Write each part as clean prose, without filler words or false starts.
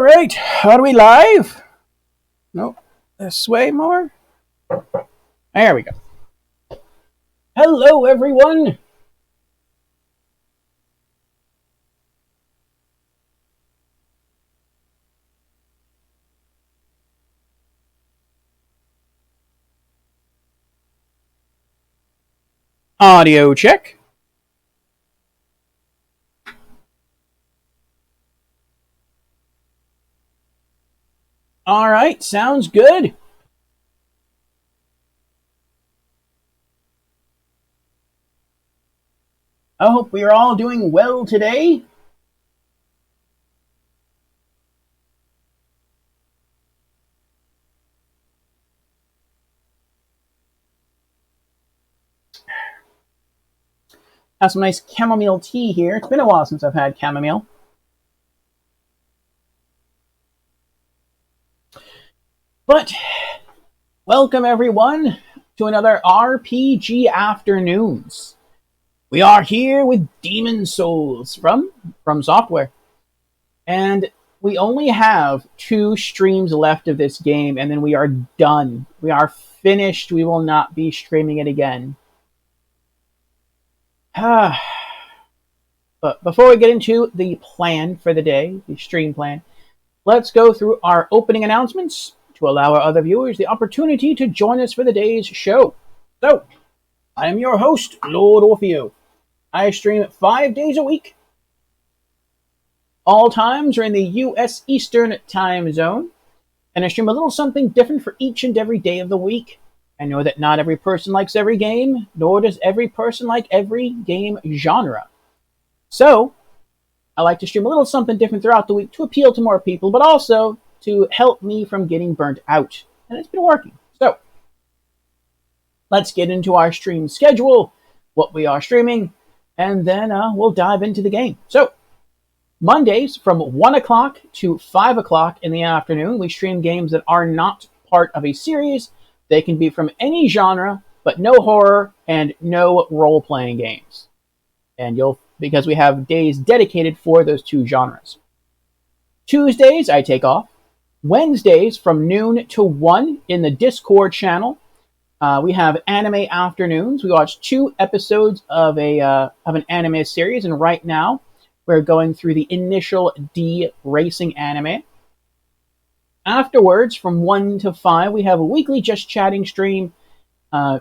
right, are we live? Nope. This way more? There we go. Hello, everyone. Audio check. All right, sounds good. I hope we are all doing well today. Have some nice chamomile tea here. It's been a while since I've had chamomile. But welcome everyone to another RPG Afternoons. We are here with Demon Souls from Software. And we only have 2 streams left of this game, and then we are done. We are finished. We will not be streaming it again. But before we get into the plan for the day, the stream plan, let's go through our opening announcements to allow our other viewers the opportunity to join us for the day's show. So, I am your host, Lord Orfeo. I stream 5 days a week. All times are in the U.S. Eastern Time Zone, and I stream a little something different for each and every day of the week. I know that not every person likes every game, nor does every person like every game genre. So, I like to stream a little something different throughout the week to appeal to more people, but also to help me from getting burnt out. And it's been working. So, let's get into our stream schedule, what we are streaming, and then we'll dive into the game. So, Mondays from 1 o'clock to 5 o'clock in the afternoon, we stream games that are not part of a series. They can be from any genre, but no horror and no role-playing games. And because we have days dedicated for those 2 genres. Tuesdays, I take off. Wednesdays from noon to 1 in the Discord channel. We have anime afternoons. We watch 2 episodes of an anime series, and right now we're going through the initial D racing anime. Afterwards, from 1 to 5, we have a weekly Just Chatting stream,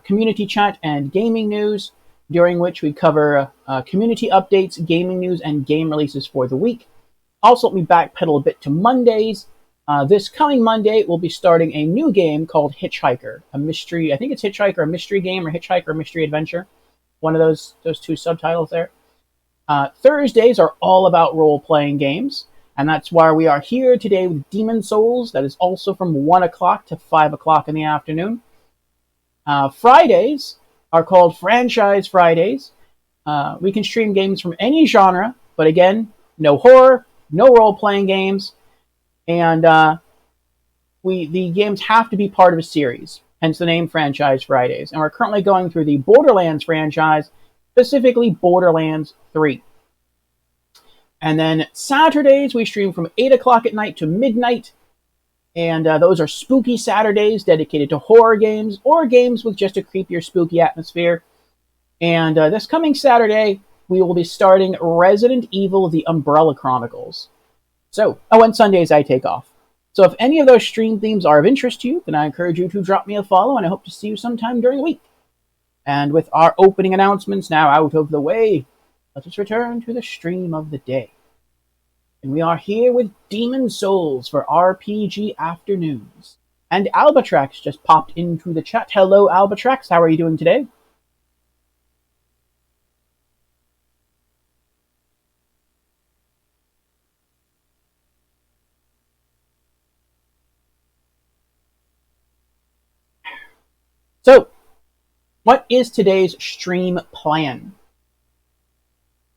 community chat, and gaming news, during which we cover community updates, gaming news, and game releases for the week. Also, let me backpedal a bit to Mondays. This coming Monday, we'll be starting a new game called Hitchhiker, a mystery. I think it's Hitchhiker, a mystery game, or Hitchhiker, a mystery adventure. One of those 2 subtitles there. Thursdays are all about role-playing games, and that's why we are here today with Demon Souls. That is also from 1 o'clock to 5 o'clock in the afternoon. Fridays are called Franchise Fridays. We can stream games from any genre, but again, no horror, no role-playing games, and the games have to be part of a series, hence the name Franchise Fridays. And we're currently going through the Borderlands franchise, specifically Borderlands 3. And then Saturdays, we stream from 8 o'clock at night to midnight. And those are spooky Saturdays dedicated to horror games or games with just a creepier, spooky atmosphere. And this coming Saturday, we will be starting Resident Evil: The Umbrella Chronicles. And Sundays I take off. So if any of those stream themes are of interest to you, then I encourage you to drop me a follow, and I hope to see you sometime during the week. And with our opening announcements now out of the way, let us return to the stream of the day. And we are here with Demon Souls for RPG Afternoons. And Albatrax just popped into the chat. Hello, Albatrax. How are you doing today? So, what is today's stream plan?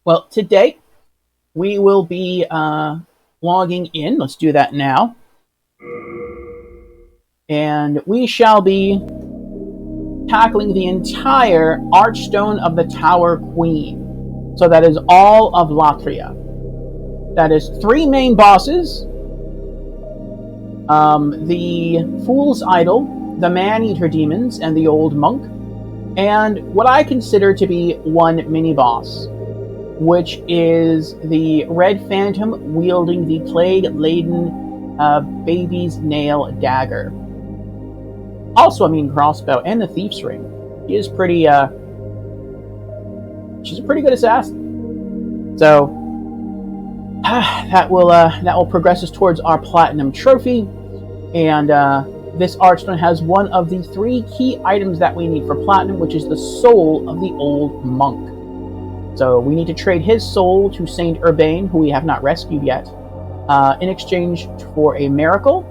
Well, today we will be logging in. Let's do that now. And we shall be tackling the entire Archstone of the Tower Queen. So that is all of Latria. That is 3 main bosses, the Fool's Idol, the Man-Eater Demons, and the Old Monk, and what I consider to be one mini-boss, which is the Red Phantom wielding the plague-laden Baby's Nail Dagger. Also a mean crossbow, and the Thief's Ring. She is pretty, she's a pretty good assassin. So, that will progress us towards our Platinum Trophy, and this Archstone has one of the 3 key items that we need for Platinum, which is the Soul of the Old Monk. So we need to trade his soul to Saint Urbane, who we have not rescued yet, in exchange for a miracle.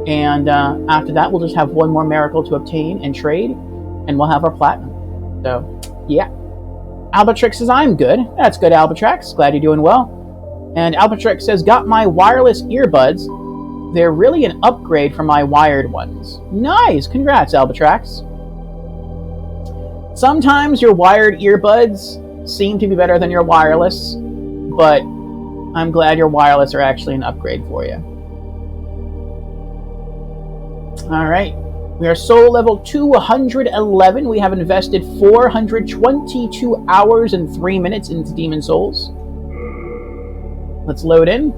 And after that, we'll just have one more miracle to obtain and trade, and we'll have our Platinum. So, yeah. Albatrix says, I'm good. That's good, Albatrax. Glad you're doing well. And Albatrix says, got my wireless earbuds. They're really an upgrade from my wired ones. Nice! Congrats, Albatrax. Sometimes your wired earbuds seem to be better than your wireless, but I'm glad your wireless are actually an upgrade for you. Alright. We are soul level 211. We have invested 422 hours and 3 minutes into Demon Souls. Let's load in.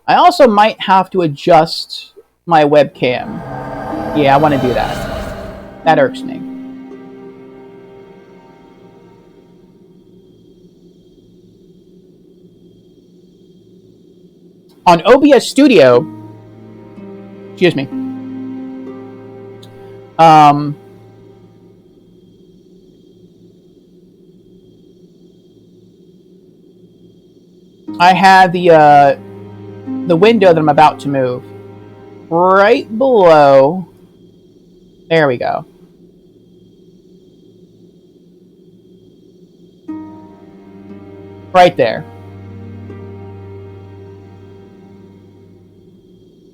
I also might have to adjust my webcam. Yeah, I want to do that. That irks me. On OBS Studio, excuse me, I had the window that I'm about to move right below. There we go. Right there.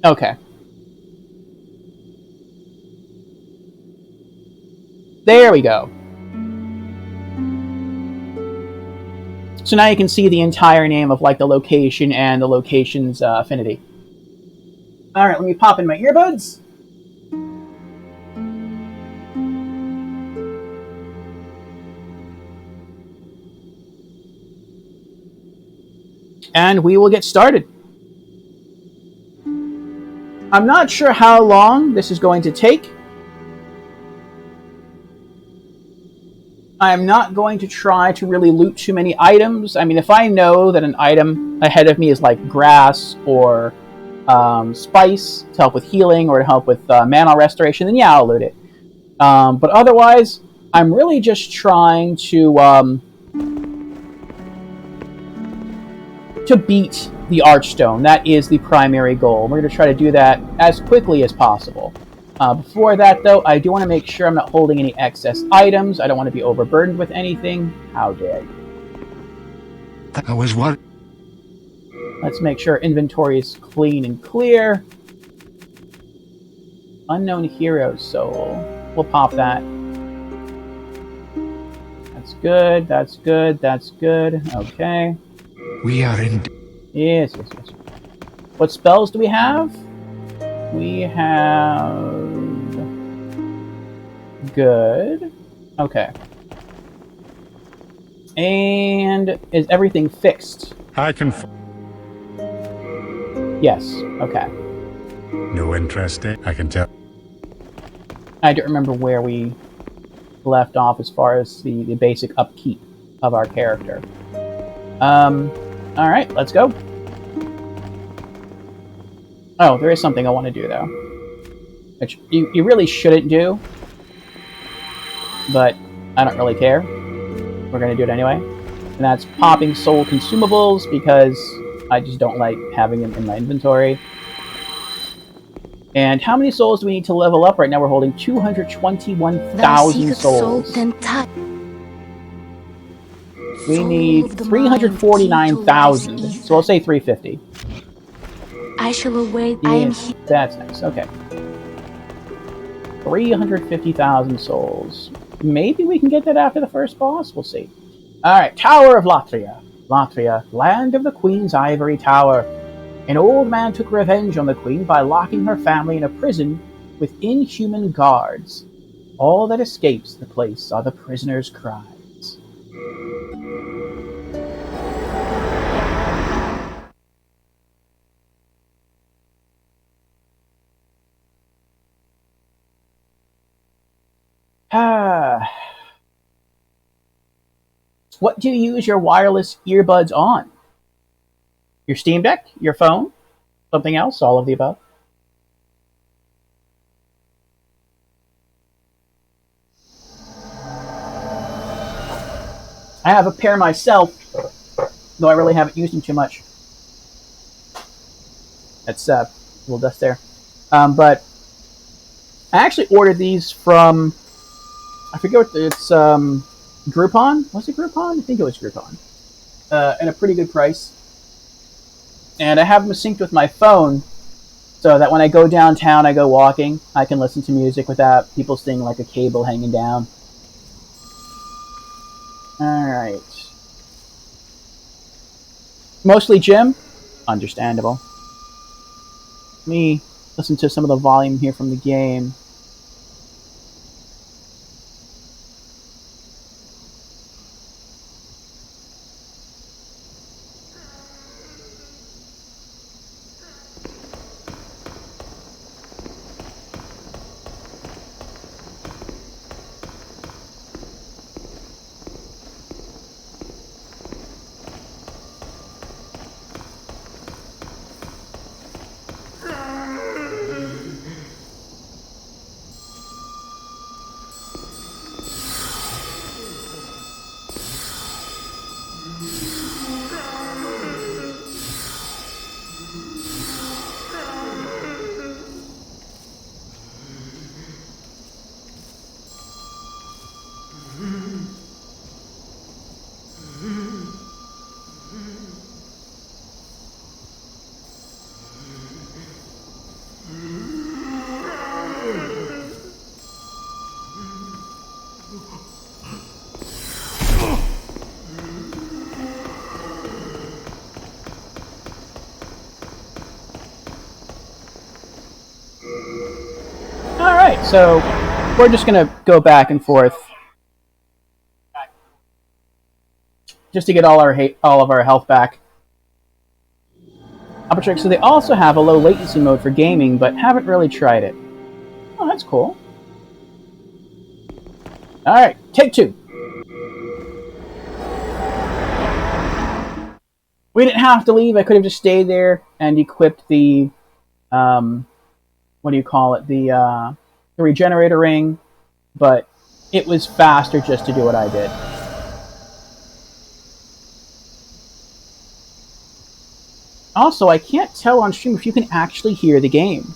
Okay. There we go. So now you can see the entire name of like the location and the location's affinity. Alright, let me pop in my earbuds. And we will get started. I'm not sure how long this is going to take. I'm not going to try to really loot too many items. I mean, if I know that an item ahead of me is like grass or spice to help with healing or to help with mana restoration, then yeah, I'll loot it. But otherwise, I'm really just trying to beat the Archstone. That is the primary goal. We're going to try to do that as quickly as possible. Before that, though, I do want to make sure I'm not holding any excess items. I don't want to be overburdened with anything. How dare you? That was what? Let's make sure inventory is clean and clear. Unknown Hero Soul. We'll pop that. That's good, that's good, that's good. Okay. We are in... Yes. What spells do we have? We have... Good. Okay. And is everything fixed? I can... Yes. Okay. No interest in... I can tell. I don't remember where we left off as far as the basic upkeep of our character. Alright, let's go. Oh, there is something I want to do, though. Which you really shouldn't do. But I don't really care. We're going to do it anyway. And that's popping soul consumables, because I just don't like having them in my inventory. And how many souls do we need to level up? Right now we're holding 221,000 souls. We need 349,000. So I'll say 350. I shall await. Yeah, I am here. That's nice. Okay. 350,000 souls. Maybe we can get that after the first boss. We'll see. Alright, Tower of Latvia. Latvia, land of the Queen's ivory tower. An old man took revenge on the Queen by locking her family in a prison with inhuman guards. All that escapes the place are the prisoner's cries. Ah. What do you use your wireless earbuds on? Your Steam Deck? Your phone? Something else? All of the above? I have a pair myself, though I really haven't used them too much. That's a little dust there. But I actually ordered these from, I forget what it's, Groupon? Was it Groupon? I think it was Groupon. At a pretty good price. And I have them synced with my phone, so that when I go downtown, I go walking, I can listen to music without people seeing like a cable hanging down. Alright. Mostly Jim? Understandable. Let me listen to some of the volume here from the game. Alright, so we're just going to go back and forth just to get all of our health back. Opportunity, so they also have a low latency mode for gaming, but haven't really tried it. Oh, that's cool. Alright, take two. We didn't have to leave. I could have just stayed there and equipped the, what do you call it, the regenerator ring, but it was faster just to do what I did. Also, I can't tell on stream if you can actually hear the game.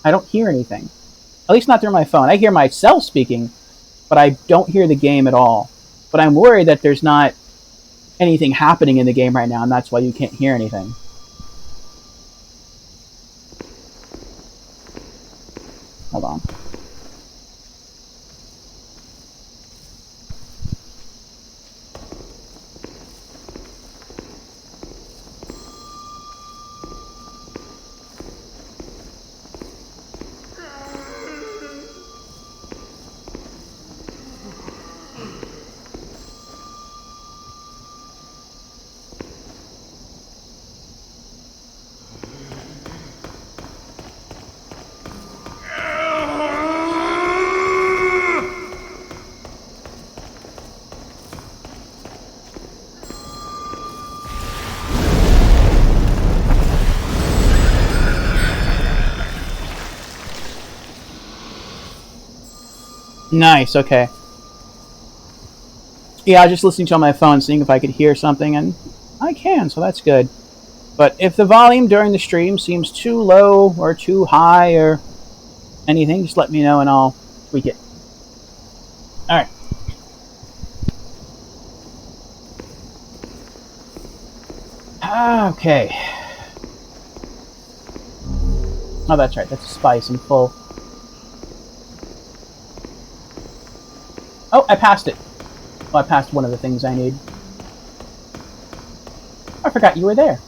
I don't hear anything. At least not through my phone. I hear myself speaking, but I don't hear the game at all. But I'm worried that there's not anything happening in the game right now, and that's why you can't hear anything. Hold on. Nice, okay. Yeah, I was just listening to on my phone, seeing if I could hear something, and I can, so that's good. But if the volume during the stream seems too low or too high or anything, just let me know and I'll tweak it. Alright. Okay. Oh, that's right, that's a spice in full. Oh, I passed it. Well, I passed one of the things I need. I forgot you were there.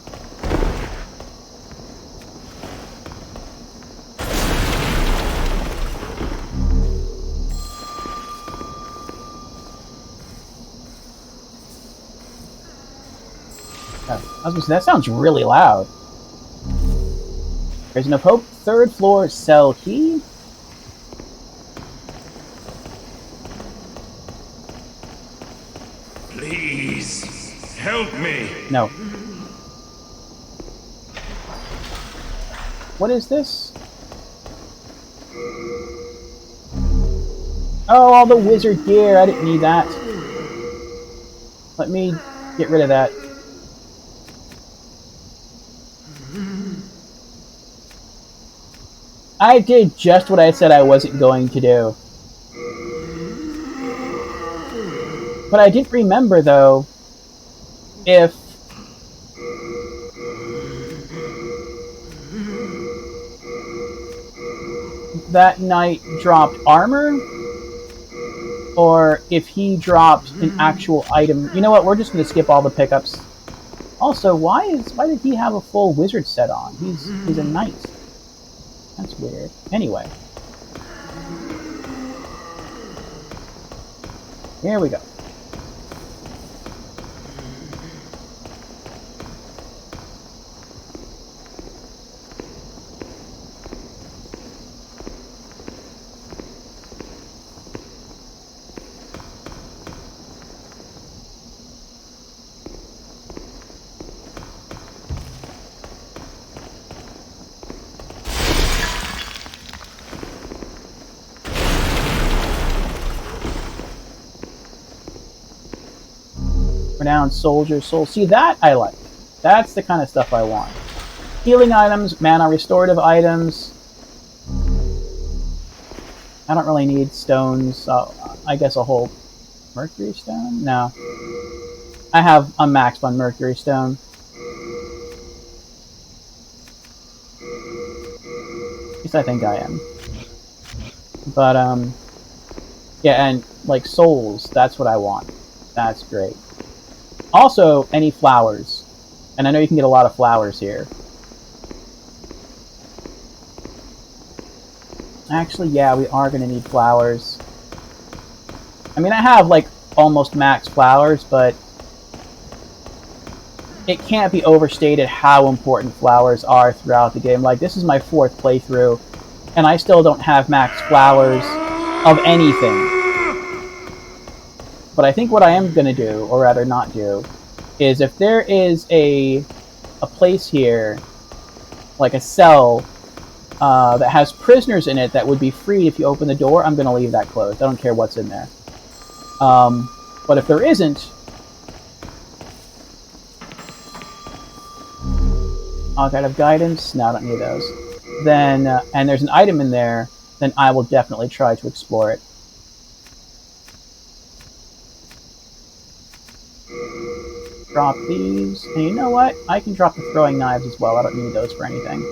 Oh, I was gonna say, that sounds really loud. Prison of Hope, 3rd floor, cell key. Please, help me. No. What is this? Oh, all the wizard gear. I didn't need that. Let me get rid of that. I did just what I said I wasn't going to do. But I did remember, though, if that knight dropped armor, or if he dropped an actual item. You know what? We're just going to skip all the pickups. Also, why did he have a full wizard set on? He's a knight. That's weird. Anyway. Here we go. Renowned soldier soul. See, that I like. That's the kind of stuff I want. Healing items, mana restorative items. I don't really need stones. I guess a whole mercury stone? No. I have a maxed on mercury stone. At least I think I am. But, yeah, and, like, souls, that's what I want. That's great. Also, any flowers. And I know you can get a lot of flowers here. Actually, yeah, we are going to need flowers. I mean, I have, like, almost max flowers, but it can't be overstated how important flowers are throughout the game. Like, this is my 4th playthrough, and I still don't have max flowers of anything. But I think what I am going to do, or rather not do, is if there is a place here, like a cell, that has prisoners in it that would be freed if you open the door, I'm going to leave that closed. I don't care what's in there. But if there isn't, Guide of Guidance, no, I don't need those. Then, and there's an item in there, then I will definitely try to explore it. Drop these, and you know what? I can drop the throwing knives as well. I don't need those for anything.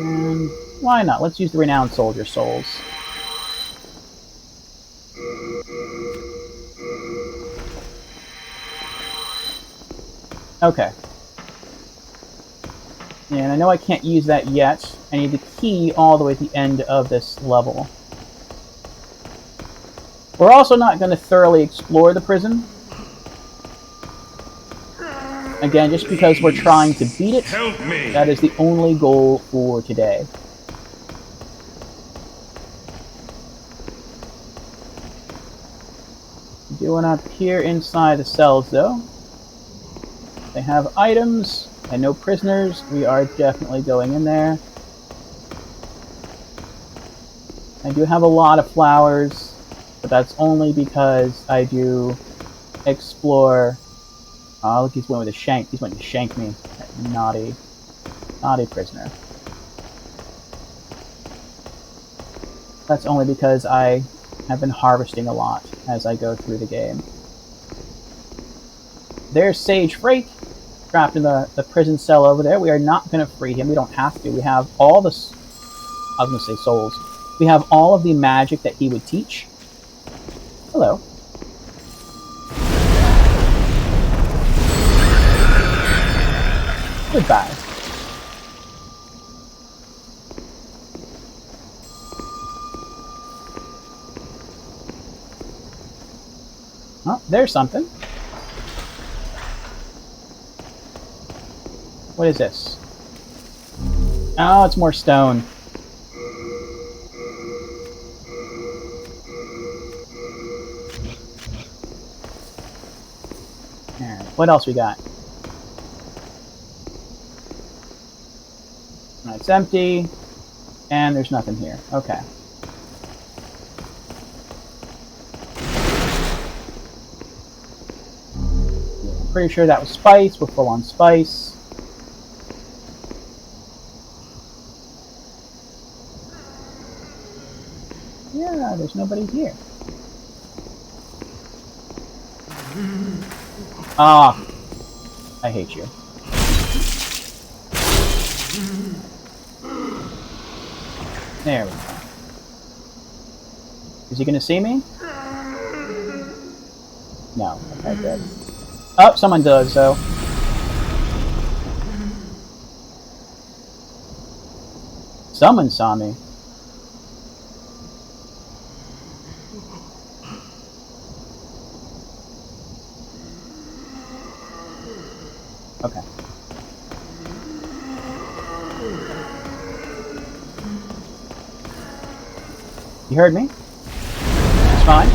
And why not? Let's use the Renowned Soldier Souls. Okay. And I know I can't use that yet. I need the key all the way at the end of this level. We're also not going to thoroughly explore the prison. Again, just because we're trying to beat it, that is the only goal for today. Doing up here inside the cells, though. They have items and no prisoners. We are definitely going in there. I do have a lot of flowers, but that's only because I do explore. Oh, look, he's went with a shank. He's went to shank me. That naughty prisoner. That's only because I have been harvesting a lot as I go through the game. There's Sage Frake, trapped in the prison cell over there. We are not going to free him. We don't have to. We have all the... I was going to say souls. We have all of the magic that he would teach. Hello. Goodbye. Oh, there's something. What is this? Oh, it's more stone. Alright, what else we got? It's empty, and there's nothing here. Okay. Yeah, pretty sure that was spice. We're full on spice. Yeah, there's nobody here. Ah, I hate you. There we go. Is he gonna see me? No. Okay, good. Oh, someone does, so. Someone saw me. Okay. You heard me? It's fine.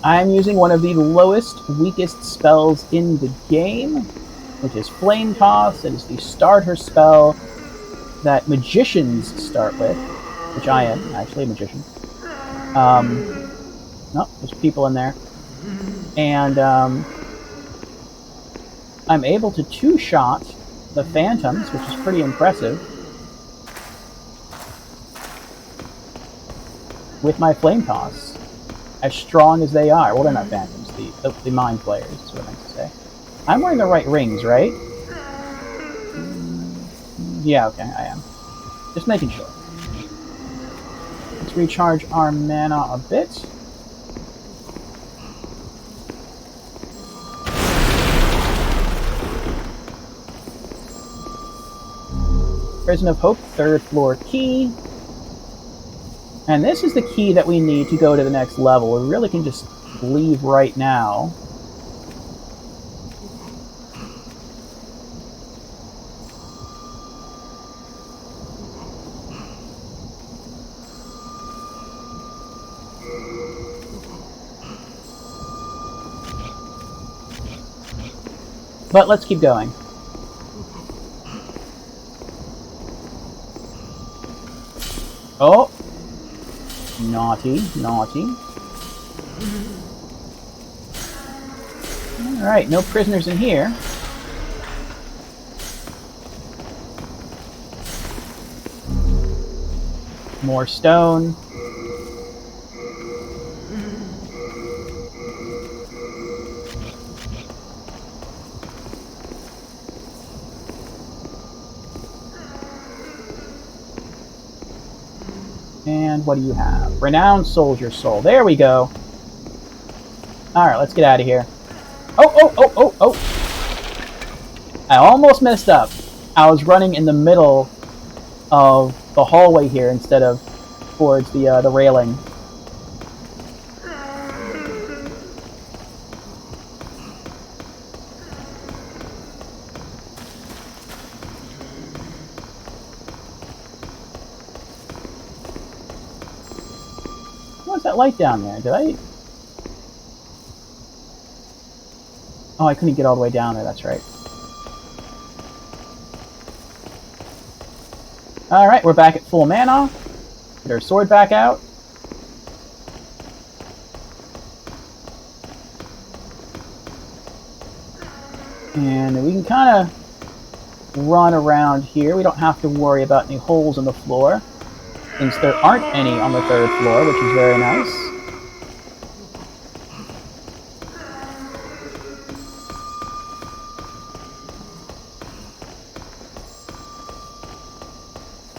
I'm using one of the lowest, weakest spells in the game, which is Flame Toss. It is the starter spell that magicians start with, which I am actually a magician. No, there's people in there. And I'm able to two-shot the phantoms, which is pretty impressive, with my Flame Toss. As strong as they are. Well, they're not phantoms, the mind players, is what I meant to say. I'm wearing the right rings, right? Yeah, okay, I am. Just making sure. Let's recharge our mana a bit. Prison of Hope, 3rd floor key. And this is the key that we need to go to the next level. We really can just leave right now. But let's keep going. Oh! Naughty, naughty. Alright, no prisoners in here. More stone. And what do you have? Renowned Soldier Soul. There we go. Alright, let's get out of here. Oh! I almost messed up. I was running in the middle of the hallway here instead of towards the railing. What's that light down there? Did I... Oh, I couldn't get all the way down there, that's right. Alright, we're back at full mana. Get our sword back out. And we can kind of run around here. We don't have to worry about any holes in the floor, since there aren't any on the 3rd floor, which is very nice.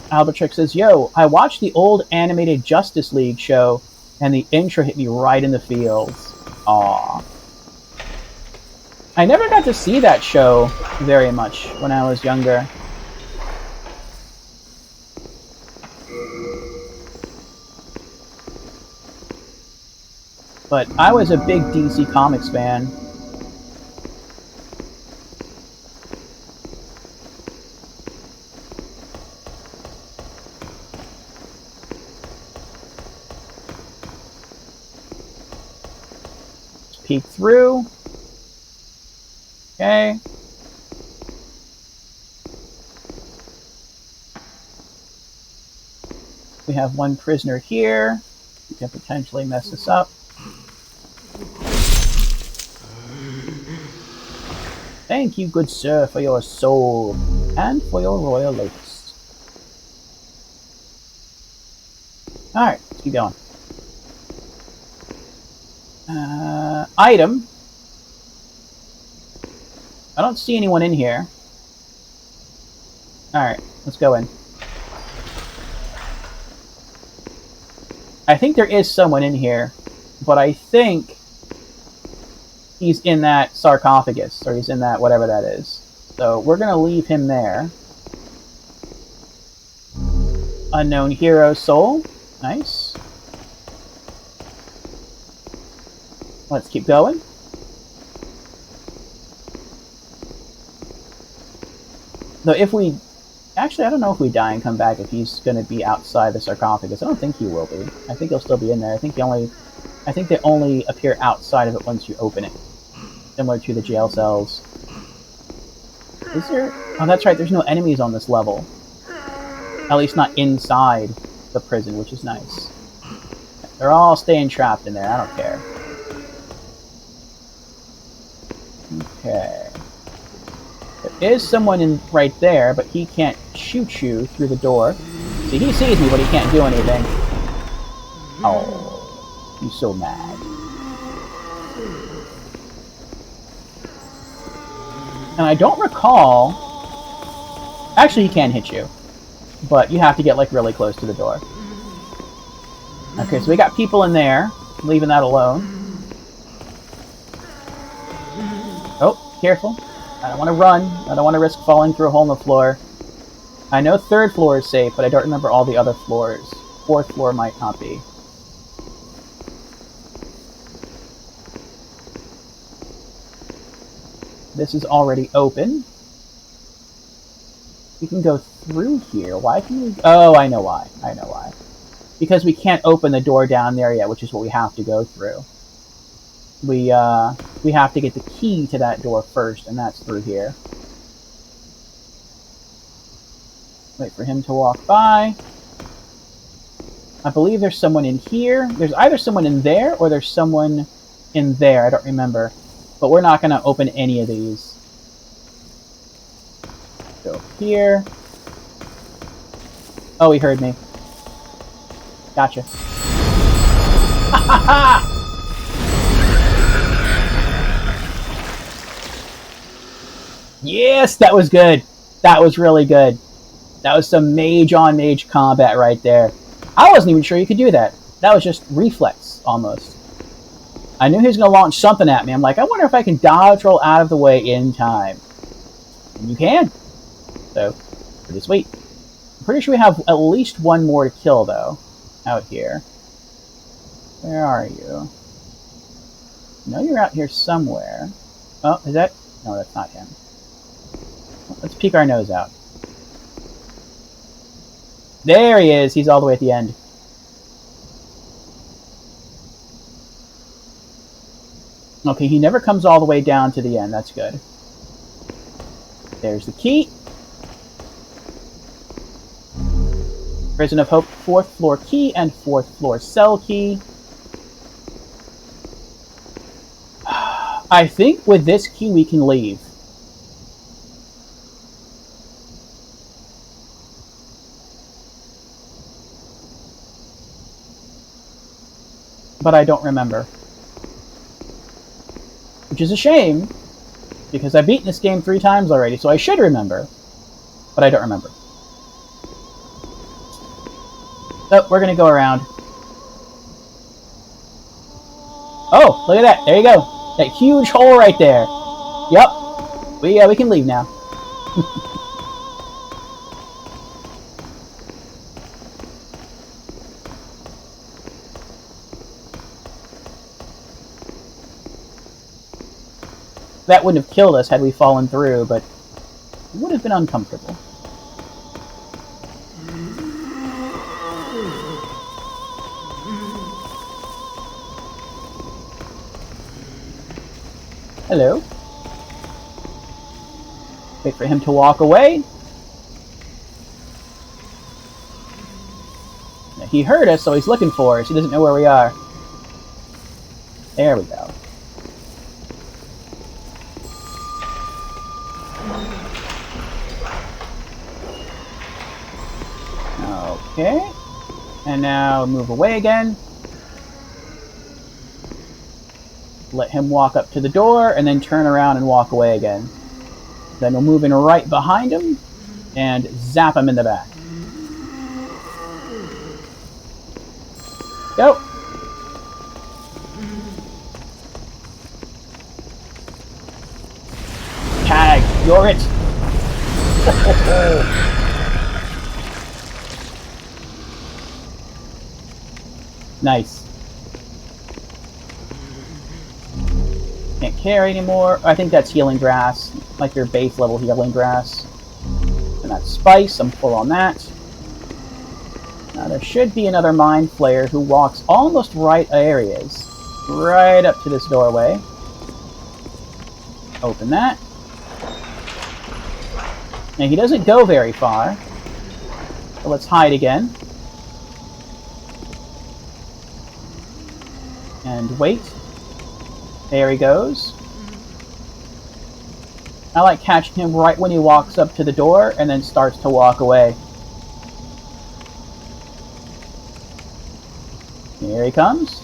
Albatrix says, yo, I watched the old animated Justice League show. And the intro hit me right in the feels. Aw. I never got to see that show very much when I was younger. But I was a big DC Comics fan. Let's peek through. Okay. We have one prisoner here. We can potentially mess this up. Thank you, good sir, for your soul, and for your royal lotus. Alright, let's keep going. Item. I don't see anyone in here. Alright, let's go in. I think there is someone in here, but I think he's in that sarcophagus, or he's in that whatever that is. So we're going to leave him there. Unknown hero soul. Nice. Let's keep going. Though if we... Actually, I don't know if we die and come back if he's going to be outside the sarcophagus. I don't think he will be. I think he'll still be in there. I think they only appear outside of it once you open it. Similar to the jail cells. Is there... Oh, that's right, there's no enemies on this level. At least not inside the prison, which is nice. They're all staying trapped in there, I don't care. Okay. There is someone in right there, but he can't shoot you through the door. See, he sees me, but he can't do anything. Oh, he's so mad. And I don't recall... Actually, he can hit you. But you have to get, like, really close to the door. Okay, so we got people in there. Leaving that alone. Oh, careful. I don't want to run. I don't want to risk falling through a hole in the floor. I know 3rd floor is safe, but I don't remember all the other floors. 4th floor might not be. This is already open. We can go through here. Why can we... Oh, I know why. I know why. Because we can't open the door down there yet, which is what we have to go through. We have to get the key to that door first, and that's through here. Wait for him to walk by. I believe there's someone in here. There's either someone in there, or there's someone in there. I don't remember. But we're not going to open any of these. Go here. Oh, he heard me. Gotcha. Yes, that was good. That was really good. That was some mage-on-mage combat right there. I wasn't even sure you could do that. That was just reflex, almost. I knew he was going to launch something at me. I'm like, I wonder if I can dodge roll out of the way in time. And you can. So, pretty sweet. I'm pretty sure we have at least one more to kill, though, out here. Where are you? I know you're out here somewhere. Oh, is that... No, that's not him. Let's peek our nose out. There he is! He's all the way at the end. Okay, he never comes all the way down to the end. That's good. There's the key. Prison of Hope 4th floor key and 4th floor cell key. I think with this key we can leave. But I don't remember. Which is a shame, because I've beaten this game 3 times already, so I should remember. But I don't remember. So, we're going to go around. Oh, look at that. There you go. That huge hole right there. Yup. We can leave now. That wouldn't have killed us had we fallen through, but it would have been uncomfortable. Hello. Wait for him to walk away. Now, he heard us, so he's looking for us. He doesn't know where we are. There we go. Okay. And now move away again. Let him walk up to the door, and then turn around and walk away again. Then we'll move in right behind him, and zap him in the back. Go! Tag! You're it! Nice. Can't carry anymore. I think that's healing grass, like your base level healing grass. And that's spice. I'm full on that. Now there should be another mind flayer who walks almost right areas, right up to this doorway. Open that. Now he doesn't go very far, so let's hide again. And wait. There he goes. I like catching him right when he walks up to the door and then starts to walk away. Here he comes.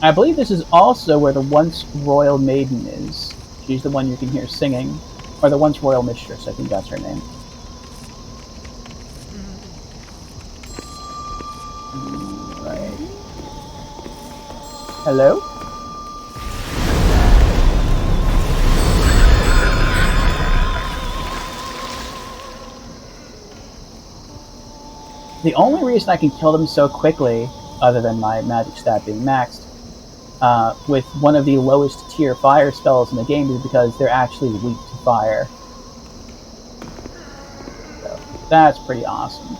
I believe this is also where the once royal maiden is. She's the one you can hear singing. Or the once royal mistress, I think that's her name. Right. Hello? The only reason I can kill them so quickly, other than my magic stat being maxed, with one of the lowest tier fire spells in the game is because they're actually weak to fire. So, that's pretty awesome.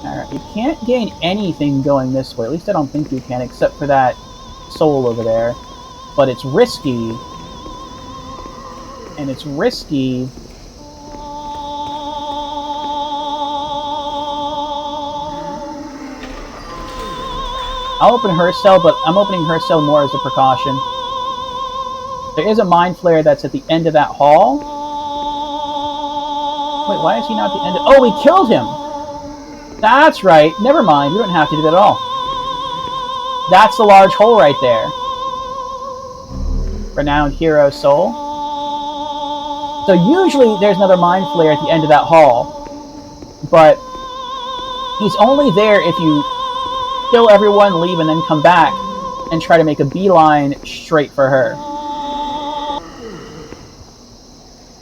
Alright, you can't gain anything going this way. At least I don't think you can, except for that soul over there. But it's risky. And it's risky. I'll open her cell, but I'm opening her cell more as a precaution. There is a mind flayer that's at the end of that hall. Wait, why is he not at the end of... Oh, we killed him! That's right. Never mind. We don't have to do that at all. That's the large hole right there. Renowned hero soul. So usually there's another mind flayer at the end of that hall. But he's only there if you kill everyone, leave, and then come back and try to make a beeline straight for her.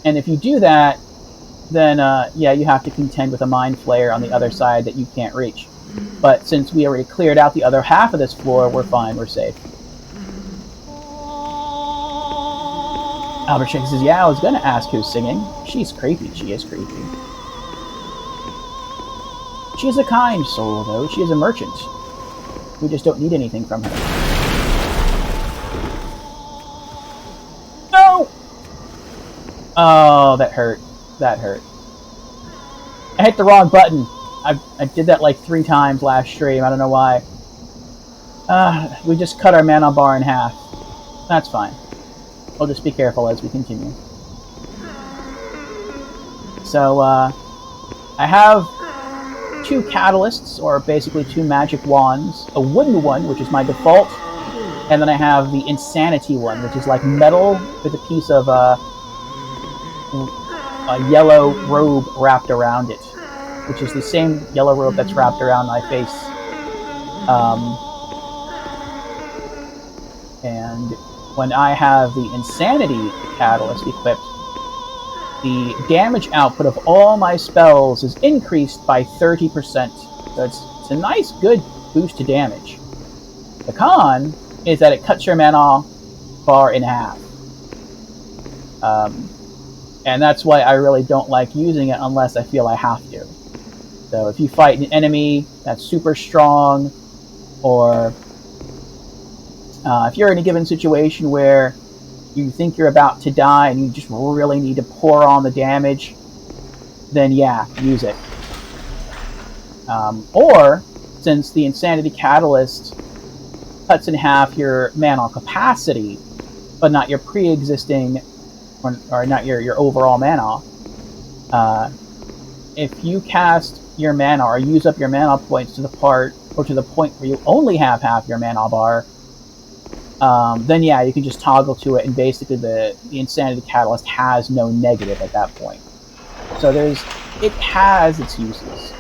And if you do that, then yeah, you have to contend with a mind flayer on the other side that you can't reach. But since we already cleared out the other half of this floor, we're fine, we're safe. Albert Shake says, yeah, I was gonna ask who's singing. She's creepy, she is creepy. She is a kind soul, though. She is a merchant. We just don't need anything from her. No! Oh, that hurt. That hurt. I hit the wrong button. I did that like 3 times last stream. I don't know why. We just cut our mana bar in half. That's fine. We'll just be careful as we continue. So, I have 2 catalysts, or basically 2 magic wands. A wooden one, which is my default, and then I have the insanity one, which is like metal with a piece of a yellow robe wrapped around it, which is the same yellow robe that's wrapped around my face. And when I have the Insanity Catalyst equipped, the damage output of all my spells is increased by 30%. So it's a nice, good boost to damage. The con is that it cuts your mana bar in half. And that's why I really don't like using it unless I feel I have to. So if you fight an enemy that's super strong, or if you're in a given situation where you think you're about to die and you just really need to pour on the damage, then yeah, use it. Or, since the Insanity Catalyst cuts in half your mana capacity, but not your pre-existing, or not your overall mana, if you cast your mana or use up your mana points to the point where you only have half your mana bar, then yeah, you can just toggle to it, and basically the Insanity Catalyst has no negative at that point. So it has its uses.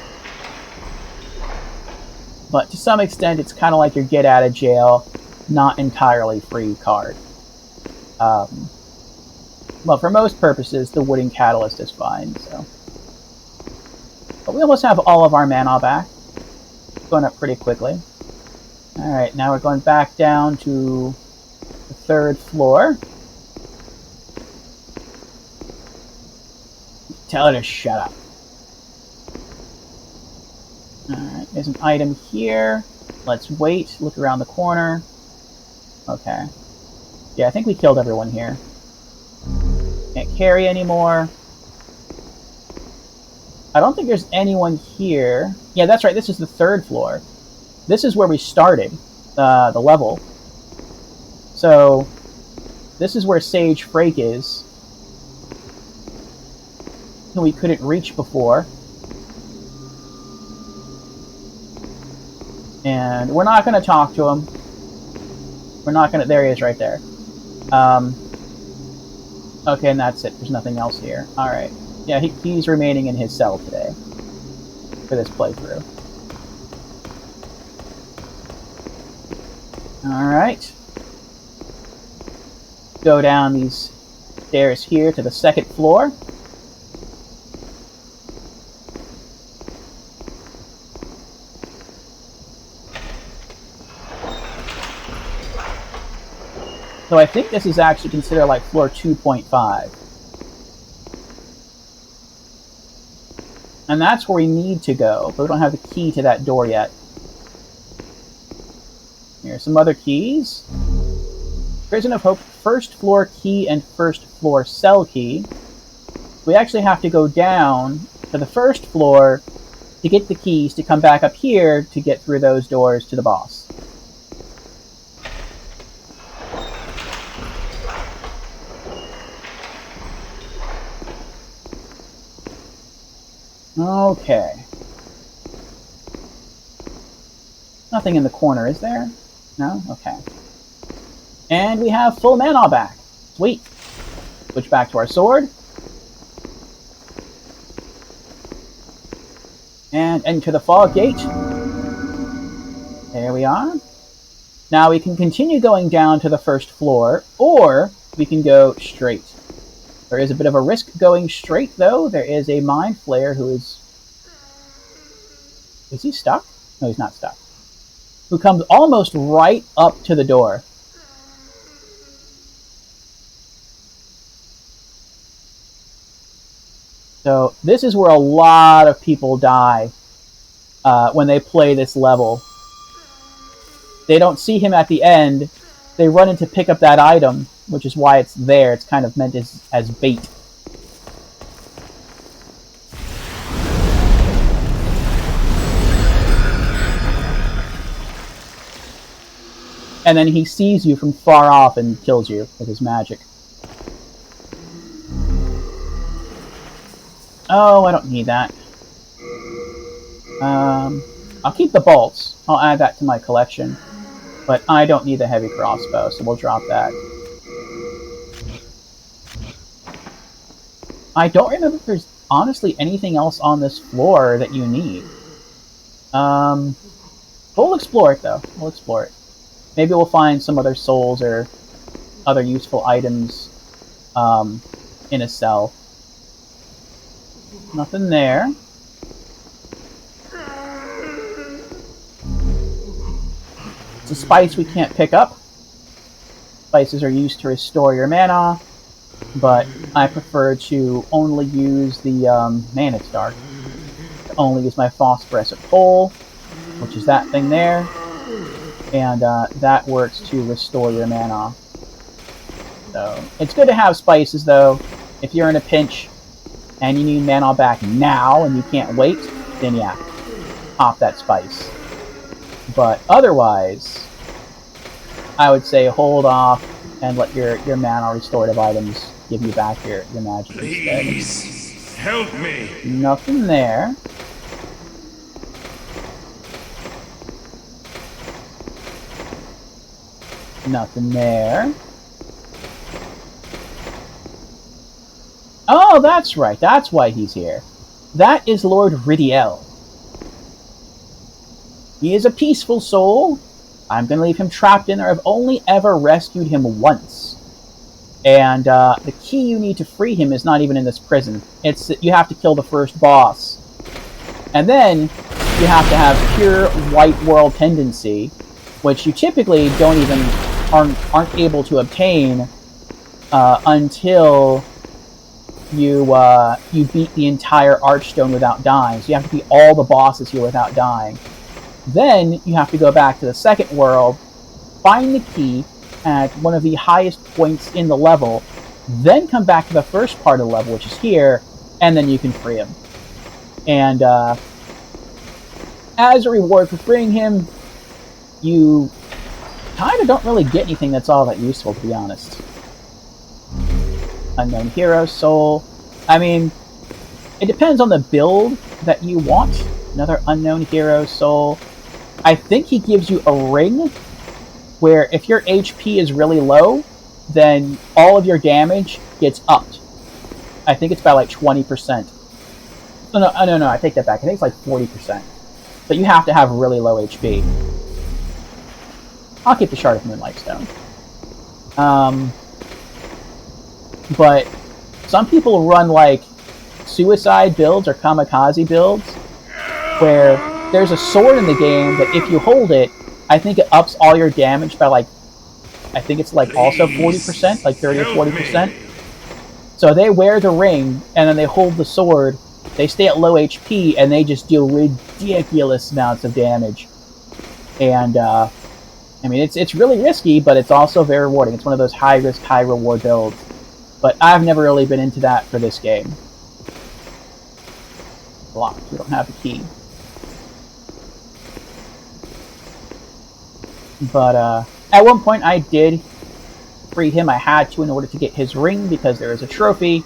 But to some extent, it's kind of like your get out of jail, not entirely free card. Well, for most purposes, the Wooden Catalyst is fine, so. But we almost have all of our mana back. Going up pretty quickly. Alright, now we're going back down to the 3rd floor. Tell her to shut up. Alright, there's an item here. Let's wait, look around the corner. Okay. Yeah, I think we killed everyone here. Can't carry anymore. I don't think there's anyone here. Yeah, that's right, this is the 3rd floor. This is where we started the level. So, this is where Sage Frake is, who we couldn't reach before. And we're not going to talk to him. We're not going to... There he is right there. Okay, and that's it. There's nothing else here. Alright. Yeah, he's remaining in his cell today for this playthrough. Alright. Go down these stairs here to the 2nd floor. So I think this is actually considered like floor 2.5. And that's where we need to go, but we don't have the key to that door yet. Here's some other keys. Prison of Hope, 1st floor key and 1st floor cell key. We actually have to go down to the 1st floor to get the keys to come back up here to get through those doors to the boss. Okay. Nothing in the corner, is there? No? Okay. And we have full mana back. Sweet. Switch back to our sword. And enter the fog gate. There we are. Now we can continue going down to the 1st floor, or we can go straight. There is a bit of a risk going straight, though. There is a Mind Flayer who is... Is he stuck? No, he's not stuck. Who comes almost right up to the door. So this is where a lot of people die when they play this level. They don't see him at the end. They run in to pick up that item, which is why it's there. It's kind of meant as bait. And then he sees you from far off and kills you with his magic. Oh, I don't need that. I'll keep the bolts. I'll add that to my collection. But I don't need the heavy crossbow, so we'll drop that. I don't remember if there's honestly anything else on this floor that you need. We'll explore it though. We'll explore it. Maybe we'll find some other souls or other useful items in a cell. Nothing there. It's a spice we can't pick up. Spices are used to restore your mana, but I prefer to only use the man, it's dark. Only use my phosphorescent pole, which is that thing there, and that works to restore your mana. So it's good to have spices though. If you're in a pinch and you need mana back now and you can't wait, then yeah, pop that spice. But otherwise, I would say hold off and let your mana restorative items give you back your magic instead. Please help me. Nothing there. Nothing there. Oh, that's right. That's why he's here. That is Lord Ridiel. He is a peaceful soul. I'm going to leave him trapped in there. I've only ever rescued him once. And the key you need to free him is not even in this prison. It's that you have to kill the first boss. And then you have to have pure white world tendency, which you typically aren't able to obtain until you beat the entire Archstone without dying. So you have to beat all the bosses here without dying. Then you have to go back to the second world, find the key at one of the highest points in the level, then come back to the first part of the level, which is here, and then you can free him. And as a reward for freeing him, you kind of don't really get anything that's all that useful, to be honest. Unknown Hero Soul. I mean, it depends on the build that you want. Another Unknown Hero Soul. I think he gives you a ring where if your HP is really low, then all of your damage gets upped. I think it's by like 20%. No, I take that back. I think it's like 40%. But you have to have really low HP. I'll keep the Shard of Moonlight Stone. But some people run like suicide builds or kamikaze builds where there's a sword in the game that if you hold it, I think it ups all your damage by like, I think it's like also 40%, like 30 or 40%. So they wear the ring and then they hold the sword, they stay at low HP and they just deal ridiculous amounts of damage. And I mean, it's really risky, but it's also very rewarding. It's one of those high risk, high reward builds. But I've never really been into that for this game. Blocked. We don't have the key. But at one point I did free him. I had to in order to get his ring because there is a trophy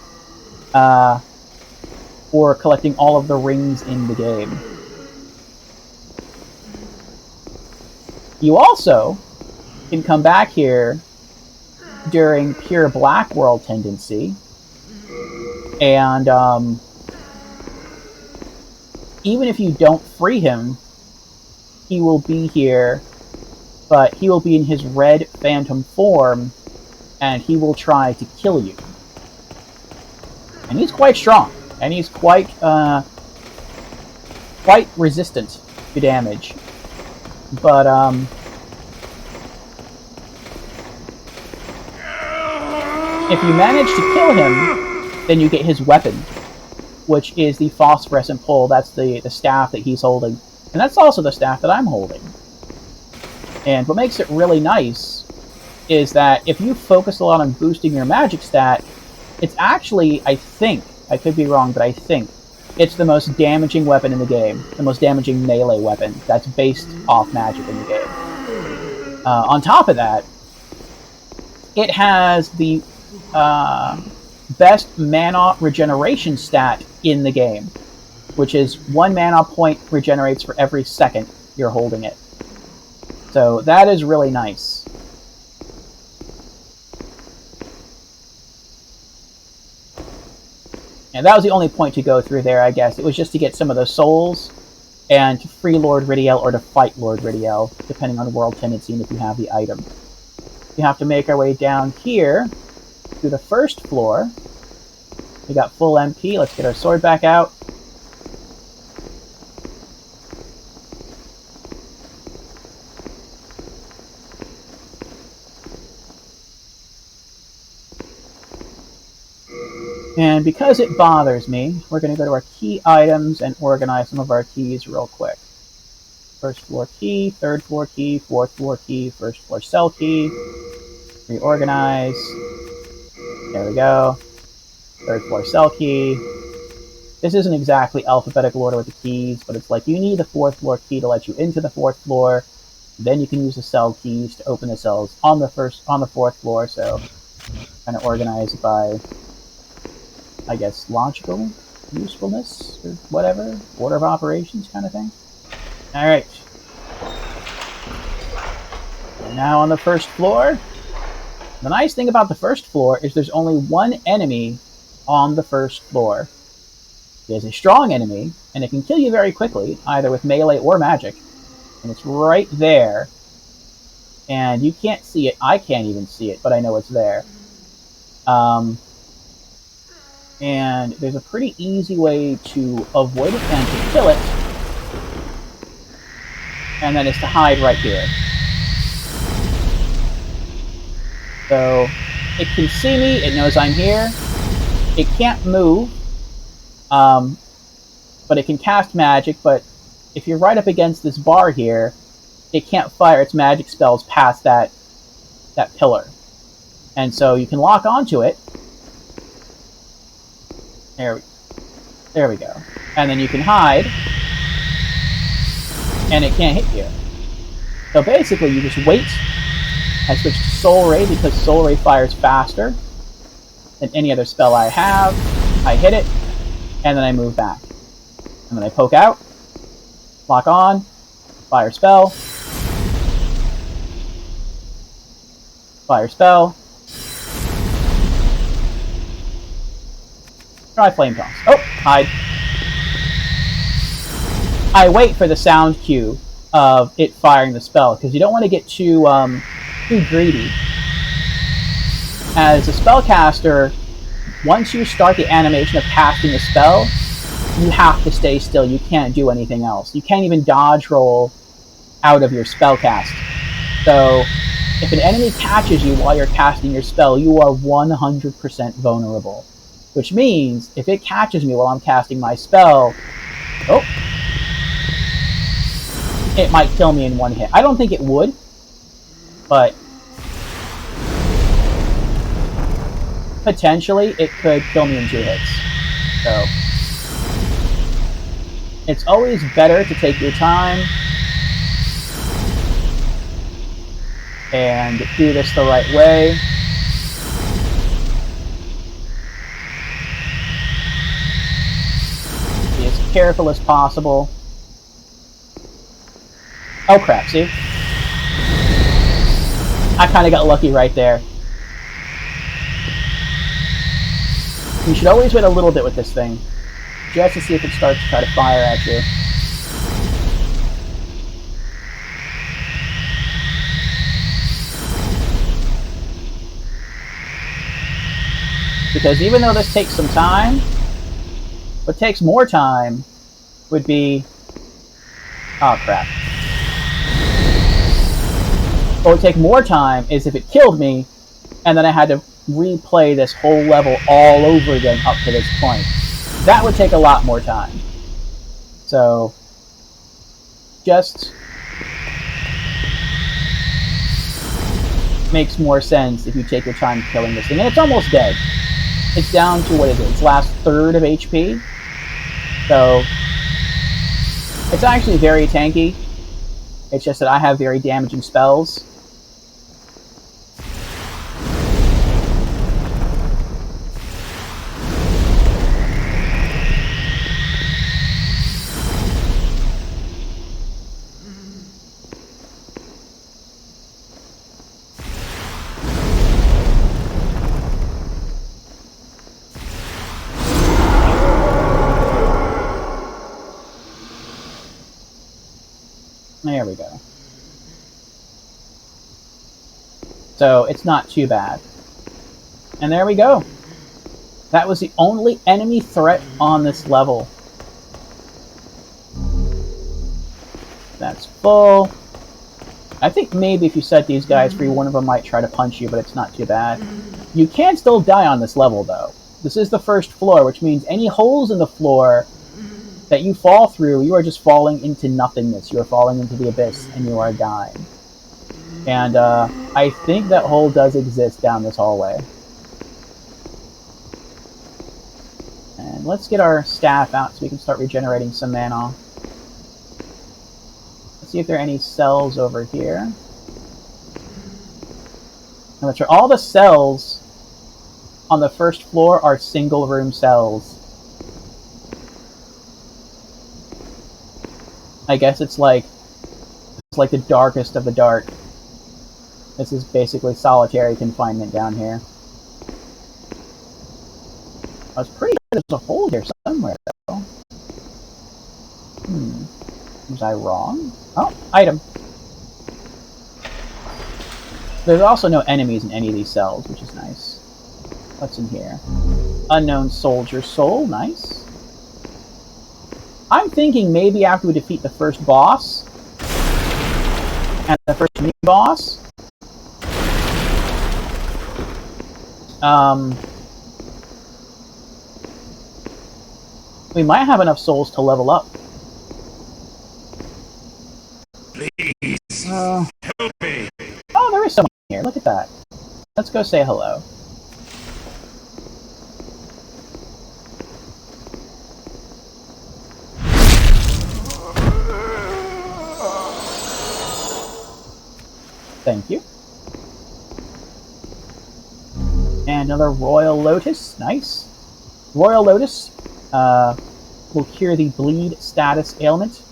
for collecting all of the rings in the game. You also can come back here during pure black world tendency and even if you don't free him, he will be here, but he will be in his red phantom form and he will try to kill you. And he's quite strong, and he's quite resistant to damage. But if you manage to kill him, then you get his weapon, which is the phosphorescent pole. That's the staff that he's holding. And that's also the staff that I'm holding. And what makes it really nice is that if you focus a lot on boosting your magic stat, it's actually, I think, I could be wrong, but I think it's the most damaging weapon in the game. The most damaging melee weapon that's based off magic in the game. On top of that, it has the best mana regeneration stat in the game, which is 1 mana point regenerates for every second you're holding it. So that is really nice. And that was the only point to go through there, I guess. It was just to get some of the souls and to free Lord Ridiel or to fight Lord Ridiel, depending on world tendency and if you have the item. We have to make our way down here to the first floor. We got full MP. Let's get our sword back out. And because it bothers me, we're going to go to our key items and organize some of our keys real quick. First floor key, third floor key, fourth floor key, first floor cell key. Reorganize. There we go. Third floor cell key. This isn't exactly alphabetical order with the keys, but it's like you need the fourth floor key to let you into the fourth floor. Then you can use the cell keys to open the cells on the fourth floor. So kind of organize by, I guess, logical usefulness or whatever, order of operations kind of thing. All right. We're now on the first floor. The nice thing about the first floor is there's only one enemy on the first floor. It is a strong enemy, and it can kill you very quickly, either with melee or magic. And it's right there. And you can't see it. I can't even see it, but I know it's there. And there's a pretty easy way to avoid it and to kill it. And then it's to hide right here. So it can see me, it knows I'm here. It can't move, but it can cast magic, but if you're right up against this bar here, it can't fire its magic spells past that pillar. And so you can lock onto it. There we go. And then you can hide, and it can't hit you. So basically, you just wait. I switched to Soul Ray because Soul Ray fires faster than any other spell I have. I hit it, and then I move back. And then I poke out, lock on, fire spell, fire spell, try Flame Toss. Oh, hide. I wait for the sound cue of it firing the spell, because you don't want to get too greedy. As a spellcaster, once you start the animation of casting a spell, you have to stay still. You can't do anything else. You can't even dodge roll out of your spell cast. So, if an enemy catches you while you're casting your spell, you are 100% vulnerable. Which means, if it catches me while I'm casting my spell, it might kill me in one hit. I don't think it would, but potentially it could kill me in 2 hits. So it's always better to take your time and do this the right way. Be as careful as possible. Oh crap, see? I kind of got lucky right there. You should always wait a little bit with this thing, just to see if it starts to try to fire at you. Because even though this takes some time, what takes more time would be... Oh crap. What would take more time is if it killed me, and then I had to replay this whole level all over again up to this point. That would take a lot more time. So, just makes more sense if you take your time killing this thing. And it's almost dead. It's down to, what is it, its last third of HP. So, it's actually very tanky. It's just that I have very damaging spells. There we go. So it's not too bad. And there we go. That was the only enemy threat on this level. That's full. I think maybe if you set these guys free, one of them might try to punch you, but it's not too bad. You can still die on this level, though. This is the first floor, which means any holes in the floor that you fall through, you are just falling into nothingness. You are falling into the abyss, and you are dying. And I think that hole does exist down this hallway. And let's get our staff out so we can start regenerating some mana. Let's see if there are any cells over here. And that's right, all the cells on the first floor are single room cells. I guess it's like the darkest of the dark. This is basically solitary confinement down here. I was pretty sure there's a hole here somewhere, though. Was I wrong? Oh, item. There's also no enemies in any of these cells, which is nice. What's in here? Unknown soldier soul, nice. I'm thinking maybe after we defeat the first boss, and the first mini-boss, we might have enough souls to level up. Please, help me. Oh, there is someone here. Look at that. Let's go say hello. Thank you. And another Royal Lotus. Nice. Royal Lotus will cure the bleed status ailment.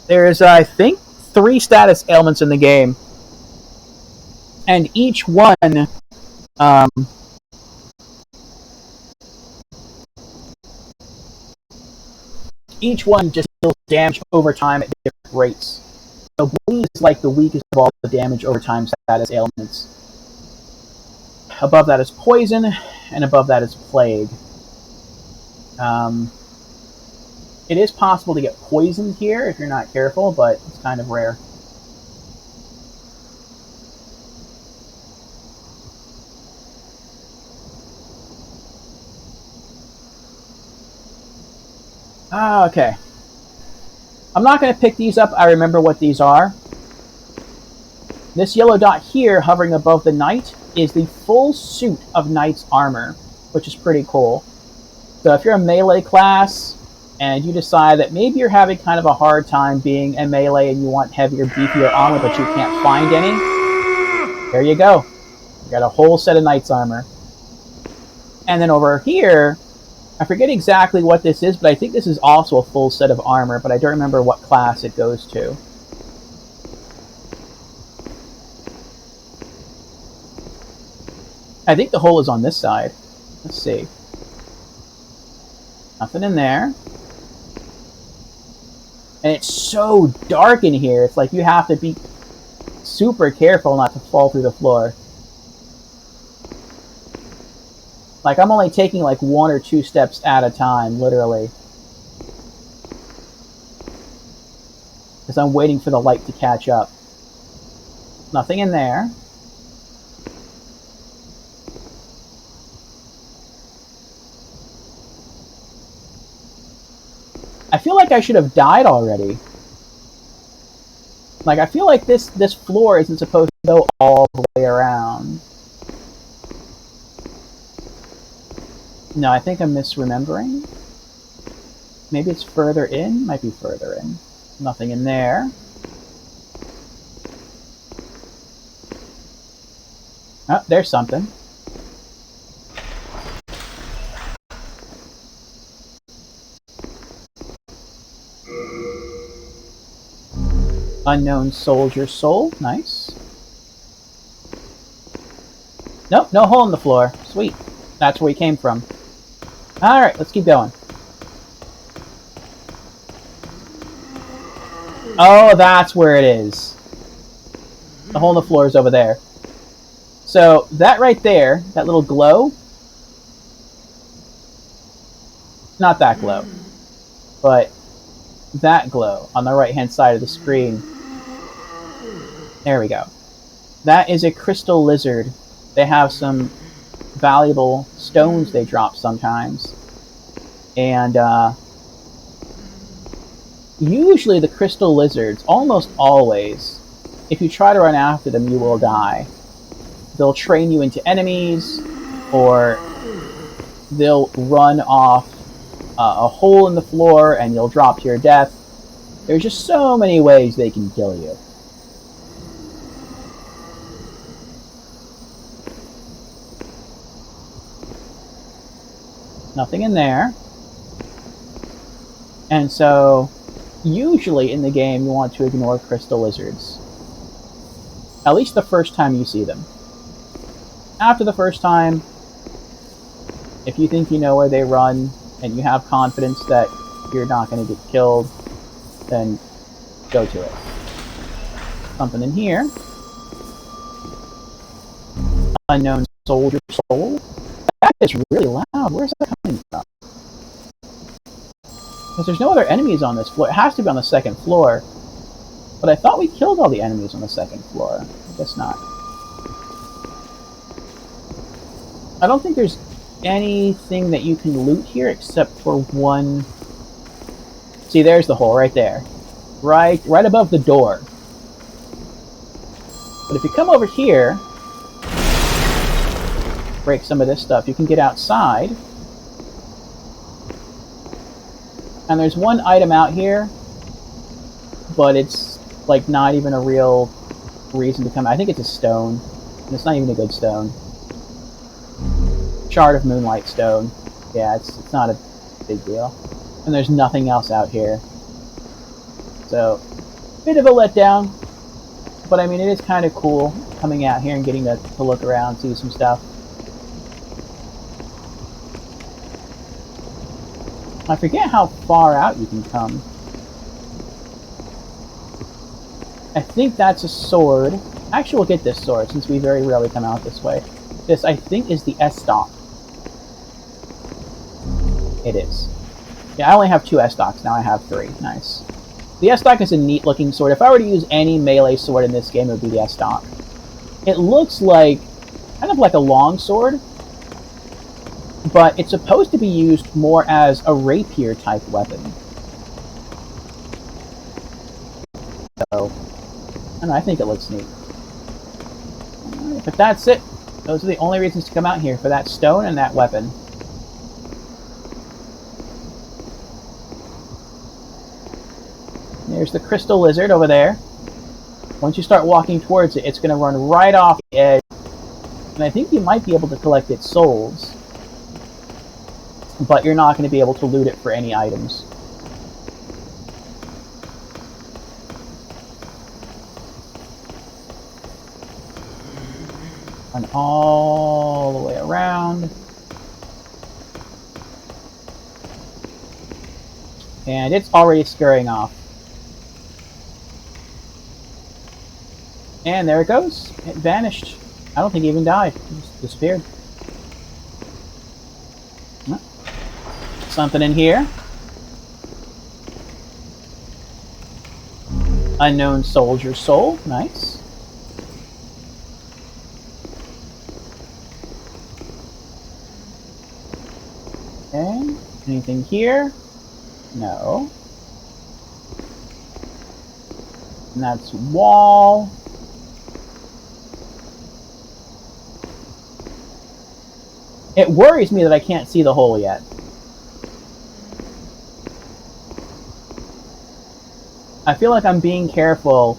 There's, I think, 3 status ailments in the game. And each one just deals damage over time at different rates. So bleed is like the weakest of all the damage over time status ailments. Above that is poison, and above that is plague. It is possible to get poisoned here if you're not careful, but it's kind of rare. Okay. I'm not going to pick these up. I remember what these are. This yellow dot here, hovering above the knight, is the full suit of knight's armor, which is pretty cool. So if you're a melee class, and you decide that maybe you're having kind of a hard time being a melee and you want heavier, beefier armor, but you can't find any, there you go. You got a whole set of knight's armor. And then over here, I forget exactly what this is, but I think this is also a full set of armor, but I don't remember what class it goes to. I think the hole is on this side. Let's see. Nothing in there. And it's so dark in here, it's like you have to be super careful not to fall through the floor. Like, I'm only taking like 1 or 2 steps at a time, literally. Because I'm waiting for the light to catch up. Nothing in there. I feel like I should have died already. Like, I feel like this floor isn't supposed to go all the way around. No, I think I'm misremembering. Maybe it's further in? Might be further in. Nothing in there. Oh, there's something. Unknown soldier soul. Nice. Nope, no hole in the floor. Sweet. That's where he came from. Alright, let's keep going. Oh, that's where it is. The hole in the floor is over there. So, that right there, that little glow, not that glow, but that glow on the right-hand side of the screen. There we go. That is a crystal lizard. They have some valuable stones they drop sometimes. And, usually the crystal lizards, almost always, if you try to run after them, you will die. They'll train you into enemies, or they'll run off a hole in the floor and you'll drop to your death. There's just so many ways they can kill you. Nothing in there. And so, usually in the game, you want to ignore crystal lizards. At least the first time you see them. After the first time, if you think you know where they run, and you have confidence that you're not going to get killed, then go to it. Something in here. Unknown soldier soul. That is really loud. Where's that coming from? Because there's no other enemies on this floor. It has to be on the second floor. But I thought we killed all the enemies on the second floor. I guess not. I don't think there's anything that you can loot here except for one. See, there's the hole right there. Right above the door. But if you come over here, break some of this stuff, you can get outside. And there's one item out here, but it's like not even a real reason to come. I think it's a stone, and it's not even a good stone. Shard of Moonlight Stone. Yeah, it's not a big deal. And there's nothing else out here. So, bit of a letdown. But I mean, it is kind of cool coming out here and getting to look around, see some stuff. I forget how far out you can come. I think that's a sword. Actually, we'll get this sword, since we very rarely come out this way. This, I think, is the S-Stock. It is. Yeah, I only have 2 S-Stocks, now I have 3. Nice. The S-Stock is a neat-looking sword. If I were to use any melee sword in this game, it would be the S-Stock. It looks like, kind of like a long sword, but it's supposed to be used more as a rapier-type weapon. So, I don't know, I think it looks neat. Alright, but that's it. Those are the only reasons to come out here, for that stone and that weapon. There's the crystal lizard over there. Once you start walking towards it, it's going to run right off the edge. And I think you might be able to collect its souls. But you're not going to be able to loot it for any items. And all the way around. And it's already scurrying off. And there it goes. It vanished. I don't think it even died. It just disappeared. Something in here. Unknown soldier soul. Nice. Okay. Anything here? No. And that's wall. It worries me that I can't see the hole yet. I feel like I'm being careful,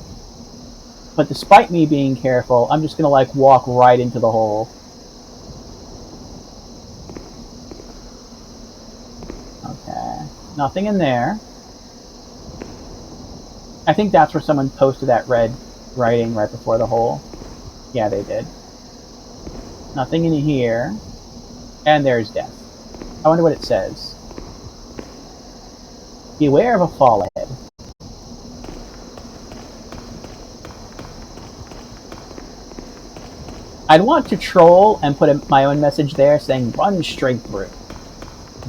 but despite me being careful, I'm just gonna like walk right into the hole. Okay, nothing in there. I think that's where someone posted that red writing right before the hole. Yeah, they did. Nothing in here. And there's death. I wonder what it says. Beware of a fall ahead. I'd want to troll and put my own message there saying run straight through.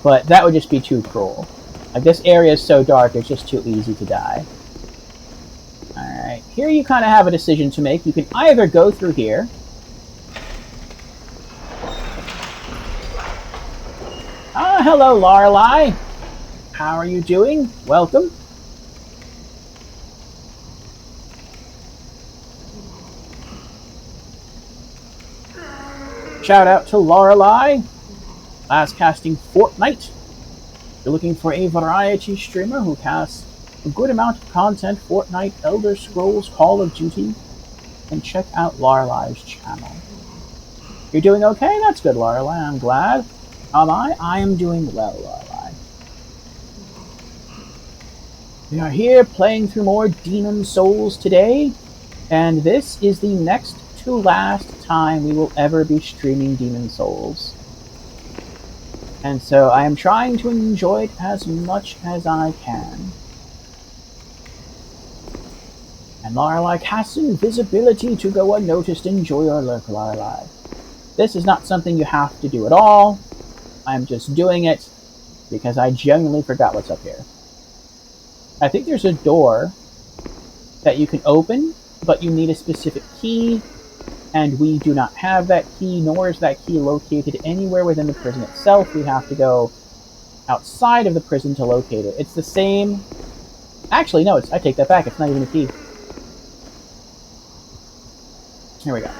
But that would just be too cruel. Like, this area is so dark, it's just too easy to die. Alright, here you kind of have a decision to make. You can either go through here. Ah, hello, Lorelei. How are you doing? Welcome. Shout out to Lorelei. Last casting Fortnite. You're looking for a variety streamer who casts a good amount of content, Fortnite, Elder Scrolls, Call of Duty, and check out Lorelei's channel. You're doing okay? That's good, Lorelei. I'm glad. Am I? I am doing well, Lorelei. We are here playing through more Demon Souls today, and this is the next to last time we will ever be streaming Demon Souls. And so I am trying to enjoy it as much as I can. And Lorelei casts invisibility to go unnoticed. Enjoy your lurk, Lorelei. This is not something you have to do at all. I'm just doing it because I genuinely forgot what's up here. I think there's a door that you can open, but you need a specific key, and we do not have that key, nor is that key located anywhere within the prison itself. We have to go outside of the prison to locate it. It's the same... Actually, no, I take that back. It's not even a key. Here we go.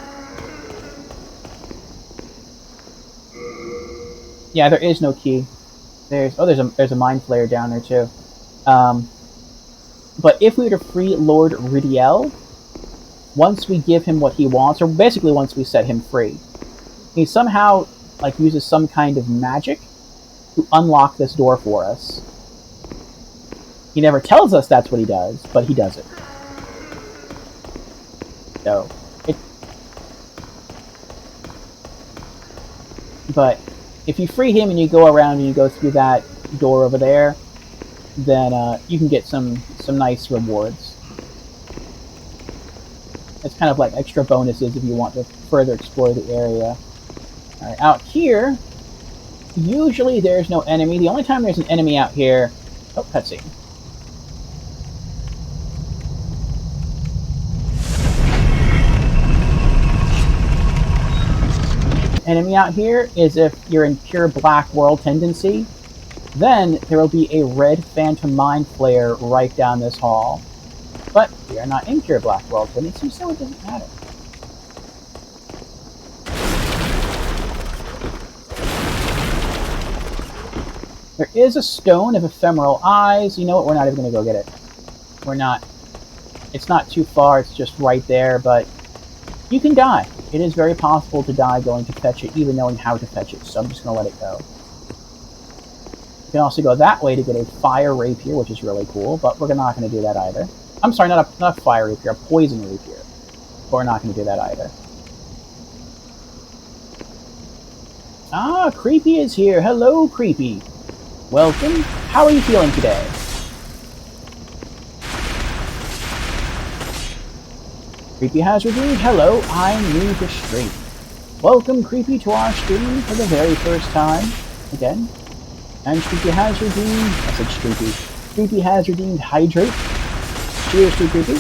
Yeah, there is no key. There's a mind flayer down there too. But if we were to free Lord Ridiel, once we give him what he wants, or basically once we set him free, he somehow like uses some kind of magic to unlock this door for us. He never tells us that's what he does, but he does it. So, but if you free him and you go around and you go through that door over there, then you can get some nice rewards. It's kind of like extra bonuses if you want to further explore the area. Alright, out here, usually there's no enemy. The only time there's an enemy out here... Oh, cutscene. Enemy out here is if you're in pure black world tendency. Then there will be a red phantom mind flayer right down this hall. But we are not in pure black world tendency, so it doesn't matter. There is a stone of ephemeral eyes. You know what? We're not even going to go get it. We're not. It's not too far. It's just right there, but you can die. It is very possible to die going to fetch it, even knowing how to fetch it, so I'm just going to let it go. You can also go that way to get a fire rapier, which is really cool, but we're not going to do that either. I'm sorry, not a fire rapier, a poison rapier. But we're not going to do that either. Ah, Creepy is here. Hello, Creepy. Welcome. How are you feeling today? Creepy has redeemed. Hello, I'm new to stream. Welcome, Creepy, to our stream for the very first time. Again. And Creepy has redeemed... I said Creepy. Creepy has redeemed Hydrate. Cheers to Creepy.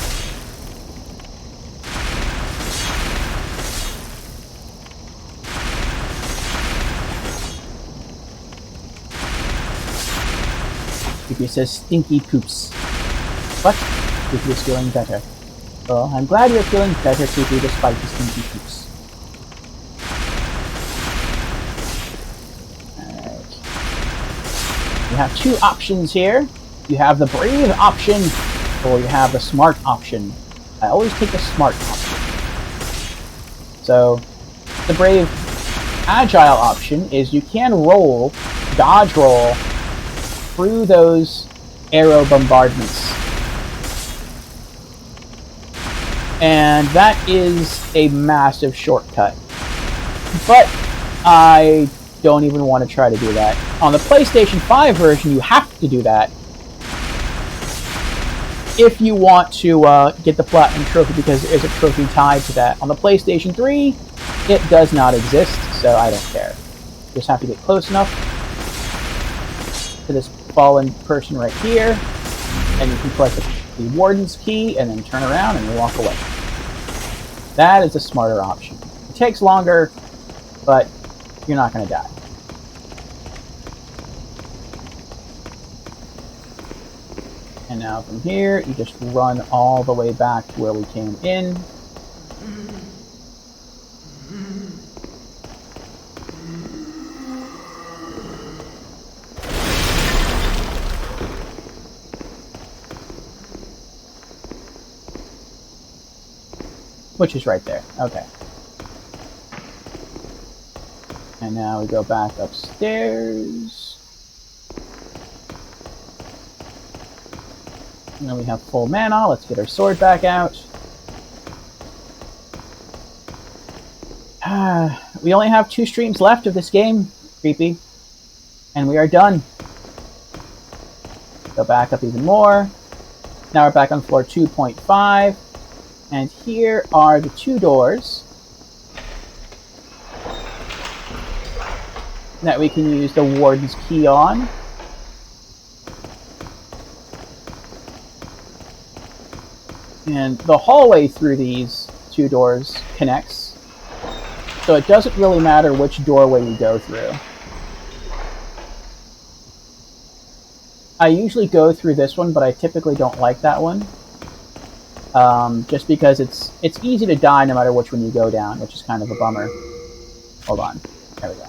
Creepy says stinky poops. But Creepy is feeling better. Well, I'm glad you're feeling better, Creepy, despite the stinky poops. Alright. You have two options here. You have the brave option, or you have the smart option. I always take the smart option. So, the brave agile option is you can roll, dodge roll, through those arrow bombardments. And that is a massive shortcut. But I don't even want to try to do that. On the PlayStation 5 version, you have to do that if you want to get the Platinum Trophy, because there is a trophy tied to that. On the PlayStation 3, It does not exist, so I don't care. Just have to get close enough to this fallen person right here, and you can collect the warden's key, and then turn around and walk away. That is a smarter option. It takes longer, but you're not going to die. And now from here, you just run all the way back to where we came in. Which is right there. Okay. And now we go back upstairs. And then we have full mana. Let's get our sword back out. We only have 2 streams left of this game, Creepy. And we are done. Go back up even more. Now we're back on floor 2.5. And here are the 2 doors that we can use the warden's key on. And the hallway through these 2 doors connects, so it doesn't really matter which doorway you go through. I usually go through this one, but I typically don't like that one. Just because it's easy to die no matter which one you go down, which is kind of a bummer. Hold on. There we go.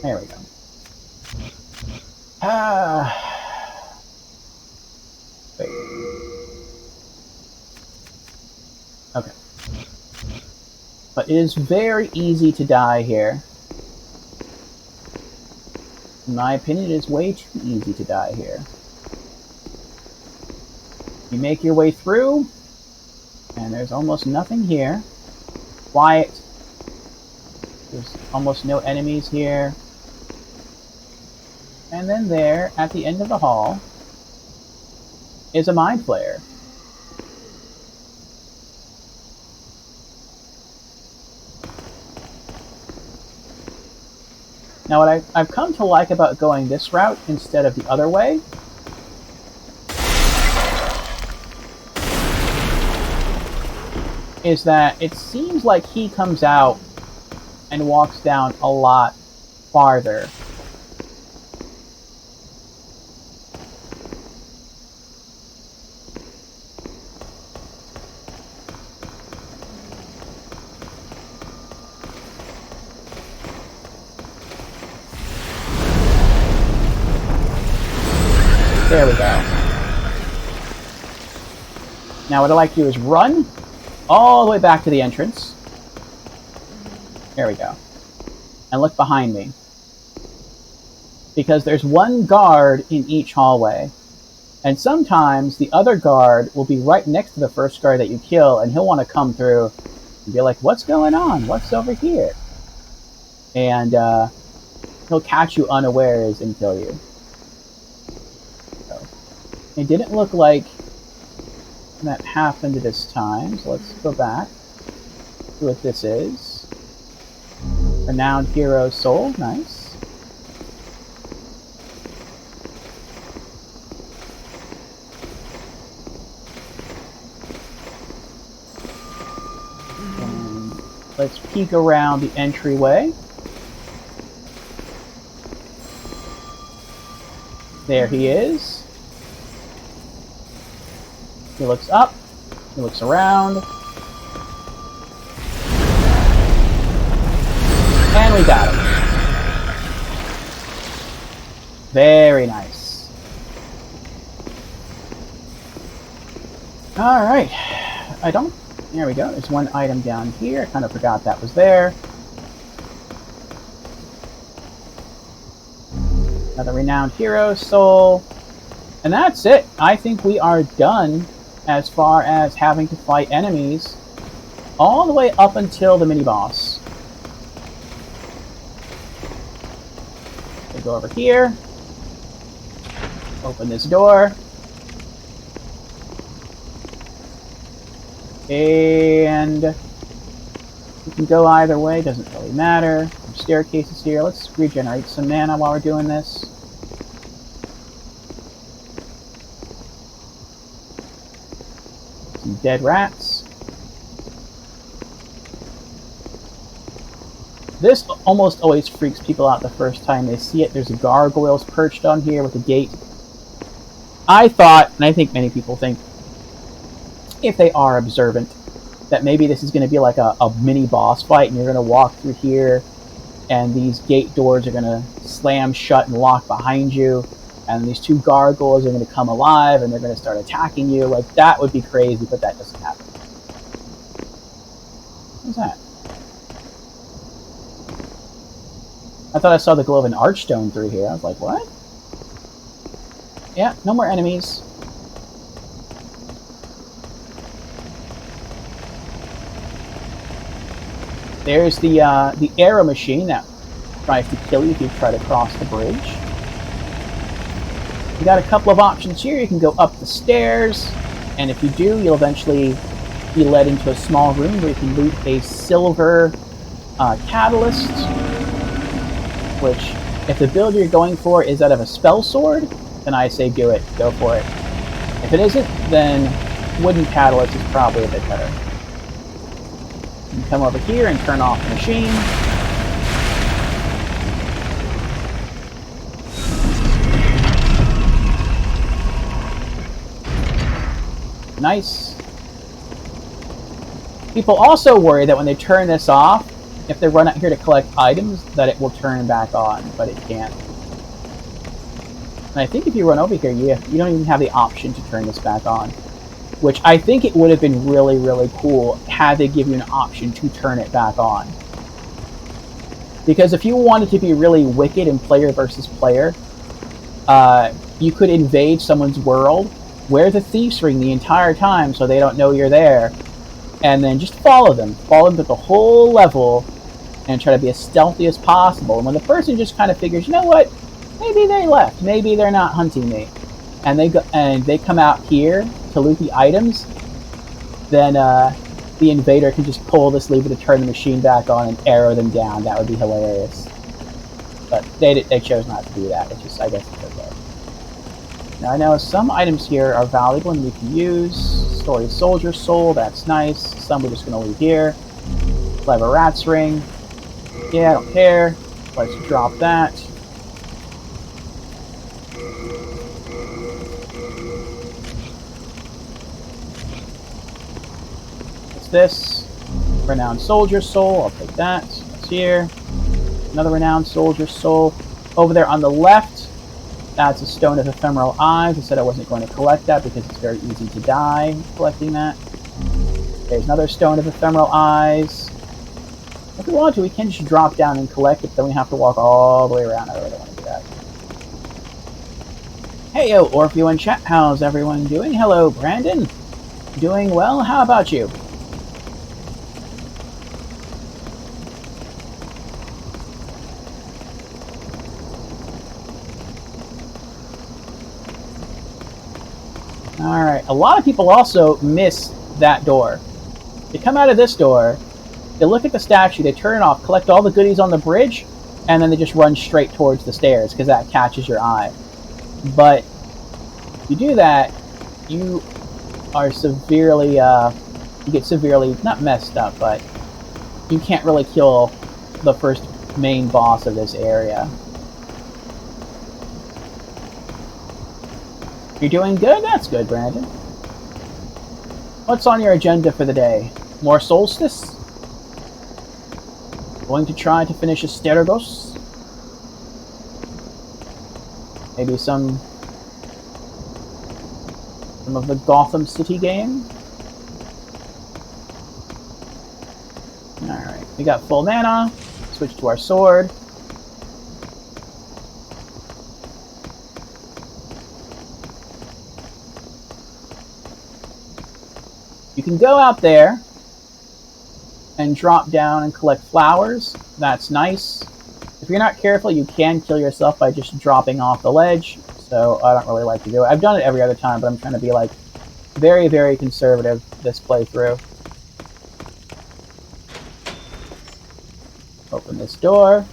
There we go. Wait. Okay. But it is very easy to die here. In my opinion, it is way too easy to die here. You make your way through, and there's almost nothing here. Quiet. There's almost no enemies here. And then there, at the end of the hall, is a mind flayer. Now what I've come to like about going this route instead of the other way is that it seems like he comes out and walks down a lot farther. There we go. Now what I like to do is run all the way back to the entrance. There we go. And look behind me. Because there's one guard in each hallway. And sometimes the other guard will be right next to the first guard that you kill, and he'll want to come through and be like, what's going on? What's over here? And he'll catch you unawares and kill you. It didn't look like that happened this time, so let's go back. See what this is. Renowned Hero Soul, nice. And let's peek around the entryway. There he is. He looks up, he looks around, and we got him. Very nice. Alright, there we go, there's one item down here, I kind of forgot that was there. Another Renowned Hero Soul. And that's it. I think we are done as far as having to fight enemies all the way up until the mini-boss. We go over here. Open this door. And you can go either way, doesn't really matter. Some staircases here. Let's regenerate some mana while we're doing this. Some dead rats. This almost always freaks people out the first time they see it. There's gargoyles perched on here with a gate. I thought, and I think many people think, if they are observant, that maybe this is going to be like a mini boss fight and you're going to walk through here and these gate doors are going to slam shut and lock behind you and these two gargoyles are going to come alive and they're going to start attacking you. Like, that would be crazy, but that doesn't happen. What's that? I thought I saw the glow of an archstone through here. I was like, what? Yeah, no more enemies. There's the arrow machine that tries to kill you if you try to cross the bridge. You got a couple of options here. You can go up the stairs, and if you do, you'll eventually be led into a small room where you can loot a silver catalyst, which, if the build you're going for is out of a spell sword, then I say do it. Go for it. If it isn't, then wooden catalyst is probably a bit better. You can come over here and turn off the machine. Nice. People also worry that when they turn this off, if they run out here to collect items, that it will turn back on, but it can't. And I think if you run over here, you don't even have the option to turn this back on. Which I think it would have been really, really cool had they give you an option to turn it back on. Because if you wanted to be really wicked in player versus player, you could invade someone's world, wear the Thieves Ring the entire time so they don't know you're there, and then just follow them. Follow them to the whole level and try to be as stealthy as possible. And when the person just kind of figures, you know what, maybe they left, maybe they're not hunting me, and they come out here to loot the items, then the invader can just pull this lever to turn the machine back on and arrow them down. That would be hilarious. But they chose not to do that, which is, I guess, it's okay. Now I know some items here are valuable and we can use. Story Soldier Soul, that's nice. Some we're just going to leave here. Clever Rat's Ring. Yeah, I don't care. Let's drop that. What's this? Renowned Soldier Soul, I'll take that. That's here. Another Renowned Soldier Soul. Over there on the left, that's a Stone of Ephemeral Eyes. I said I wasn't going to collect that because it's very easy to die collecting that. There's another Stone of Ephemeral Eyes. If we want to, we can just drop down and collect it, but then we have to walk all the way around. I really don't want to do that. Hey, yo, Orpheus in chat. How's everyone doing? Hello, Brandon. Doing well? How about you? Alright, a lot of people also miss that door. They come out of this door, they look at the statue, they turn it off, collect all the goodies on the bridge, and then they just run straight towards the stairs, because that catches your eye. But if you do that, you are severely, you get severely, not messed up, but you can't really kill the first main boss of this area. You're doing good? That's good, Brandon. What's on your agenda for the day? More Solstice? Going to try to finish Asterigos? Maybe some of the Gotham City game? Alright, we got full mana. Switch to our sword. You can go out there and drop down and collect flowers. That's nice. If you're not careful, you can kill yourself by just dropping off the ledge. so I don't really like to do it. I've done it every other time, but I'm trying to be like very, very conservative this playthrough. Open this door.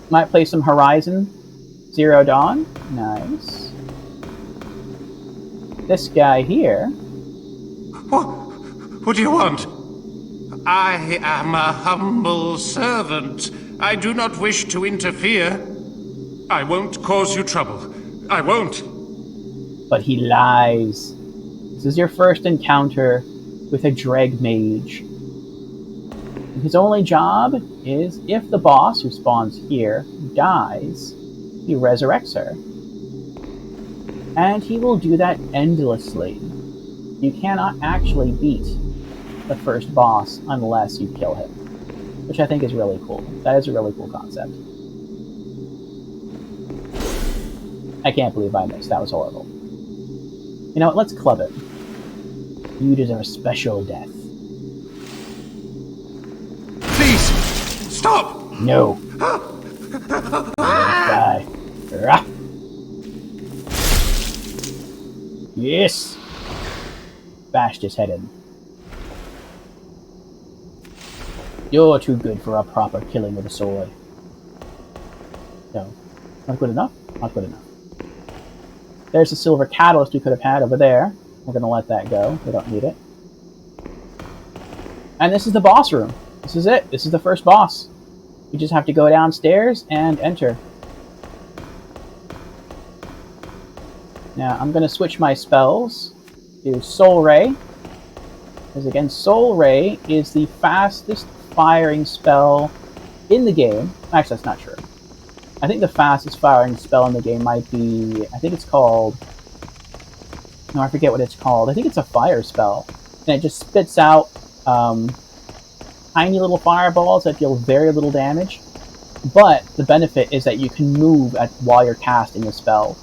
Might play some Horizon Zero Dawn. Nice. This guy here. What do you want? I am a humble servant. I do not wish to interfere. I won't cause you trouble. I won't. But he lies. This is your first encounter with a Dreg Mage. His only job is, if the boss, who spawns here, dies, he resurrects her. And he will do that endlessly. You cannot actually beat the first boss unless you kill him, which I think is really cool. That is a really cool concept. I can't believe I missed. That was horrible. You know what? Let's club it. You deserve a special death. Please, stop! No. Die. Rah. Yes! Bashed his head in. You're too good for a proper killing with a sword. No. Not good enough? Not good enough. There's the silver catalyst we could have had over there. We're going to let that go. We don't need it. And this is the boss room. This is it. This is the first boss. You just have to go downstairs and enter. Now, I'm going to switch my spells to Soul Ray. Because again, Soul Ray is the fastest firing spell in the game. Actually, that's not true. I think the fastest firing spell in the game might be... I think it's called... No, I forget what it's called. I think it's a fire spell. And it just spits out tiny little fireballs that deal very little damage. But the benefit is that you can move while you're casting the spell.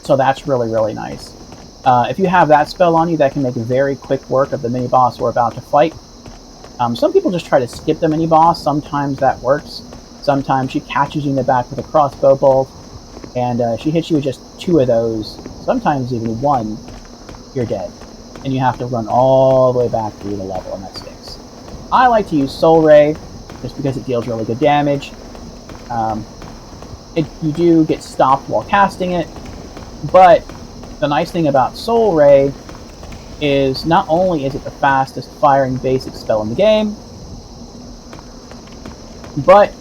So that's really, really nice. If you have that spell on you, that can make very quick work of the mini-boss we're about to fight. Some people just try to skip the mini-boss. Sometimes that works. Sometimes she catches you in the back with a crossbow bolt, and she hits you with just 2 of those. Sometimes even 1, you're dead. And you have to run all the way back through the level, and that stinks. I like to use Soul Ray, just because it deals really good damage. You do get stopped while casting it, but the nice thing about Soul Ray is not only is it the fastest firing basic spell in the game, but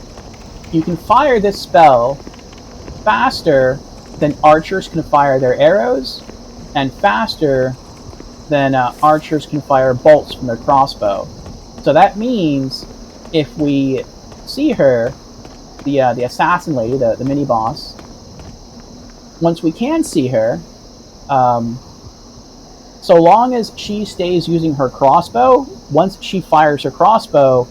you can fire this spell faster than archers can fire their arrows, and faster than archers can fire bolts from their crossbow. So that means if we see her, the assassin lady, the mini-boss, once we can see her, so long as she stays using her crossbow, once she fires her crossbow,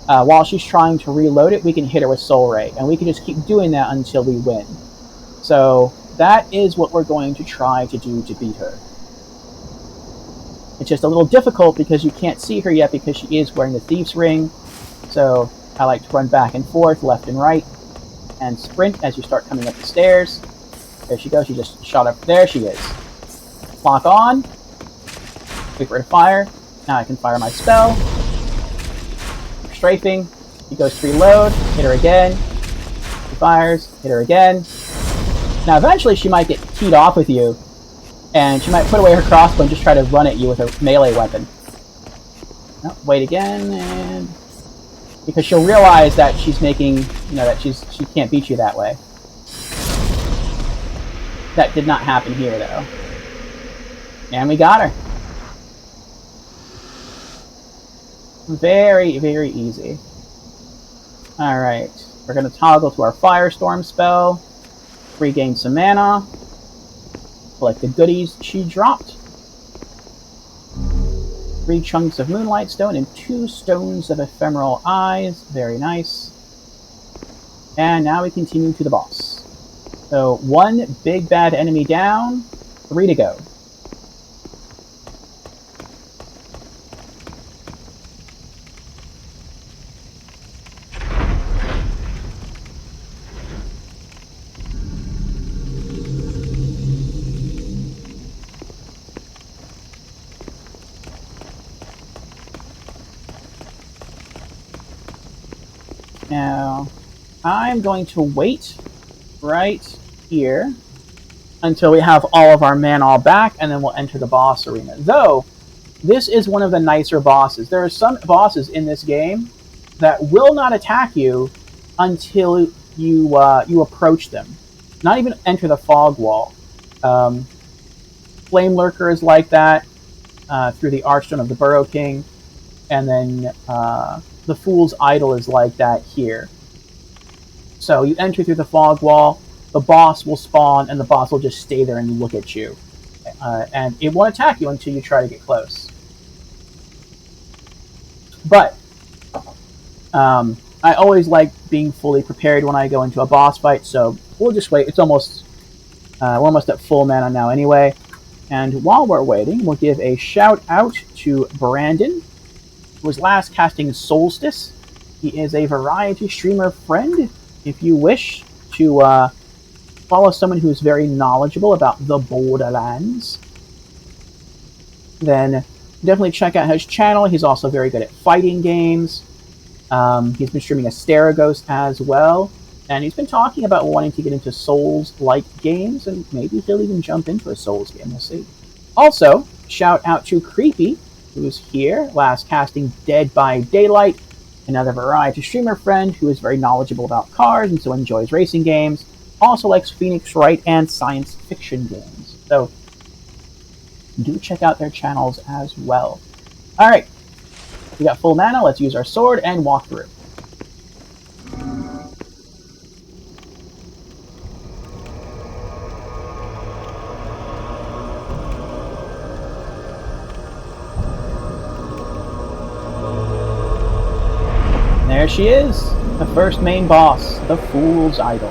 while she's trying to reload it, we can hit her with Soul Ray, and we can just keep doing that until we win. So that is what we're going to try to do to beat her. It's just a little difficult because you can't see her yet because she is wearing the Thief's Ring. So I like to run back and forth, left and right, and sprint as you start coming up the stairs. There she goes. She just shot up. There she is. Lock on. Wait for her to fire. Now I can fire my spell. Strafing. He goes to reload. Hit her again. She fires. Hit her again. Now eventually she might get teed off with you, and she might put away her crossbow and just try to run at you with her melee weapon. No, wait again, and because she'll realize that she's making, that she can't beat you that way. That did not happen here, though. And we got her. Very, very easy. Alright. We're going to toggle to our Firestorm spell. Regain some mana. Collect the goodies she dropped. 3 chunks of Moonlight Stone and 2 stones of Ephemeral Eyes. Very nice. And now we continue to the boss. So 1 big bad enemy down, 3 to go. Now, I'm going to wait right here until we have all of our mana all back, and then we'll enter the boss arena. Though, this is one of the nicer bosses. There are some bosses in this game that will not attack you until you approach them. Not even enter the fog wall. Flame Lurker is like that through the Archstone of the Burrow King, and then the Fool's Idol is like that here. So you enter through the fog wall, the boss will spawn, and the boss will just stay there and look at you. And it won't attack you until you try to get close. But I always like being fully prepared when I go into a boss fight, so we'll just wait. It's almost we're almost at full mana now anyway. And while we're waiting, we'll give a shout out to Brandon, who was last casting Solstice. He is a variety streamer friend. If you wish to follow someone who is very knowledgeable about the Borderlands, then definitely check out his channel. He's also very good at fighting games. He's been streaming Asterigos as well, and he's been talking about wanting to get into Souls-like games, and maybe he'll even jump into a Souls game. We'll see. Also, shout out to Creepy, who's here, last casting Dead by Daylight, another variety streamer friend who is very knowledgeable about cars and so enjoys racing games. Also likes Phoenix Wright and science fiction games. So do check out their channels as well. Alright, we got full mana. Let's use our sword and walk through. There she is, the first main boss, the Fool's Idol.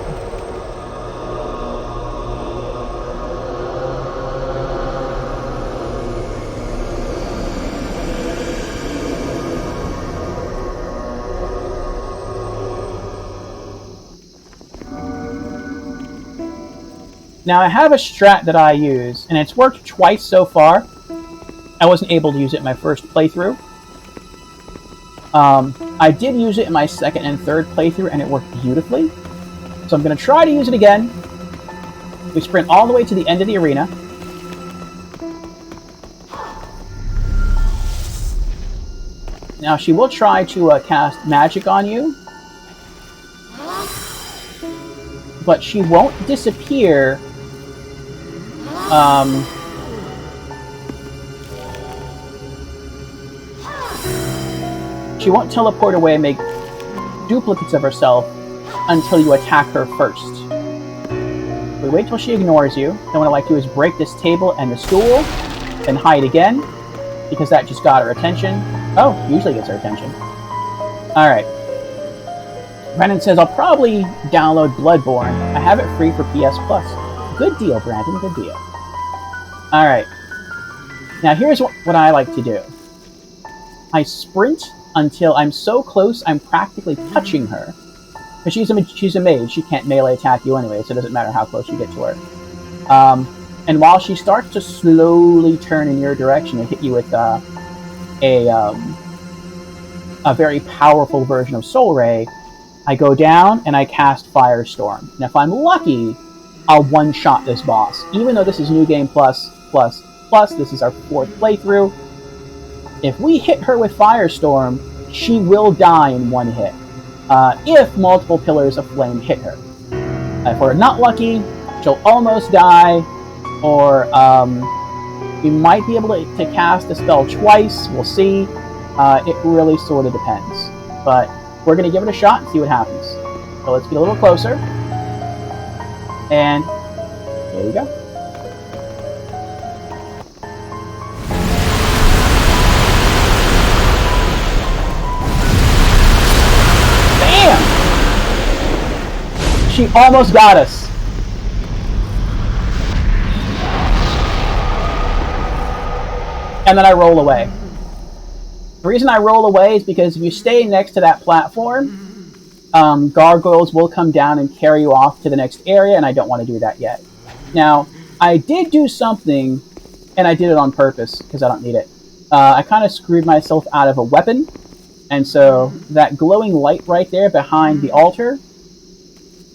Now I have a strat that I use, and it's worked twice so far. I wasn't able to use it in my first playthrough. I did use it in my second and third playthrough, and it worked beautifully. So I'm going to try to use it again. We sprint all the way to the end of the arena. Now she will try to cast magic on you, but she won't disappear. She won't teleport away and make duplicates of herself until you attack her first. We wait till she ignores you. Then what I like to do is break this table and the stool, then hide again, because that just got her attention. Oh, usually gets her attention. Alright. Brandon says, I'll probably download Bloodborne. I have it free for PS Plus. Good deal, Brandon, good deal. Alright. Now here's what I like to do. I sprint until I'm so close I'm practically touching her. But she's a mage, she can't melee attack you anyway, so it doesn't matter how close you get to her. And while she starts to slowly turn in your direction and hit you with a very powerful version of Soul Ray, I go down and I cast Firestorm. And if I'm lucky, I'll one-shot this boss. Even though this is New Game Plus, this is our 4th playthrough. If we hit her with Firestorm, she will die in one hit. If multiple pillars of flame hit her. If we're not lucky, she'll almost die, or we might be able to cast a spell twice. We'll see. It really sort of depends. But we're going to give it a shot and see what happens. So let's get a little closer. And there you go. She almost got us. And then I roll away. The reason I roll away is because if you stay next to that platform, gargoyles will come down and carry you off to the next area, and I don't want to do that yet. Now, I did do something, and I did it on purpose, because I don't need it. I kind of screwed myself out of a weapon. And so that glowing light right there behind the altar,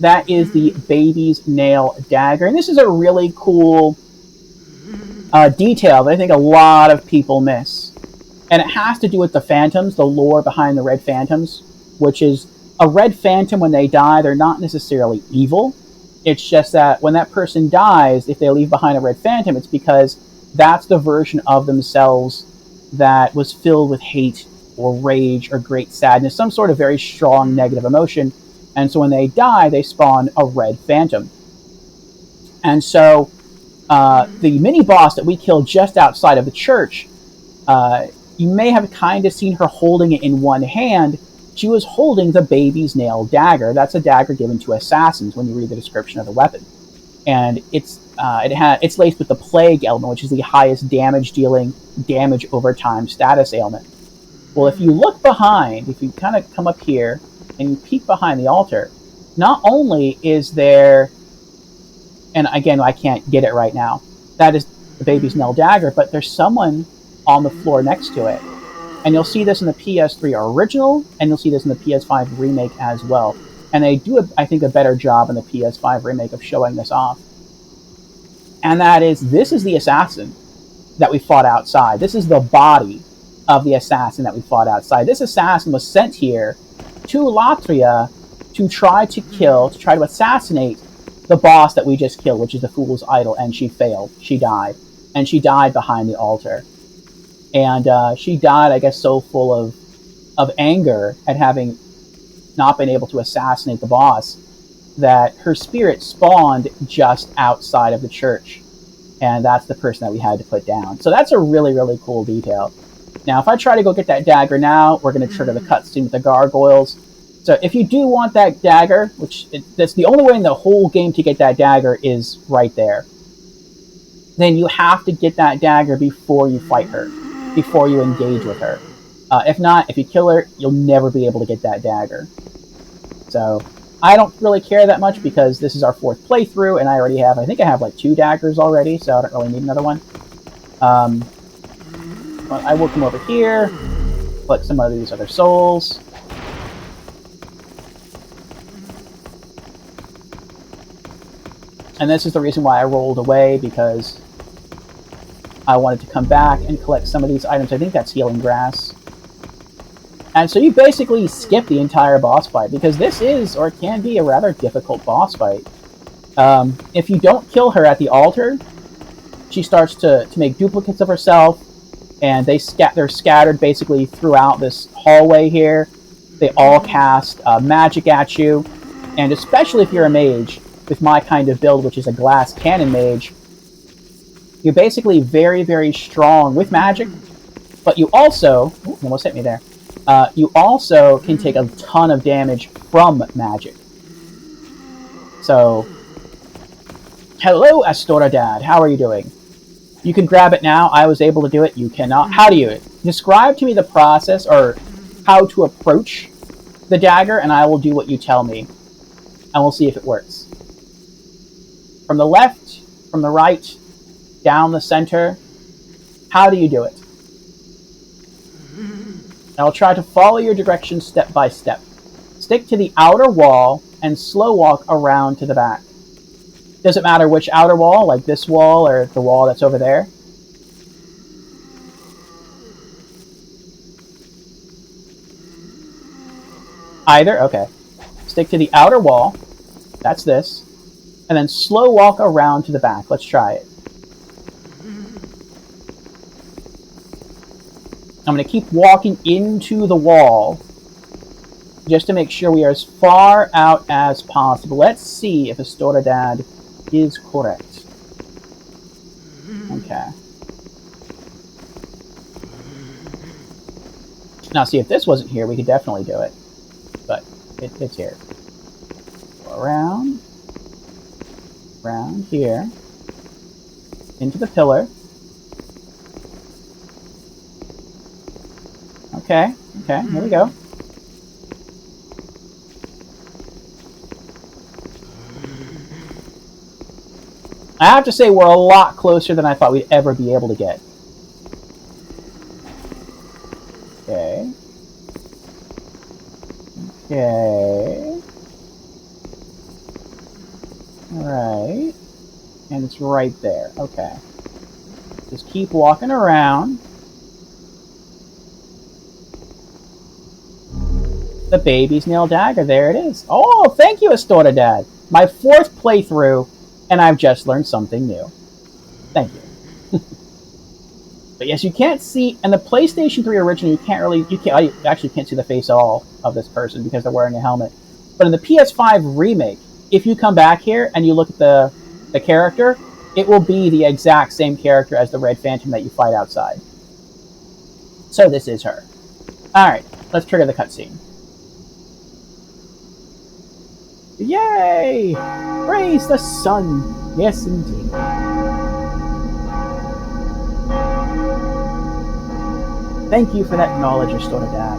that is the baby's nail dagger. And this is a really cool detail that I think a lot of people miss. And it has to do with the phantoms, the lore behind the red phantoms, which is a red phantom, when they die, they're not necessarily evil. It's just that when that person dies, if they leave behind a red phantom, it's because that's the version of themselves that was filled with hate or rage or great sadness, some sort of very strong negative emotion. And so when they die, they spawn a red phantom. And so the mini boss that we killed just outside of the church, you may have kind of seen her holding it in one hand. She was holding the baby's nail dagger. That's a dagger given to assassins when you read the description of the weapon. And it's laced with the plague element, which is the highest damage dealing, damage over time status ailment. Well, if you look behind, if you kind of come up here and you peek behind the altar, not only is there, and again, I can't get it right now, that is the baby's nail dagger, but there's someone on the floor next to it. And you'll see this in the PS3 original, and you'll see this in the PS5 remake as well. And they do, I think, a better job in the PS5 remake of showing this off. And that is, this is the assassin that we fought outside. This is the body of the assassin that we fought outside. This assassin was sent here to Latria to try to assassinate the boss that we just killed, which is the Fool's Idol, and she failed. She died. And she died behind the altar. And she died, I guess, so full of anger at having not been able to assassinate the boss that her spirit spawned just outside of the church. And that's the person that we had to put down. So that's a really, really cool detail. Now, if I try to go get that dagger now, we're going to trigger the cutscene with the gargoyles. So if you do want that dagger, that's the only way in the whole game to get that dagger is right there, then you have to get that dagger before you fight her, before you engage with her. If not, if you kill her, you'll never be able to get that dagger. So I don't really care that much because this is our 4th playthrough, and I think I have like 2 daggers already, so I don't really need another one. But I will come over here, collect some of these other souls. And this is the reason why I rolled away, because I wanted to come back and collect some of these items. I think that's healing grass. And so you basically skip the entire boss fight, because this is, or it can be, a rather difficult boss fight. If you don't kill her at the altar, she starts to make duplicates of herself, and they're scattered basically throughout this hallway here. They all cast magic at you, and especially if you're a mage, with my kind of build, which is a glass cannon mage, you're basically very, very strong with magic, but you also, almost hit me there, you also can take a ton of damage from magic. So, hello, Astoradad, how are you doing? You can grab it now. I was able to do it. You cannot. How do you? Describe to me the process, or how to approach the dagger, and I will do what you tell me. And we'll see if it works. From the left, from the right, down the center. How do you do it? I'll try to follow your directions step by step. Stick to the outer wall and slow walk around to the back. Doesn't matter which outer wall, like this wall or the wall that's over there. Either? Okay. Stick to the outer wall. That's this. And then slow walk around to the back. Let's try it. I'm going to keep walking into the wall just to make sure we are as far out as possible. Let's see if Astoradad is correct. Okay. Now, see, if this wasn't here, we could definitely do it. But it's here. Go around here, into the pillar. Okay, here we go. I have to say, we're a lot closer than I thought we'd ever be able to get. Okay. Okay. Alright. And it's right there. Okay. Just keep walking around. The baby's nail dagger. There it is. Oh, thank you, Astorta Dad. My 4th playthrough, and I've just learned something new. Thank you. But yes, you can't see, and the PlayStation 3 original, you actually can't see the face at all of this person because they're wearing a helmet. But in the PS5 remake, if you come back here and you look at the character, it will be the exact same character as the Red Phantom that you fight outside. So this is her. Alright, let's trigger the cutscene. Yay! Praise the sun! Yes, indeed. Thank you for that knowledge, Astorta Dad.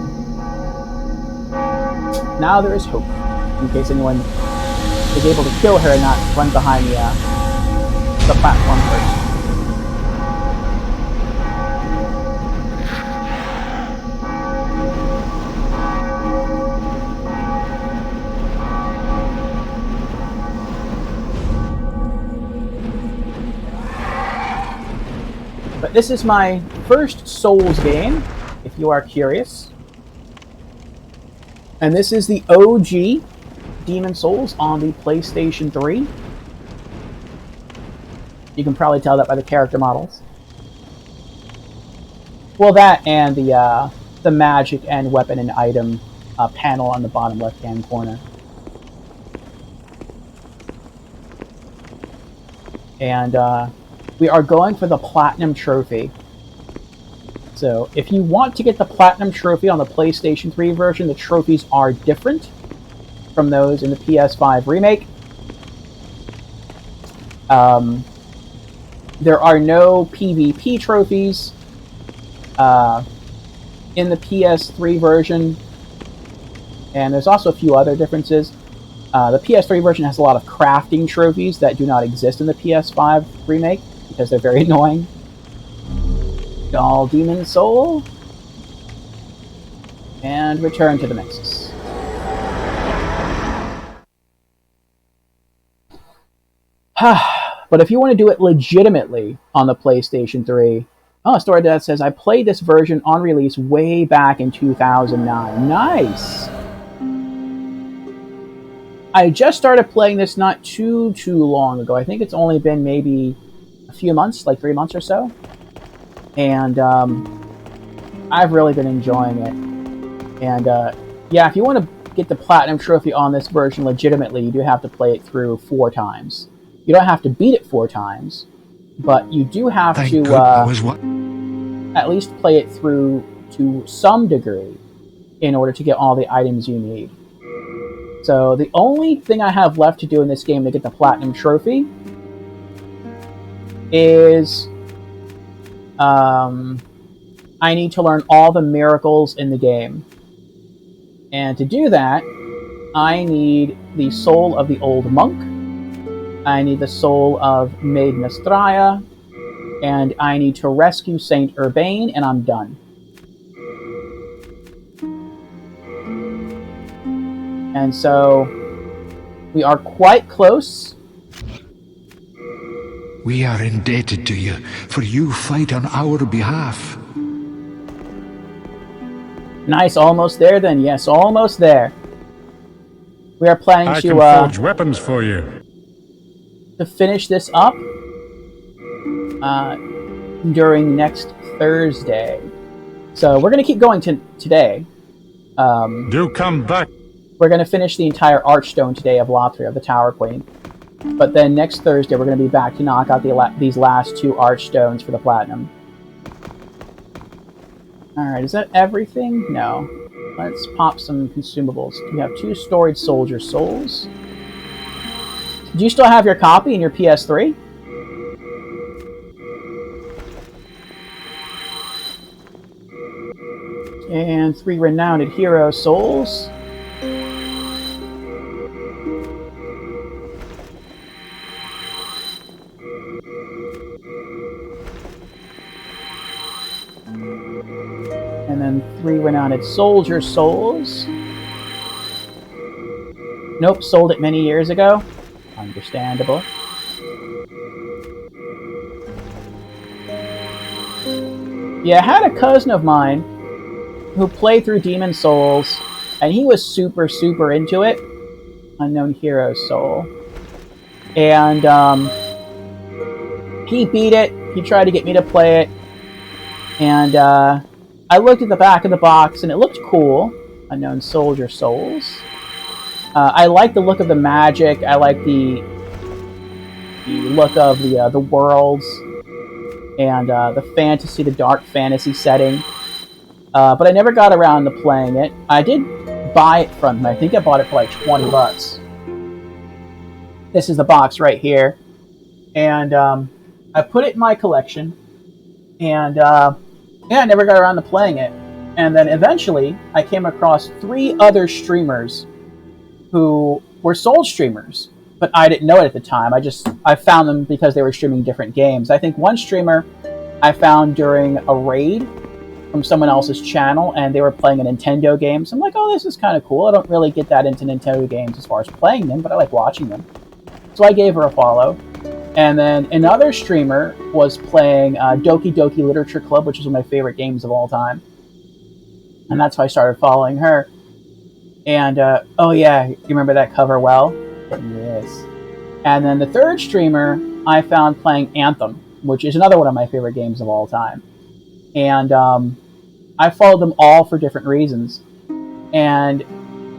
Now there is hope, in case anyone is able to kill her and not run behind the platform first. But this is my first Souls game, if you are curious. And this is the OG Demon's Souls on the PlayStation 3. You can probably tell that by the character models. Well, that and the magic and weapon and item panel on the bottom left-hand corner. And we are going for the Platinum Trophy. So, if you want to get the Platinum Trophy on the PlayStation 3 version, the trophies are different from those in the PS5 remake. There are no PvP trophies in the PS3 version, and there's also a few other differences. The PS3 version has a lot of crafting trophies that do not exist in the PS5 remake, because they're very annoying. Doll Demon Soul. And return to the Nexus. But if you want to do it legitimately on the PlayStation 3... Oh, Astorta Dad says, I played this version on release way back in 2009. Nice! I just started playing this not too long ago. I think it's only been maybe a few months, like 3 months or so. And I've really been enjoying it. And yeah, if you want to get the Platinum Trophy on this version legitimately, you do have to play it through 4 times. You don't have to beat it 4 times, but you do have to at least play it through to some degree in order to get all the items you need. So the only thing I have left to do in this game to get the Platinum Trophy is I need to learn all the miracles in the game. And to do that, I need the soul of the old monk, I need the soul of Maiden Estrella, and I need to rescue Saint Urbane, and I'm done. And so, we are quite close. We are indebted to you, for you fight on our behalf. Nice, almost there then. Yes, almost there. We are planning I to can forge weapons for you. To finish this up during next Thursday. So we're going to keep going today. Do come back. We're going to finish the entire Archstone today of Latria, of the Tower Queen. But then next Thursday, we're going to be back to knock out these last 2 Archstones for the Platinum. Alright, is that everything? No. Let's pop some consumables. We have 2 Storied Soldier Souls. Do you still have your copy in your PS3? And 3 Renowned Hero Souls. And then 3 Renowned Soldier Souls. Nope, sold it many years ago. Understandable. Yeah, I had a cousin of mine who played through Demon Souls, and he was super, super into it. Unknown Hero Soul. And he beat it. He tried to get me to play it. And I looked at the back of the box, and it looked cool. Unknown Soldier Souls. I like the look of the magic. I like the look of the worlds and the fantasy, the dark fantasy setting. But I never got around to playing it. I did buy it from him. I think I bought it for like $20. This is the box right here, and I put it in my collection. And yeah, I never got around to playing it. And then eventually, I came across 3 other streamers who were Souls streamers, but I didn't know it at the time. I found them because they were streaming different games. I think one streamer I found during a raid from someone else's channel, and they were playing a Nintendo game. So I'm like, oh, this is kind of cool. I don't really get that into Nintendo games as far as playing them, but I like watching them. So I gave her a follow. And then another streamer was playing Doki Doki Literature Club, which is one of my favorite games of all time. And that's how I started following her. And, oh yeah, you remember that cover well? Yes. And then the third streamer I found playing Anthem, which is another one of my favorite games of all time. And I followed them all for different reasons. And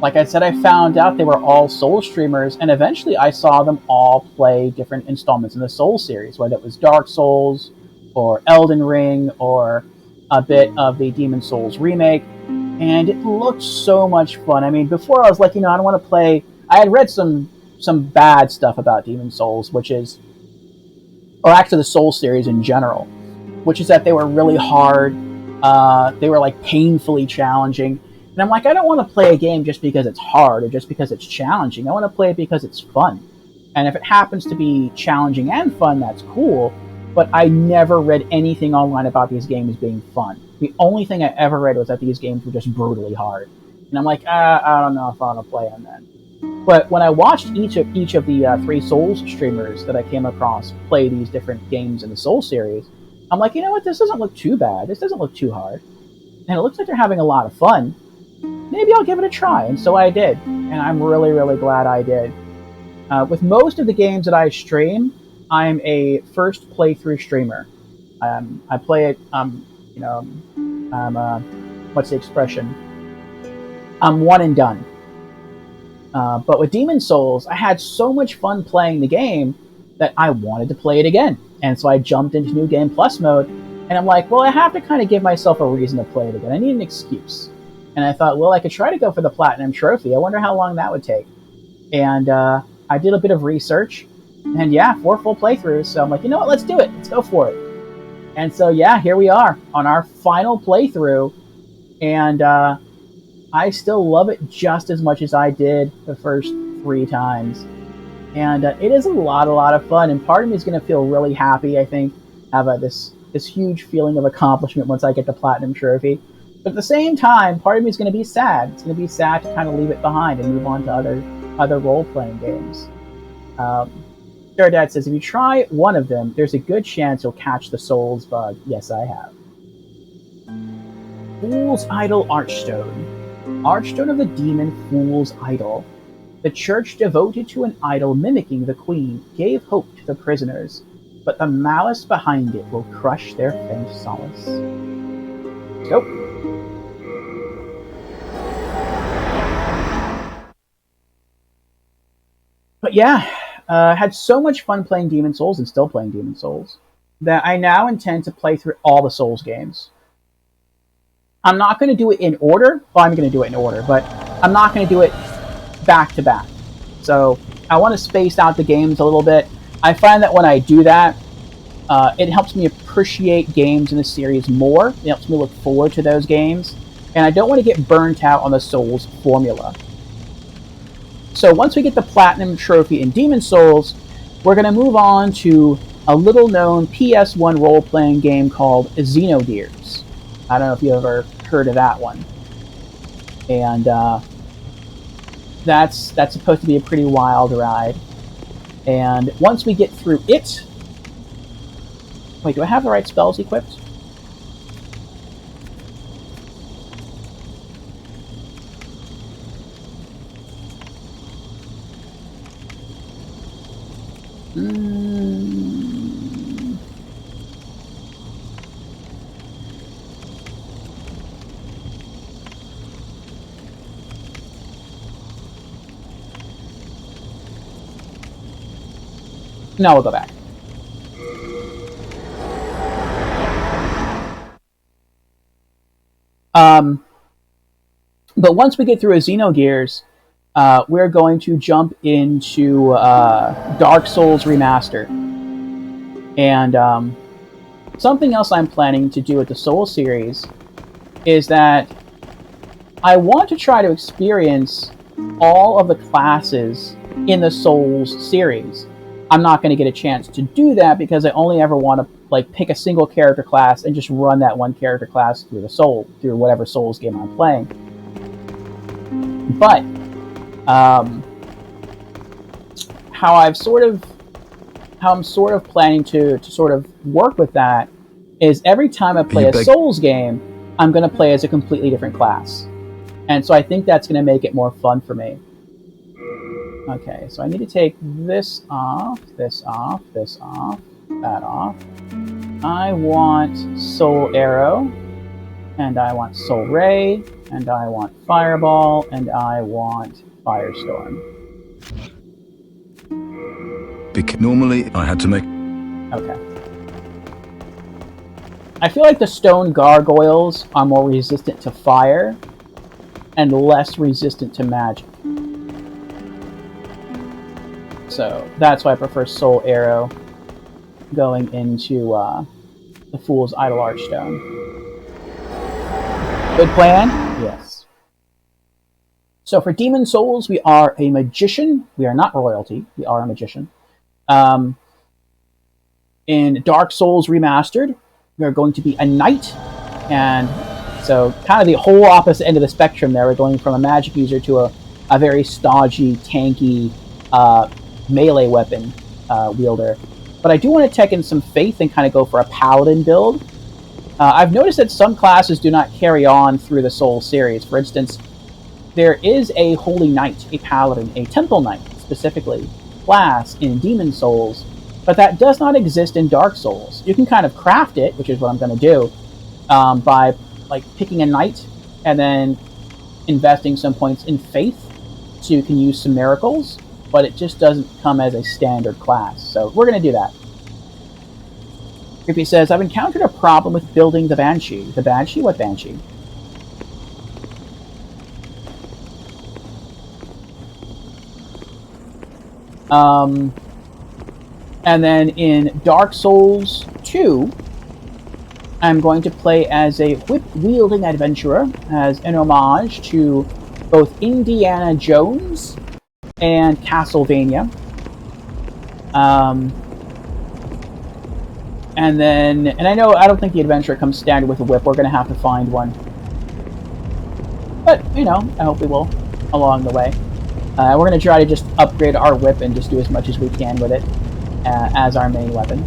like I said, I found out they were all Souls streamers, and eventually I saw them all play different installments in the Souls series, whether it was Dark Souls, or Elden Ring, or a bit of the Demon Souls remake. And it looked so much fun. I mean, before I was like, I don't want to play... I had read some bad stuff about Demon Souls, which is... or actually the Souls series in general, which is that they were really hard. They were, like, painfully challenging. And I'm like, I don't want to play a game just because it's hard or just because it's challenging. I want to play it because it's fun. And if it happens to be challenging and fun, that's cool. But I never read anything online about these games being fun. The only thing I ever read was that these games were just brutally hard. And I'm like, I don't know if I want to play them then. But when I watched each of the 3 Souls streamers that I came across play these different games in the Souls series, I'm like, you know what, this doesn't look too bad. This doesn't look too hard. And it looks like they're having a lot of fun. Maybe I'll give it a try. And so I did. And I'm really, really glad I did. With most of the games that I stream, I'm a first playthrough streamer. I play it, what's the expression? I'm one and done. But with Demon Souls, I had so much fun playing the game that I wanted to play it again. And so I jumped into New Game Plus mode, and I'm like, well, I have to kind of give myself a reason to play it again. I need an excuse. And I thought, well, I could try to go for the Platinum Trophy. I wonder how long that would take. And I did a bit of research, and yeah, 4 full playthroughs. So I'm like, you know what, let's do it. Let's go for it. And so, yeah, here we are on our final playthrough. And I still love it just as much as I did the first 3 times. And it is a lot of fun. And part of me is going to feel really happy, I think, have this huge feeling of accomplishment once I get the Platinum Trophy. But at the same time, part of me is going to be sad. It's going to be sad to kind of leave it behind and move on to other role-playing games. Dad says, if you try one of them, there's a good chance you'll catch the Souls bug. Yes, I have. Fool's Idol Archstone. Archstone of the demon Fool's Idol. The church devoted to an idol mimicking the queen gave hope to the prisoners, but the malice behind it will crush their faint solace. Let's go. But yeah, I had so much fun playing Demon Souls and still playing Demon Souls that I now intend to play through all the Souls games. I'm not going to do it in order. Well, I'm going to do it in order, but I'm not going to do it back to back. So I want to space out the games a little bit. I find that when I do that, it helps me appreciate games in the series more. It helps me look forward to those games. And I don't want to get burnt out on the Souls formula. So once we get the Platinum Trophy in Demon Souls, we're going to move on to a little-known PS1 role-playing game called Xenogears. I don't know if you ever heard of that one. And that's supposed to be a pretty wild ride. And once we get through it... Wait, do I have the right spells equipped? No, we'll go back. But once we get through a Xenogears, we're going to jump into Dark Souls Remastered. And something else I'm planning to do with the Soul series is that I want to try to experience all of the classes in the Souls series. I'm not going to get a chance to do that because I only ever want to pick a single character class and just run that one character class through through whatever Souls game I'm playing. But how I'm sort of planning to sort of work with that is every time I play a Souls game, I'm going to play as a completely different class. And so I think that's going to make it more fun for me. Okay, so I need to take this off, this off, this off, that off. I want Soul Arrow, and I want Soul Ray, and I want Fireball, and I want Firestorm. Normally, I had to make... Okay. I feel like the stone gargoyles are more resistant to fire and less resistant to magic. So that's why I prefer Soul Arrow going into the Fool's Idol Archstone. Good plan? Yes. So for Demon Souls, we are a magician. We are not royalty. We are a magician. In Dark Souls Remastered, we are going to be a knight. And so kind of the whole opposite end of the spectrum there. We're going from a magic user to a very stodgy, tanky melee weapon wielder. But I do want to take in some faith and kind of go for a paladin build. I've noticed that some classes do not carry on through the Soul series. For instance, there is a Holy Knight, a paladin, a Temple Knight, specifically, class in Demon Souls, but that does not exist in Dark Souls. You can kind of craft it, which is what I'm going to do, by picking a knight and then investing some points in faith so you can use some miracles, but it just doesn't come as a standard class. So we're going to do that. Creepy says, I've encountered a problem with building the Banshee. The Banshee? What Banshee? And then in Dark Souls 2, I'm going to play as a whip-wielding adventurer, as an homage to both Indiana Jones and Castlevania. And I don't think the adventurer comes standard with a whip. We're going to have to find one. But, I hope we will along the way. We're going to try to just upgrade our whip and just do as much as we can with it as our main weapon.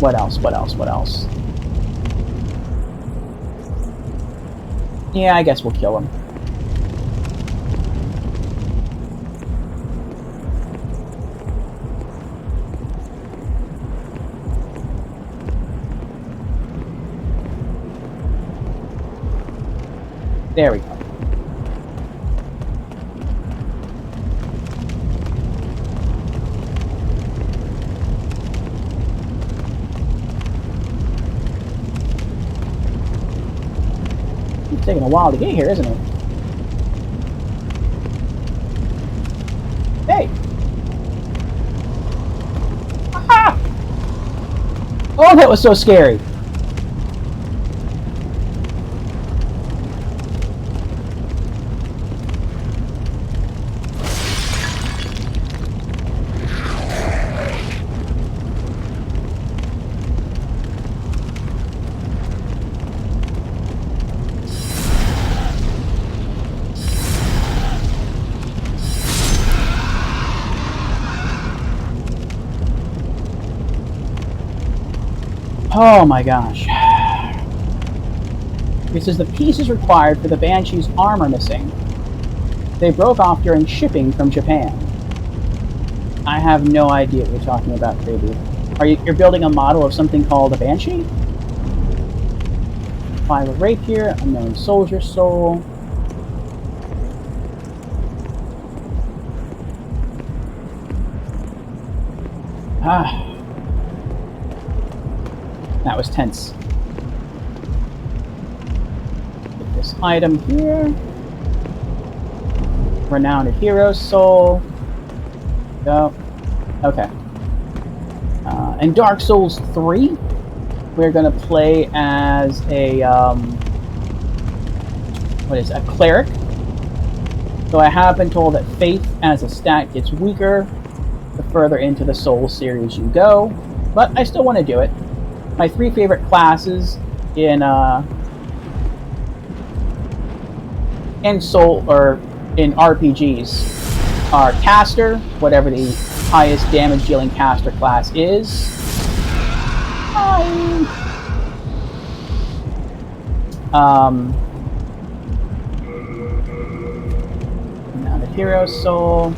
What else? Yeah, I guess we'll kill him. There we go. It's taking a while to get here, isn't it? Hey! Aha! Oh, that was so scary. Oh my gosh. This is the pieces required for the Banshee's armor missing. They broke off during shipping from Japan. I have no idea what you're talking about, Baby. You're building a model of something called a Banshee? 5 of Rapier, Unknown Soldier Soul. That was tense. Get this item here. Renowned Hero Soul. Go. Okay. In Dark Souls 3, we're going to play as a, a cleric. So I have been told that faith as a stat gets weaker the further into the Soul series you go, but I still want to do it. My 3 favorite classes in Soul or in RPGs are caster, whatever the highest damage dealing caster class is. Now the Hero Soul.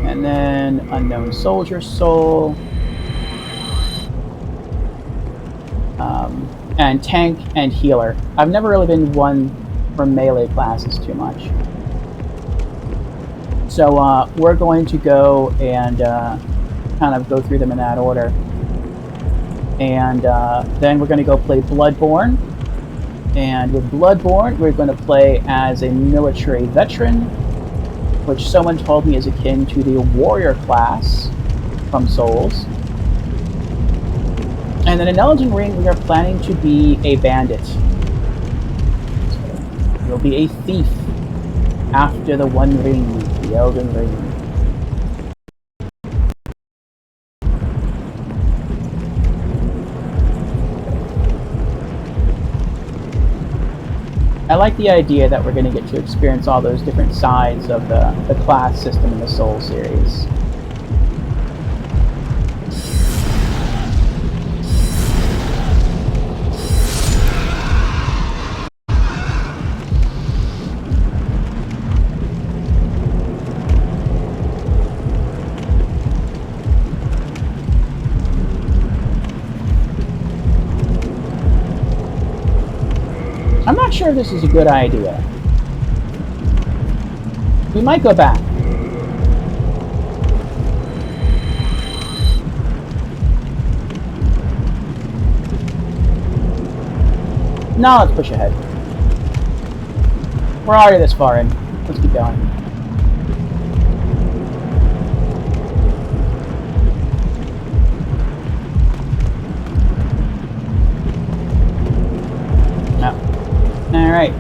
And then Unknown Soldier Soul. And tank and healer. I've never really been one for melee classes too much. So we're going to go and kind of go through them in that order. And then we're going to go play Bloodborne. And with Bloodborne, we're going to play as a military veteran, which someone told me is akin to the warrior class from Souls. And then in Elden Ring, we are planning to be a bandit. So you'll be a thief after the One Ring, the Elden Ring. I like the idea that we're going to get to experience all those different sides of the class system in the Soul series. I'm not sure if this is a good idea. We might go back. Now let's push ahead. We're already this far in. Let's keep going. Alright.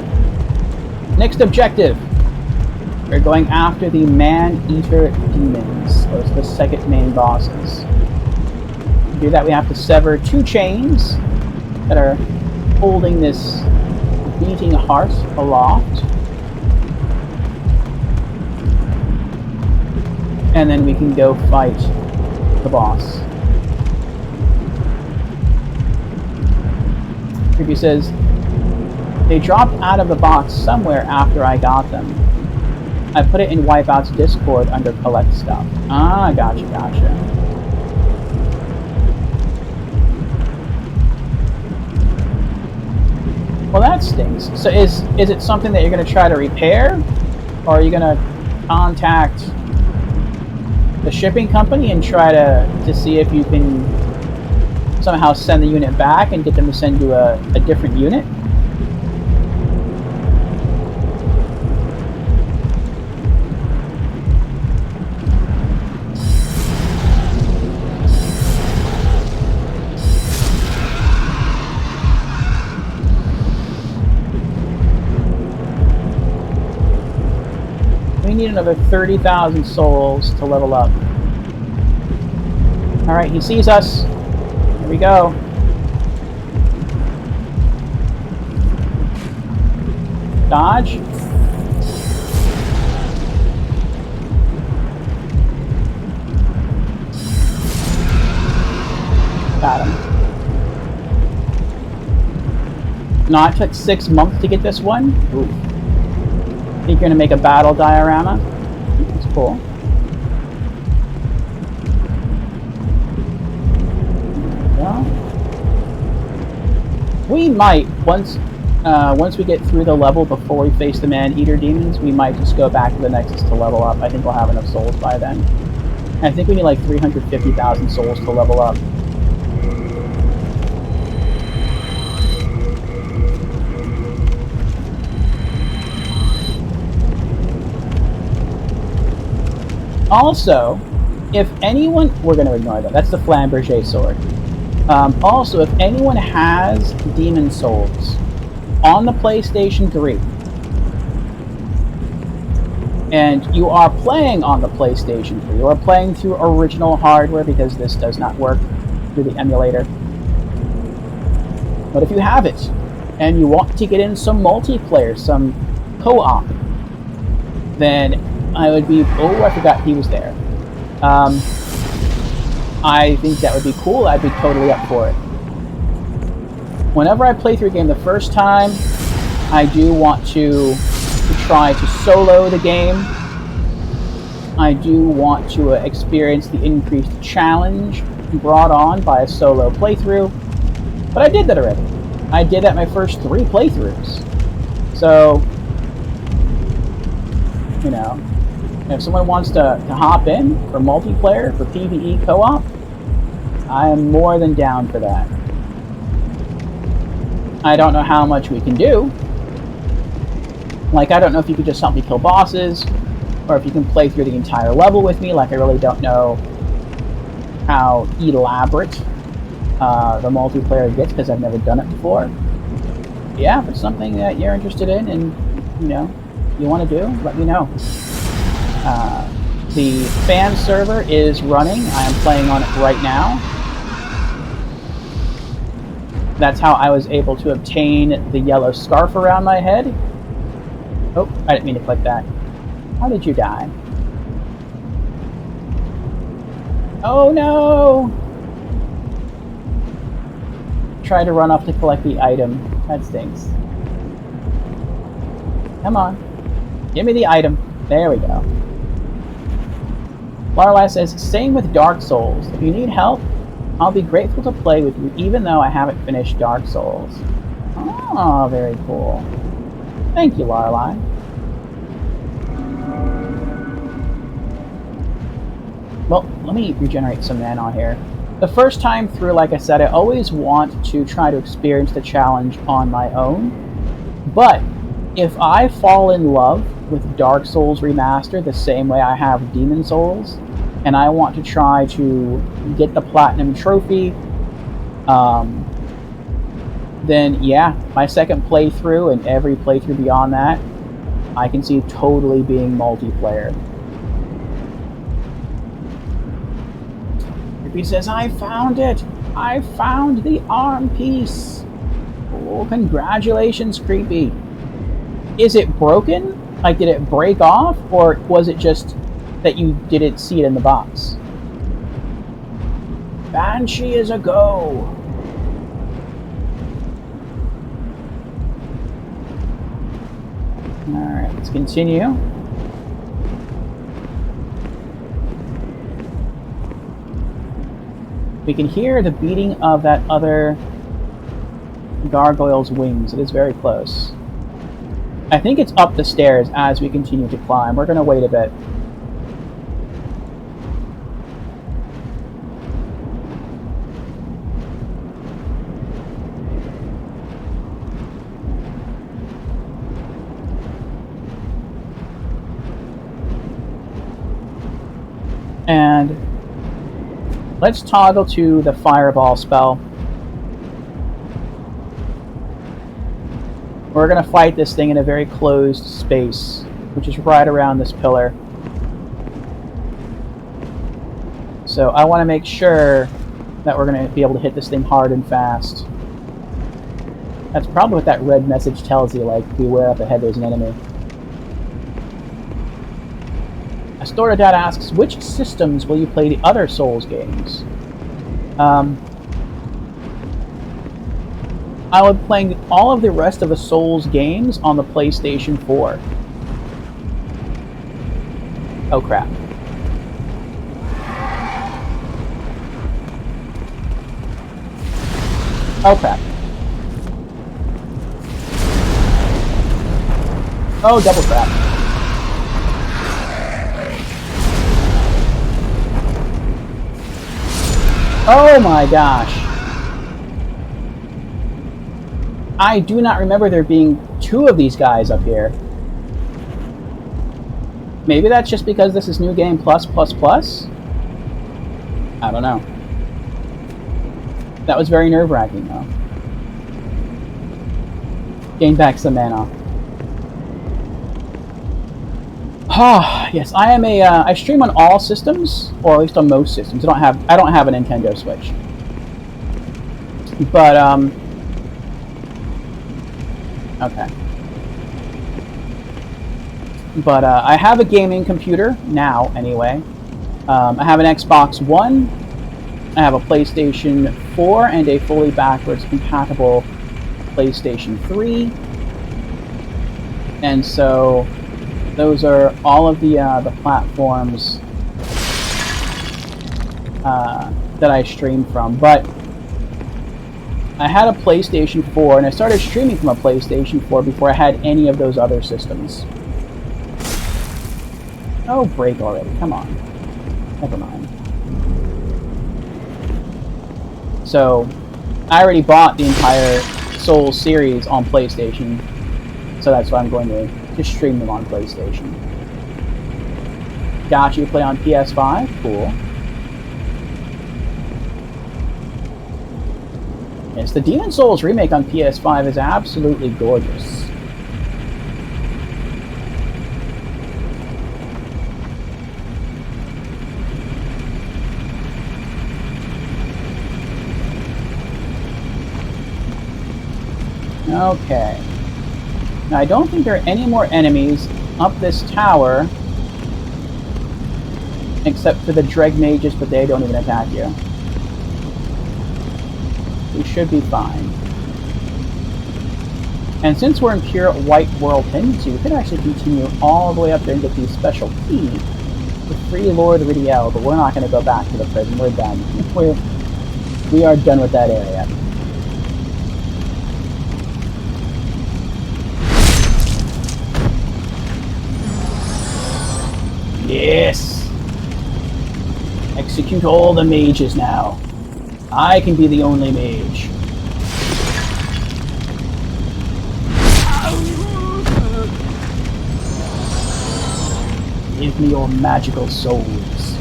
Next objective. We're going after the Man-Eater Demons. Those are the second main bosses. To do that, we have to sever 2 chains that are holding this beating heart aloft. And then we can go fight the boss. Creepy says, they dropped out of the box somewhere after I got them. I put it in Wipeout's Discord under collect stuff. Ah, gotcha. Well, that stinks. So is it something that you're going to try to repair? Or are you going to contact the shipping company and try to see if you can somehow send the unit back and get them to send you a different unit? We need another 30,000 souls to level up. Alright, he sees us. Here we go. Dodge. Got him. No, it took 6 months to get this one. Ooh. Think you're gonna make a battle diorama? That's cool. Well, we might once we get through the level before we face the man-eater demons, we might just go back to the Nexus to level up. I think we'll have enough souls by then. And I think we need like 350,000 souls to level up. Also, if anyone... We're going to ignore that. That's the Flamberger sword. Also, if anyone has Demon Souls on the PlayStation 3, and you are playing on the PlayStation 3, you are playing through original hardware because this does not work through the emulator. But if you have it, and you want to get in some multiplayer, some co-op, then I would be... Oh, I forgot he was there. I think that would be cool. I'd be totally up for it. Whenever I play through a game the first time, I do want to try to solo the game. I do want to experience the increased challenge brought on by a solo playthrough. But I did that already. I did that my first 3 playthroughs. So, you know, if someone wants to hop in for multiplayer, for PvE co-op, I am more than down for that. I don't know how much we can do. Like, I don't know if you could just help me kill bosses, or if you can play through the entire level with me. Like, I really don't know how elaborate the multiplayer gets, because I've never done it before. Yeah, if it's something that you're interested in and, you know, you want to do, let me know. The fan server is running. I am playing on it right now. That's how I was able to obtain the yellow scarf around my head. Oh, I didn't mean to click that. How did you die? Oh no! Try to run off to collect the item. That stinks. Come on. Give me the item. There we go. Lorelei says, same with Dark Souls. If you need help, I'll be grateful to play with you, even though I haven't finished Dark Souls. Oh, very cool. Thank you, Lorelei. Well, let me regenerate some mana here. The first time through, like I said, I always want to try to experience the challenge on my own. But if I fall in love with Dark Souls Remastered the same way I have Demon Souls, and I want to try to get the Platinum Trophy, then yeah, my second playthrough and every playthrough beyond that, I can see totally being multiplayer. Creepy says, I found it! I found the arm piece! Oh, congratulations, Creepy. Is it broken? Like, did it break off? Or was it just that you didn't see it in the box? Banshee is a go! Alright, let's continue. We can hear the beating of that other gargoyle's wings. It is very close. I think it's up the stairs as we continue to climb. We're going to wait a bit. And let's toggle to the fireball spell. We're going to fight this thing in a very closed space, which is right around this pillar. So I want to make sure that we're going to be able to hit this thing hard and fast. That's probably what that red message tells you, like, beware up ahead, there's an enemy. Astorodad asks, which systems will you play the other Souls games? I was playing all of the rest of the Souls games on the PlayStation 4. Oh crap. Oh crap. Oh, double crap. Oh my gosh. I do not remember there being 2 of these guys up here. Maybe that's just because this is New Game Plus Plus Plus? I don't know. That was very nerve-wracking, though. Gain back some mana. Ah, yes, I am I stream on all systems, or at least on most systems. I don't have a Nintendo Switch. But, okay. But, I have a gaming computer, now, anyway. I have an Xbox One, I have a PlayStation 4, and a fully backwards compatible PlayStation 3. And so, those are all of the platforms that I stream from. But I had a PlayStation 4, and I started streaming from a PlayStation 4 before I had any of those other systems. Oh, break already. Come on. Never mind. So, I already bought the entire Souls series on PlayStation, so that's why I'm going to just stream them on PlayStation. Gotcha, you play on PS5? Cool. Yes, the Demon Souls remake on PS5 is absolutely gorgeous. Okay. Now, I don't think there are any more enemies up this tower, except for the Dreg Mages, but they don't even attack you. We should be fine. And since we're in pure White World Tendency, we could actually continue all the way up there and get the special key to free Lord Ridiel, but we're not going to go back to the prison. We're done. We are done with that area. Yes! Execute all the mages now. I can be the only mage. Give me your magical souls.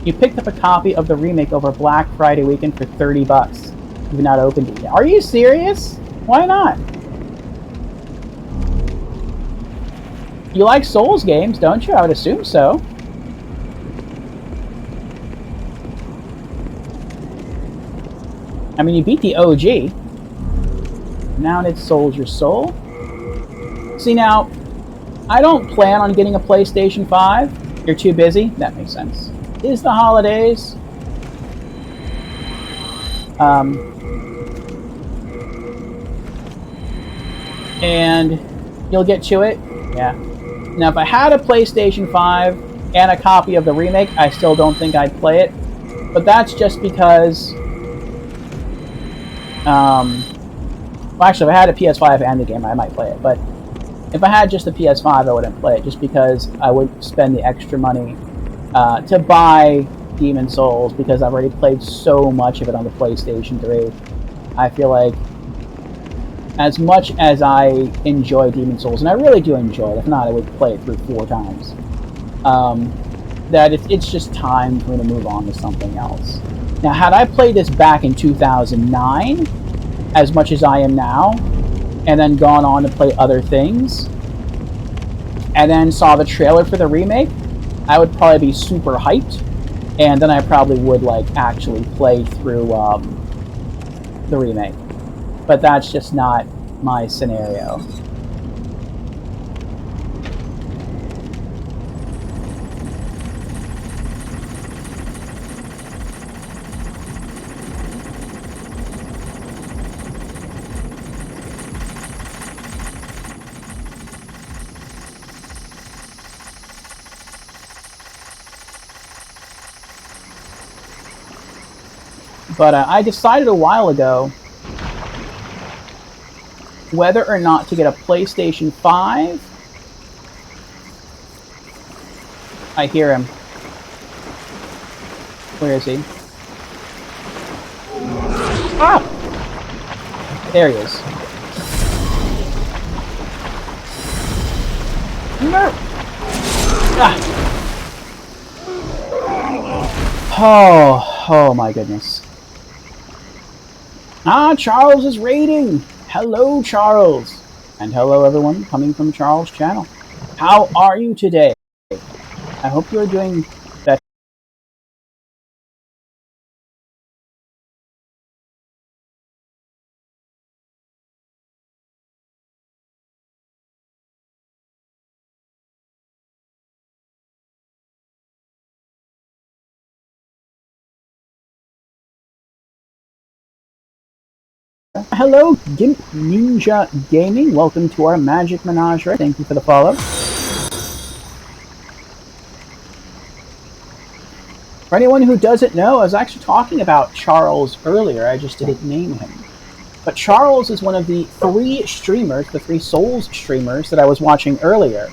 You picked up a copy of the remake over Black Friday weekend for $30. You've not opened it yet. Are you serious? Why not? You like Souls games, don't you? I would assume so. I mean, you beat the OG. Now it's Soldier Soul. See, now, I don't plan on getting a PlayStation 5. You're too busy? That makes sense. Is the holidays. And you'll get to it. Yeah. Now, if I had a PlayStation 5 and a copy of the remake, I still don't think I'd play it. But that's just because... well, actually, if I had a PS5 and the game, I might play it. But if I had just the PS5, I wouldn't play it, just because I would spend the extra money to buy Demon Souls, because I've already played so much of it on the PlayStation 3. I feel like, as much as I enjoy Demon Souls, and I really do enjoy it, if not I would play it through 4 times, that it's just time for me to move on to something else. Now, had I played this back in 2009, as much as I am now, and then gone on to play other things, and then saw the trailer for the remake, I would probably be super hyped, and then I probably would like actually play through the remake. But that's just not my scenario. But I decided a while ago whether or not to get a PlayStation 5. I hear him. Where is he? Ah! There he is. No! Ah! Oh my goodness. Ah, Charles is raiding! Hello, Charles! And hello, everyone coming from Charles' channel. How are you today? I hope you are doing better. Hello, Gimp Ninja Gaming. Welcome to our Magic Menagerie. Thank you for the follow. For anyone who doesn't know, I was actually talking about Charles earlier. I just didn't name him. But Charles is one of the 3 streamers, the 3 Souls streamers that I was watching earlier,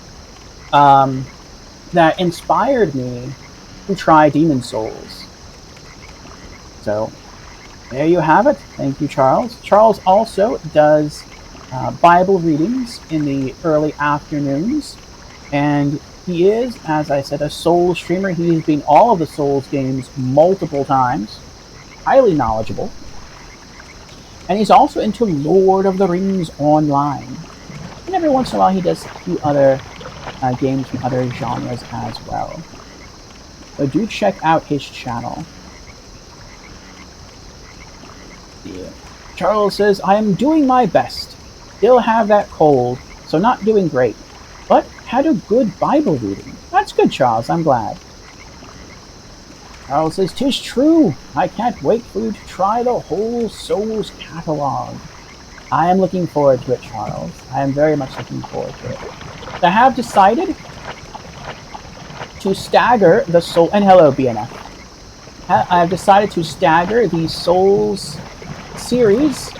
that inspired me to try Demon Souls. So, there you have it. Thank you, Charles. Charles also does Bible readings in the early afternoons, and he is, as I said, a Souls streamer. He's been all of the Souls games multiple times, highly knowledgeable, and he's also into Lord of the Rings Online. And every once in a while he does a few other games from other genres as well. So do check out his channel. Yeah. Charles says, I am doing my best. Still have that cold, so not doing great. But had a good Bible reading. That's good, Charles. I'm glad. Charles says, 'tis true. I can't wait for you to try the whole Souls catalog. I am looking forward to it, Charles. I am very much looking forward to it. I have decided to stagger the Soul... And hello, BNF. I have decided to stagger the Souls series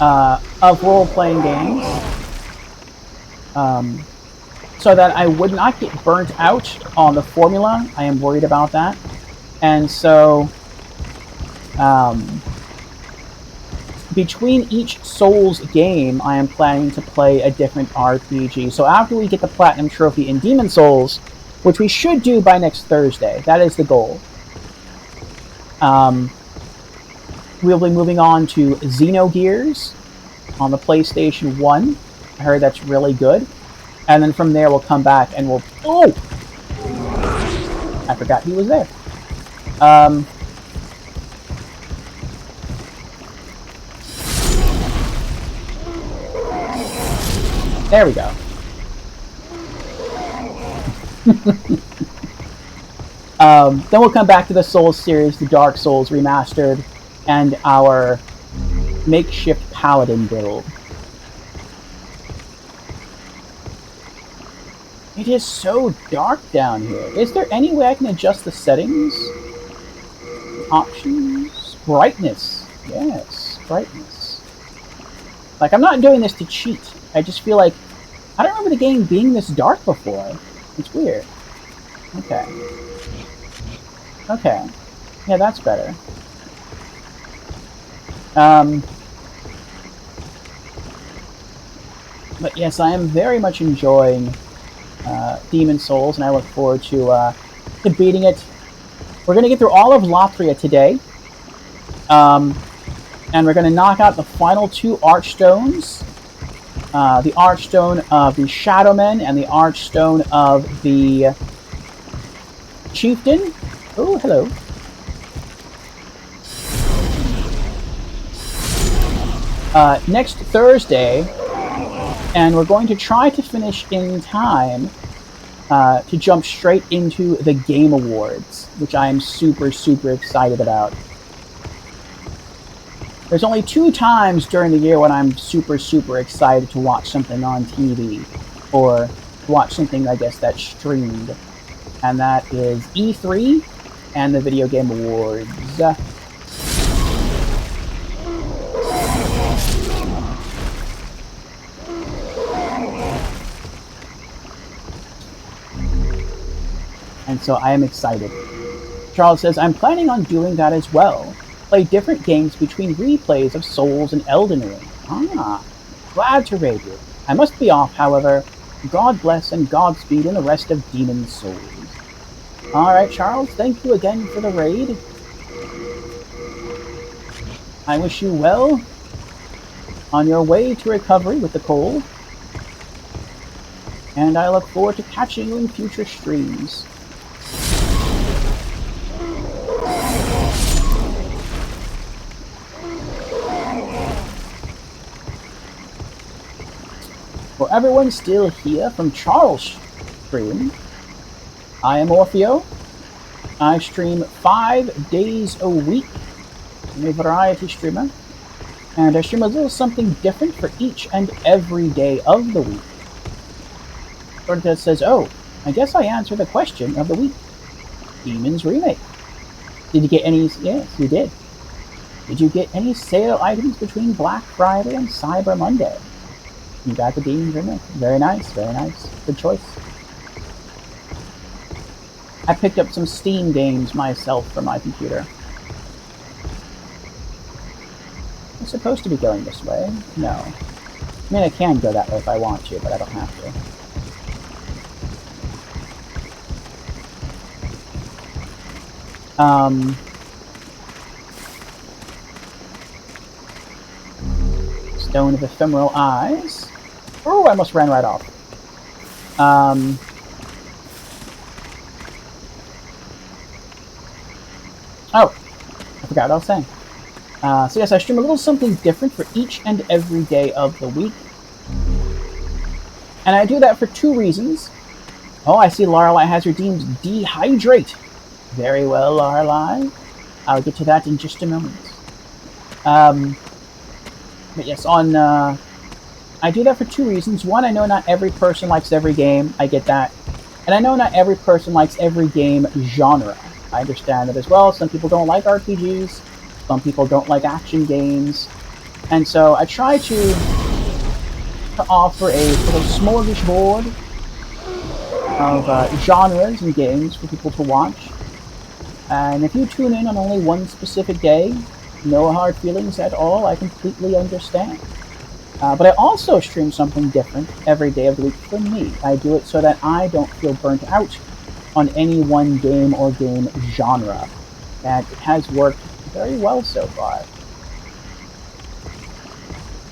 of role-playing games, so that I would not get burnt out on the formula. I am worried about that. And so, between each Souls game, I am planning to play a different RPG. So after we get the Platinum Trophy in Demon Souls, which we should do by next Thursday, that is the goal. We'll be moving on to Xenogears on the PlayStation 1. I heard that's really good. And then from there we'll come back and we'll... Oh! I forgot he was there. There we go. Then we'll come back to the Souls series, the Dark Souls Remastered, and our makeshift Paladin build. It is so dark down here. Is there any way I can adjust the settings? Options? Brightness. Yes, brightness. Like, I'm not doing this to cheat. I just feel like... I don't remember the game being this dark before. It's weird. Okay. Okay. Yeah, that's better. But yes, I am very much enjoying Demon Souls, and I look forward to beating it we're going to get through all of Latria today. And we're going to knock out the final 2 Archstones. The Archstone of the Shadowmen and the Archstone of the Chieftain. Oh, hello. Next Thursday, and we're going to try to finish in time to jump straight into the Game Awards, which I am super, super excited about. There's only 2 times during the year when I'm super, super excited to watch something on TV, or watch something, I guess, that's streamed, and that is E3 and the Video Game Awards. And so I am excited. Charles says, I'm planning on doing that as well. Play different games between replays of Souls and Elden Ring. Ah, glad to raid you. I must be off, however. God bless and Godspeed in the rest of Demon's Souls. Alright, Charles, thank you again for the raid. I wish you well on your way to recovery with the cold. And I look forward to catching you in future streams. For everyone still here from Charles' stream, I am Orfeo. I stream 5 days a week. I'm a variety streamer, and I stream a little something different for each and every day of the week. That says, oh, I guess I answered the question of the week. Demon's Remake. Did you get any? Yes, you did. Did you get any sale items between Black Friday and Cyber Monday? You got the Demon's Remake. Very nice, very nice. Good choice. I picked up some Steam games myself for my computer. I'm supposed to be going this way. No. I mean, I can go that way if I want to, but I don't have to. Stone of Ephemeral Eyes. Oh, I almost ran right off. Oh, I forgot what I was saying. So yes, I stream a little something different for each and every day of the week. And I do that for 2 reasons. Oh, I see Lorelei has redeemed Dehydrate. Very well, Lorelei. I'll get to that in just a moment. But yes, I do that for 2 reasons. One, I know not every person likes every game. I get that. And I know not every person likes every game genre. I understand that as well. Some people don't like RPGs. Some people don't like action games. And so I try to offer a sort of smorgasbord of genres and games for people to watch. And if you tune in on only one specific day, no hard feelings at all, I completely understand. But I also stream something different every day of the week for me. I do it so that I don't feel burnt out on any one game or game genre. And it has worked very well so far.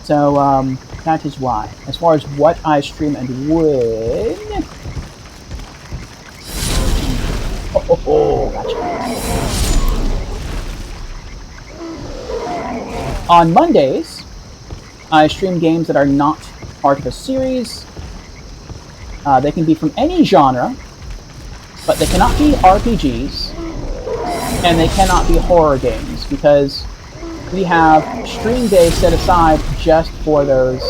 So, that is why. As far as what I stream and when... Oh, gotcha. On Mondays, I stream games that are not part of a series. They can be from any genre, but they cannot be RPGs, and they cannot be horror games, because we have stream days set aside just for those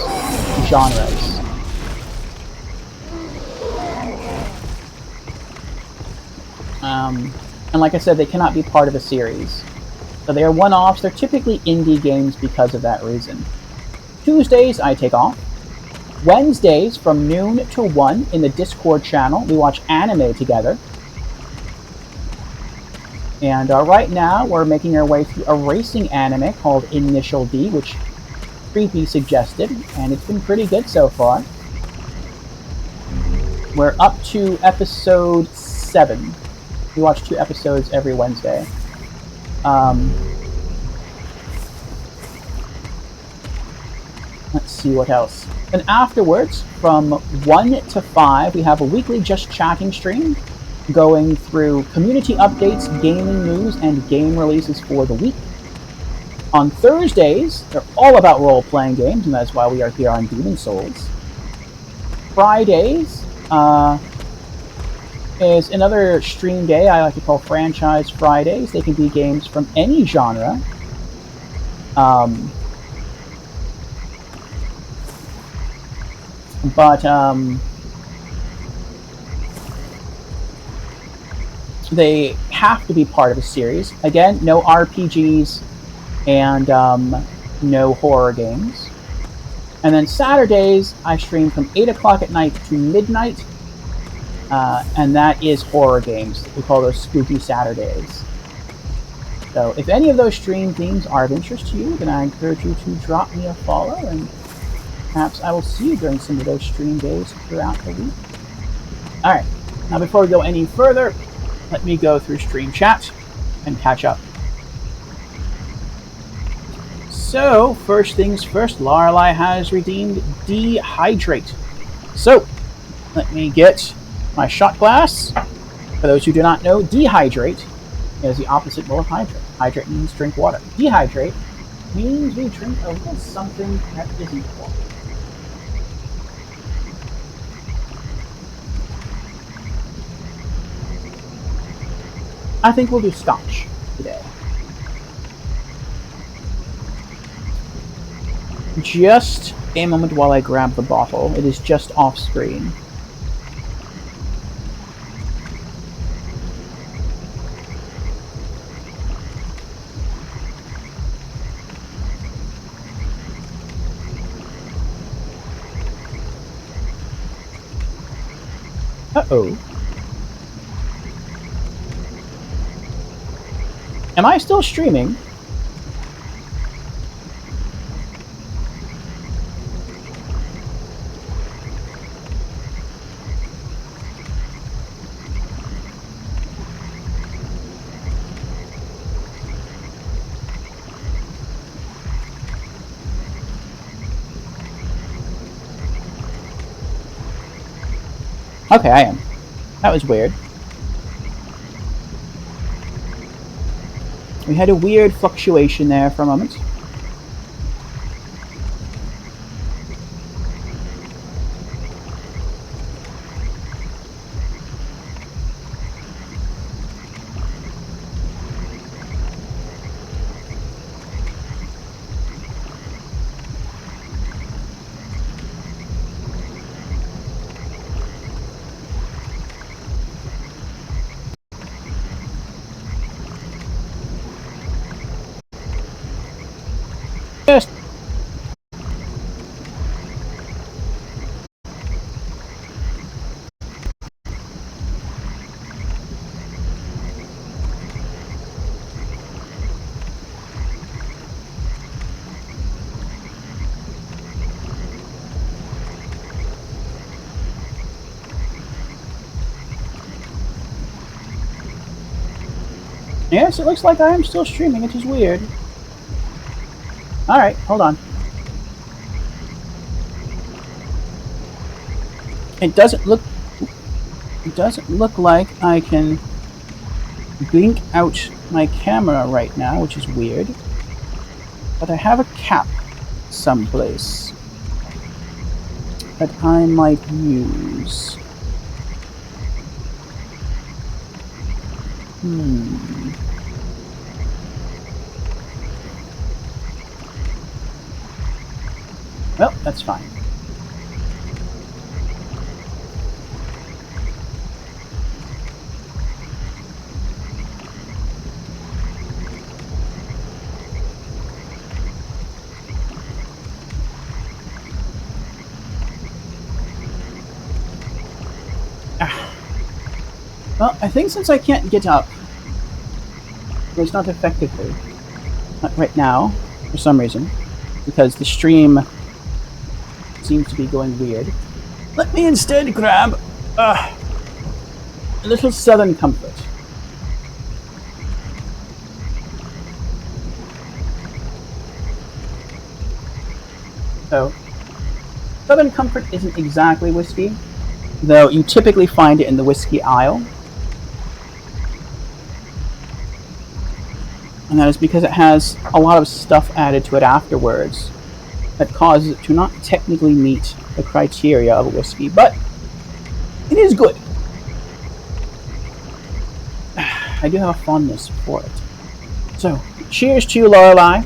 genres. And like I said, they cannot be part of a series. So they are one-offs. They're typically indie games because of that reason. Tuesdays, I take off. Wednesdays, from noon to 1 in the Discord channel, we watch anime together. And right now, we're making our way through a racing anime called Initial D, which Creepy suggested, and it's been pretty good so far. We're up to episode 7. We watch 2 episodes every Wednesday. Let's see what else. And afterwards, from 1 to 5, we have a weekly Just Chatting stream going through community updates, gaming news, and game releases for the week. On Thursdays, they're all about role-playing games, and that's why we are here on Demon Souls. Fridays is another stream day I like to call Franchise Fridays. They can be games from any genre. But they have to be part of a series. Again, no RPGs and no horror games. And then Saturdays, I stream from 8 o'clock at night to midnight, and that is horror games. We call those Spooky Saturdays. So if any of those stream themes are of interest to you, then I encourage you to drop me a follow, and perhaps I will see you during some of those stream days throughout the week. Alright, now before we go any further, let me go through stream chat and catch up. So, first things first, Lorelei has redeemed Dehydrate. So, let me get my shot glass. For those who do not know, dehydrate is the opposite of hydrate. Hydrate means drink water. Dehydrate means we drink a little something that isn't water. I think we'll do scotch today. Just a moment while I grab the bottle. It is just off screen. Uh-oh. Am I still streaming? Okay, I am. That was weird. We had a weird fluctuation there for a moment. Yes. Yes, it looks like I am still streaming. It is weird. Alright, hold on. It doesn't look like I can blink out my camera right now, which is weird. But I have a cap someplace that I might use. Well, that's fine. Well, I think since I can't get up, at least not effectively, not right now, for some reason, because the stream seems to be going weird, let me instead grab a little Southern Comfort. So, Southern Comfort isn't exactly whiskey, though you typically find it in the whiskey aisle. And that is because it has a lot of stuff added to it afterwards that causes it to not technically meet the criteria of a whiskey, but it is good. I do have a fondness for it. So, cheers to you, Lorelei.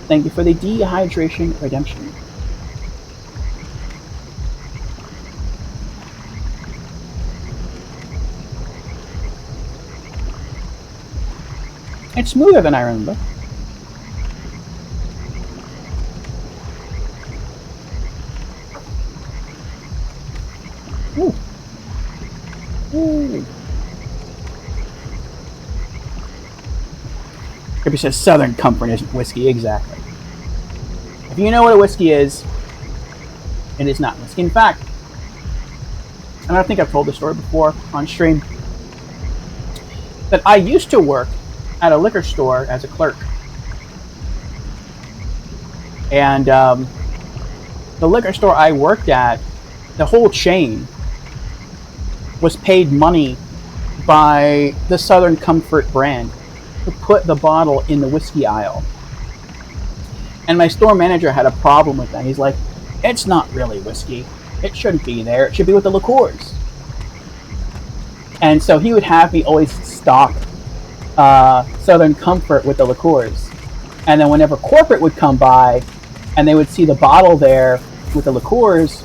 Thank you for the dehydration redemption. It's smoother than I remember. Ooh. Ooh. Kirby says Southern Comfort isn't whiskey. Exactly. If you know what a whiskey is, it is not whiskey. In fact, and I think I've told this story before on stream, that I used to work at a liquor store as a clerk. And the liquor store I worked at, the whole chain, was paid money by the Southern Comfort brand to put the bottle in the whiskey aisle. And my store manager had a problem with that. He's like, it's not really whiskey. It shouldn't be there. It should be with the liqueurs. And so he would have me always stock Southern Comfort with the liqueurs. And then whenever corporate would come by and they would see the bottle there with the liqueurs,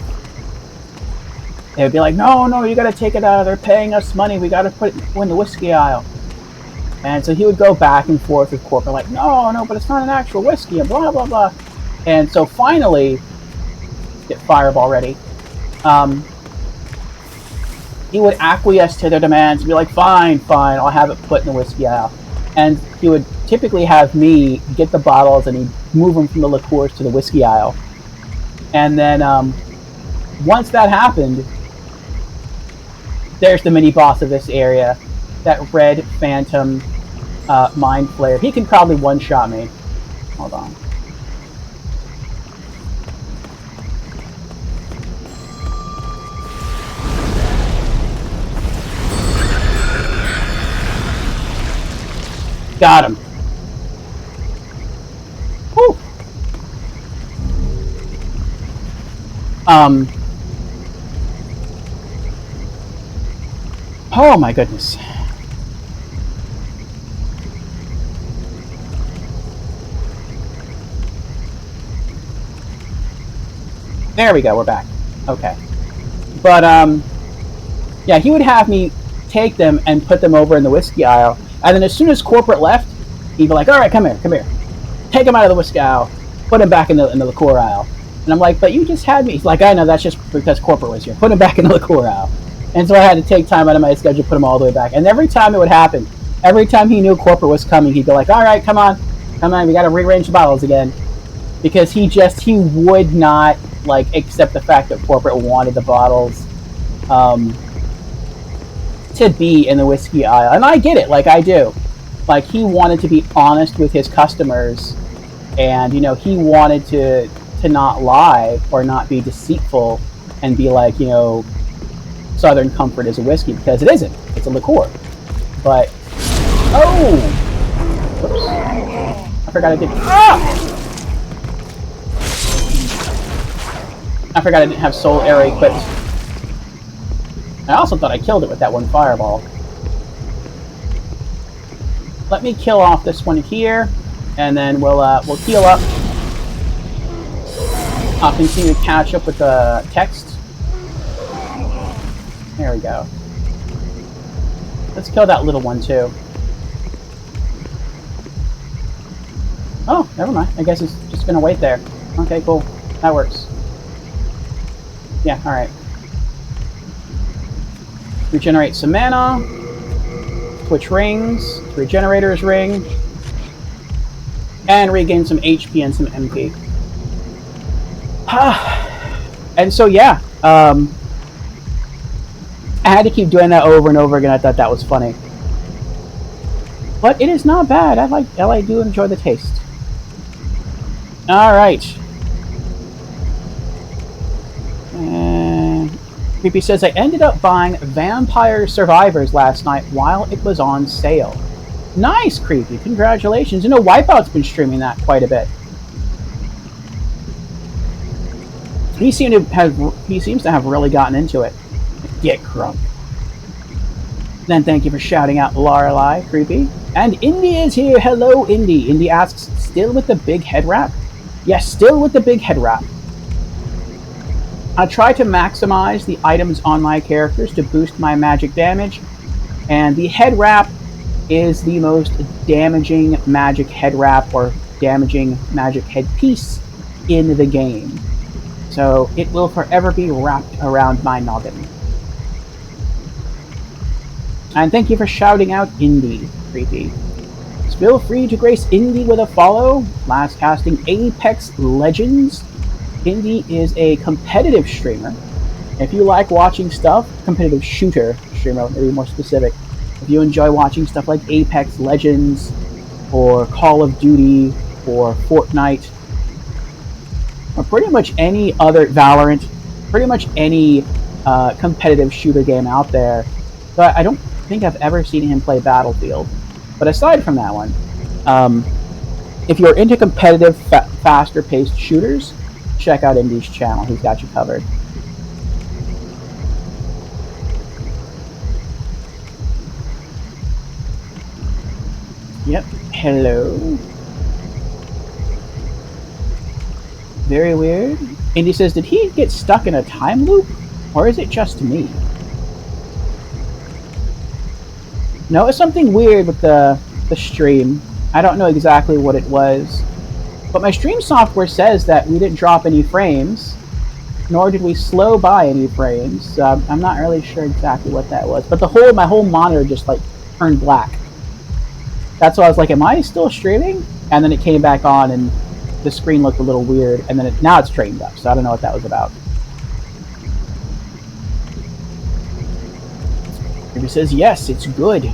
they would be like, no, you gotta take it out. They're paying us money. We gotta put it in the whiskey aisle. And so he would go back and forth with corporate, like, no, but it's not an actual whiskey, and blah, blah, blah. And so finally, get Fireball ready, he would acquiesce to their demands and be like, fine, I'll have it put in the whiskey aisle. And he would typically have me get the bottles and he'd move them from the liqueurs to the whiskey aisle. And then once that happened, there's the mini boss of this area, that red phantom mind flayer. He can probably one-shot me. Hold on. Got him. Whew. Oh my goodness. There we go, we're back. Okay. But, yeah, he would have me take them and put them over in the whiskey aisle. And then as soon as corporate left, he'd be like, all right, come here. Take them out of the whiskey aisle. Put them back in the liqueur aisle. And I'm like, but you just had me. He's like, I know, that's just because corporate was here. Put them back in the liqueur aisle. And so I had to take time out of my schedule, put them all the way back. And every time it would happen, every time he knew corporate was coming, he'd be like, all right, come on, we got to rearrange the bottles again. Because he would not, like, accept the fact that corporate wanted the bottles to be in the whiskey aisle. And I get it, like, I do. Like, he wanted to be honest with his customers, and, you know, he wanted to not lie or not be deceitful and be like, you know, Southern Comfort is a whiskey, because it isn't. It's a liqueur. But, oh! Whoops. I forgot I didn't... I forgot I didn't have Soul Arrow equipped. I also thought I killed it with that one fireball. Let me kill off this one here, and then we'll heal up. I'll continue to catch up with the text. There we go. Let's kill that little one too. Oh, never mind. I guess it's just gonna wait there. Okay, cool. That works. Yeah, alright. Regenerate some mana. Switch rings. Regenerator's ring. And regain some HP and some MP. And so, yeah. I had to keep doing that over and over again. I thought that was funny. But it is not bad. I do enjoy the taste. Alright. Creepy says, I ended up buying Vampire Survivors last night while it was on sale. Nice, Creepy. Congratulations. You know, Wipeout's been streaming that quite a bit. He seems to have really gotten into it. Get crunk. Then thank you for shouting out Lorelei, Creepy. And Indy is here. Hello, Indy. Indy asks, still with the big head wrap? Yes, still with the big head wrap. I try to maximize the items on my characters to boost my magic damage, and the head wrap is the most damaging magic head wrap or damaging magic headpiece in the game. So it will forever be wrapped around my noggin. And thank you for shouting out Indy, Creepy. Feel free to grace Indy with a follow. Last casting Apex Legends. Indy is a competitive streamer. If you like watching stuff, competitive shooter streamer, maybe more specific. If you enjoy watching stuff like Apex Legends, or Call of Duty, or Fortnite, or pretty much any other Valorant, pretty much any competitive shooter game out there, but I don't think I've ever seen him play Battlefield. But aside from that one, if you're into competitive, faster-paced shooters, check out Indy's channel. He's got you covered. Yep. Hello. Very weird. Indy says, did he get stuck in a time loop? Or is it just me? No, it's something weird with the stream. I don't know exactly what it was. But my stream software says that we didn't drop any frames, nor did we slow by any frames. So I'm not really sure exactly what that was. But my whole monitor just like turned black. That's why I was like, am I still streaming? And then it came back on and the screen looked a little weird, and then now it's straightened up, so I don't know what that was about. Ruby says, yes, it's good.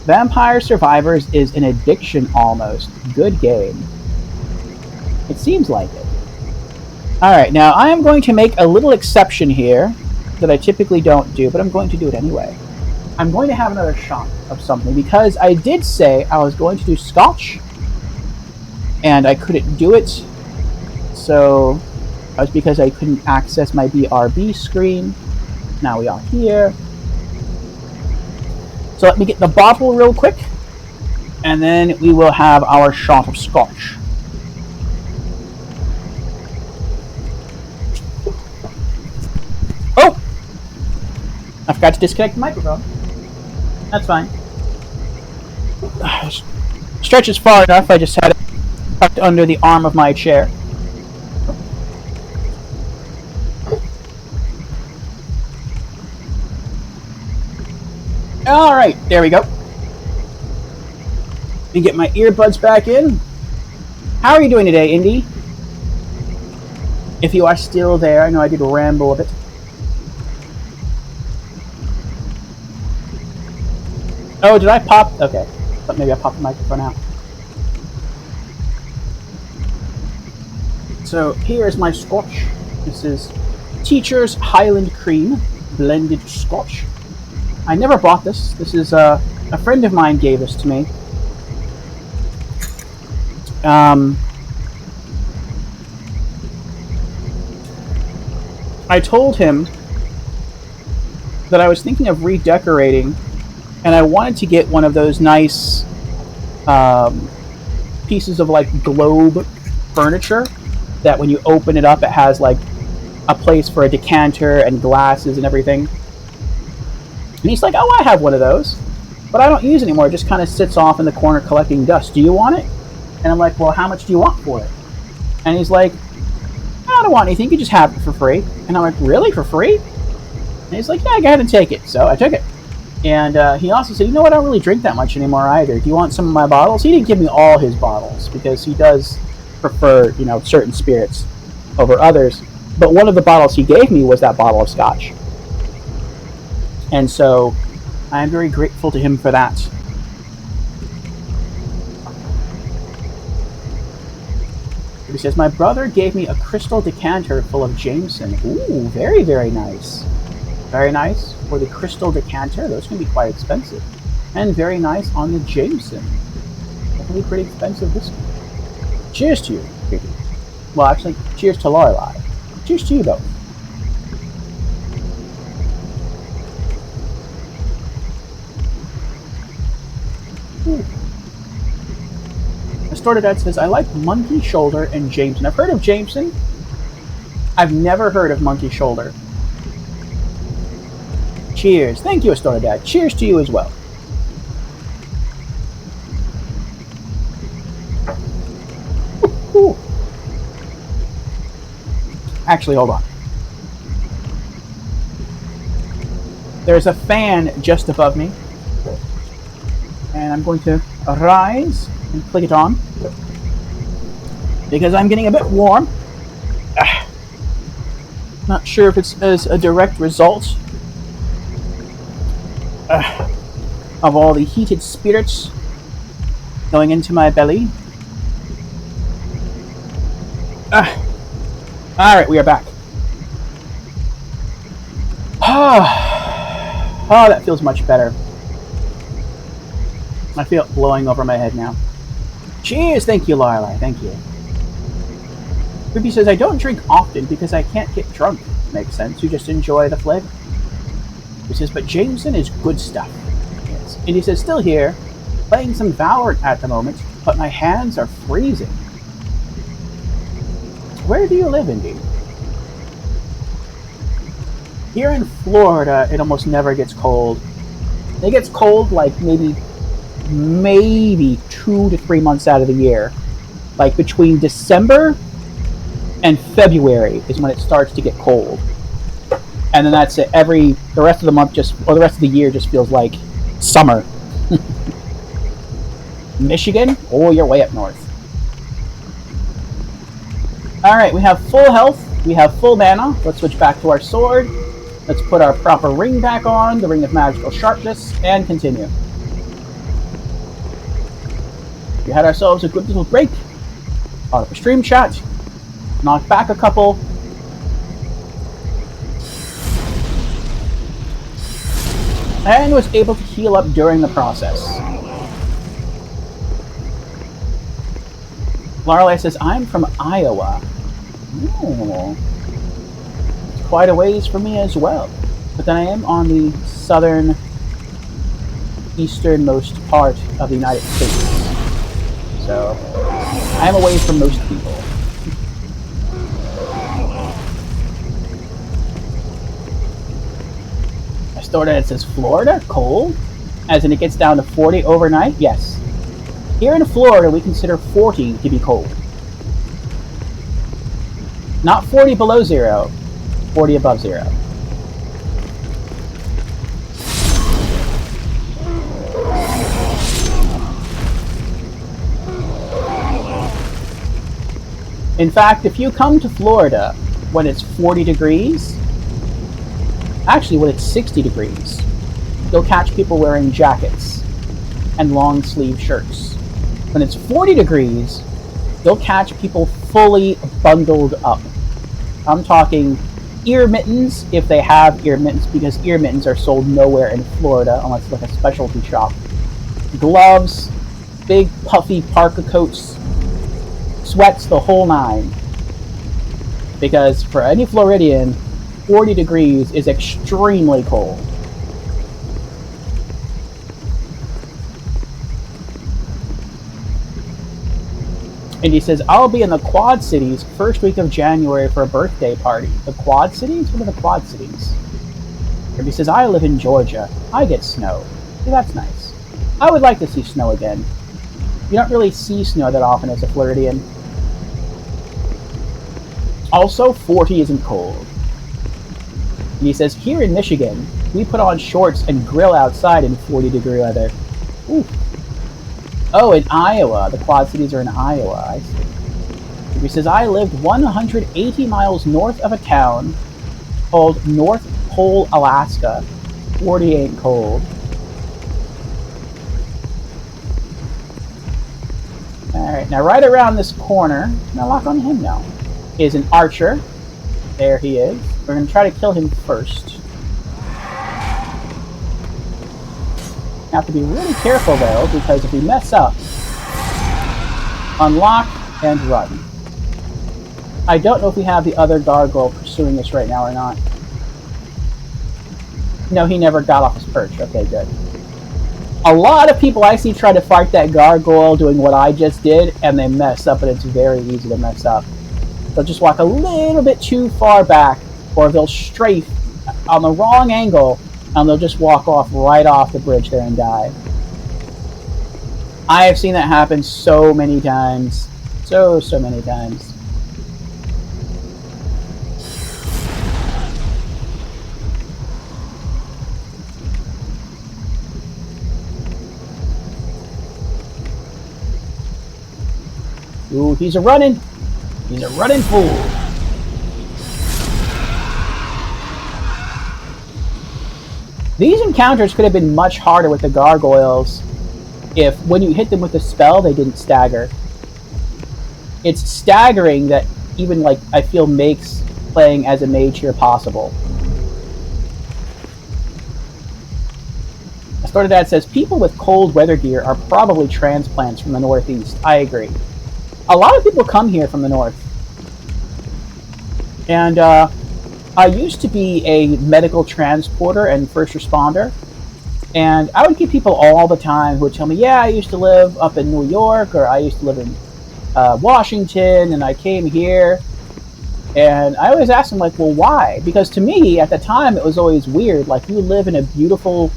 Vampire Survivors is an addiction almost. Good game. It seems like it. Alright, now I am going to make a little exception here that I typically don't do, but I'm going to do it anyway. I'm going to have another shot of something because I did say I was going to do Scotch and I couldn't do it. So that was because I couldn't access my BRB screen. Now we are here. So let me get the bottle real quick and then we will have our shot of Scotch. Oh! I forgot to disconnect the microphone. That's fine. Stretch is far enough, I just had it tucked under the arm of my chair. Alright, there we go. Let me get my earbuds back in. How are you doing today, Indy? If you are still there, I know I did ramble a bit. Oh, did I pop? Okay. But maybe I popped the microphone out. So here's my Scotch. This is Teacher's Highland Cream Blended Scotch. I never bought this. This is a friend of mine gave this to me. I told him that I was thinking of redecorating, and I wanted to get one of those nice pieces of like globe furniture that when you open it up, it has like a place for a decanter and glasses and everything. And he's like, oh, I have one of those, but I don't use it anymore. It just kind of sits off in the corner collecting dust. Do you want it? And I'm like, well, how much do you want for it? And he's like, I don't want anything. You can just have it for free. And I'm like, really? For free? And he's like, yeah, go ahead and take it. So I took it. And he also said, you know what? I don't really drink that much anymore either. Do you want some of my bottles? He didn't give me all his bottles because he does prefer, you know, certain spirits over others. But one of the bottles he gave me was that bottle of Scotch. And so I am very grateful to him for that. He says, my brother gave me a crystal decanter full of Jameson. Ooh, very, very nice. Very nice for the crystal decanter. Those can be quite expensive. And very nice on the Jameson. Definitely pretty expensive whiskey. Cheers to you, Phoebe. Well, actually, cheers to Lorelei. Cheers to you both. Astorted says, I like Monkey Shoulder and Jameson. I've heard of Jameson. I've never heard of Monkey Shoulder. Cheers. Thank you, Astorted. Cheers to you as well. Ooh. Actually, hold on. There's a fan just above me. And I'm going to rise and click it on. Because I'm getting a bit warm. Not sure if it's as a direct result of all the heated spirits going into my belly. Alright, we are back. Oh, that feels much better. I feel it blowing over my head now. Cheers! Thank you, Lorelei. Thank you. Ruby says, I don't drink often because I can't get drunk. Makes sense. You just enjoy the flavor. He says, but Jameson is good stuff. Yes. And he says, still here, playing some Valorant at the moment, but my hands are freezing. Where do you live, Indy? Here in Florida, it almost never gets cold. It gets cold like maybe 2 to 3 months out of the year. Like between December and February is when it starts to get cold. And then that's it. The rest of the month the rest of the year just feels like summer. Michigan? Oh, you're way up north. Alright, we have full health. We have full mana. Let's switch back to our sword. Let's put our proper ring back on, the Ring of Magical Sharpness, and continue. We had ourselves a good little break. Out of a stream chat. Knocked back a couple. And was able to heal up during the process. Lorelei says, I'm from Iowa. Oh. It's quite a ways for me as well. But then I am on the southern, easternmost part of the United States. So, I am away from most people. I stored it says Florida? Cold? As in it gets down to 40 overnight? Yes. Here in Florida, we consider 40 to be cold. Not 40 below zero, 40 above zero. In fact, if you come to Florida when it's 40 degrees, actually when it's 60 degrees, you'll catch people wearing jackets and long sleeve shirts. When it's 40 degrees, you'll catch people fully bundled up. I'm talking ear mittens, if they have ear mittens, because ear mittens are sold nowhere in Florida unless it's like a specialty shop. Gloves, big puffy parka coats, sweats, the whole nine. Because for any Floridian, 40 degrees is extremely cold. And he says, I'll be in the Quad Cities first week of January for a birthday party. The Quad Cities? What are the Quad Cities? And he says, I live in Georgia. I get snow. See, that's nice. I would like to see snow again. You don't really see snow that often as a Floridian. Also, 40 isn't cold. And he says, here in Michigan, we put on shorts and grill outside in 40-degree weather. Ooh. Oh, in Iowa. The Quad Cities are in Iowa, I see. He says, I lived 180 miles north of a town called North Pole, Alaska. 40 ain't cold. Alright, now right around this corner, now lock on him now, is an archer. There he is. We're going to try to kill him first. You have to be really careful though, because if we mess up, unlock and run. I don't know if we have the other gargoyle pursuing us right now or not. No, he never got off his perch. Okay, good. A lot of people I see try to fight that gargoyle doing what I just did, and they mess up, and it's very easy to mess up. They'll just walk a little bit too far back, or they'll strafe on the wrong angle, and they'll just walk off right off the bridge there and die. I have seen that happen so many times. So many times. Ooh, he's a running. He's a running fool. These encounters could have been much harder with the gargoyles if, when you hit them with a spell, they didn't stagger. It's staggering that even, like, I feel makes playing as a mage here possible. Astordad says, people with cold weather gear are probably transplants from the Northeast. I agree. A lot of people come here from the north. And I used to be a medical transporter and first responder. And I would get people all the time who would tell me, yeah, I used to live up in New York, or I used to live in Washington, and I came here. And I always ask them, like, well, why? Because to me, at the time, it was always weird. Like, you live in a beautiful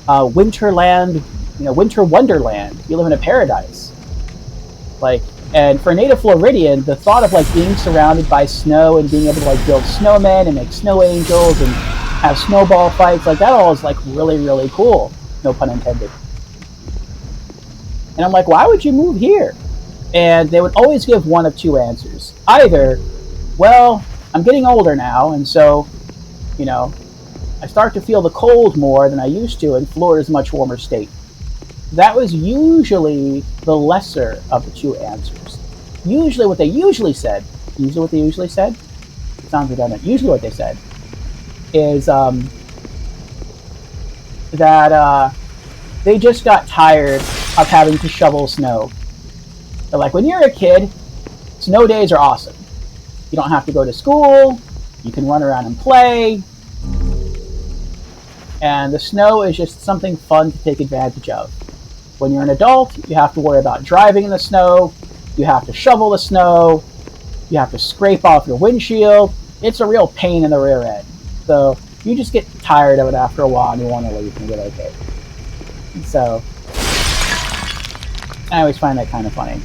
winterland, winter wonderland. You live in a paradise. Like, and for a native Floridian, the thought of, like, being surrounded by snow and being able to, like, build snowmen and make snow angels and have snowball fights, like, that all is, like, really, really cool. No pun intended. And I'm like, why would you move here? And they would always give one of two answers. Either, well, I'm getting older now, and so, I start to feel the cold more than I used to, and Florida's a much warmer state. That was usually the lesser of the two answers. Usually what they usually said, sounds redundant, usually what they said is that they just got tired of having to shovel snow. They're like, when you're a kid, snow days are awesome. You don't have to go to school, you can run around and play, and the snow is just something fun to take advantage of. When you're an adult, you have to worry about driving in the snow, you have to shovel the snow, you have to scrape off your windshield. It's a real pain in the rear end. So you just get tired of it after a while and you want to leave and get okay. So I always find that kind of funny.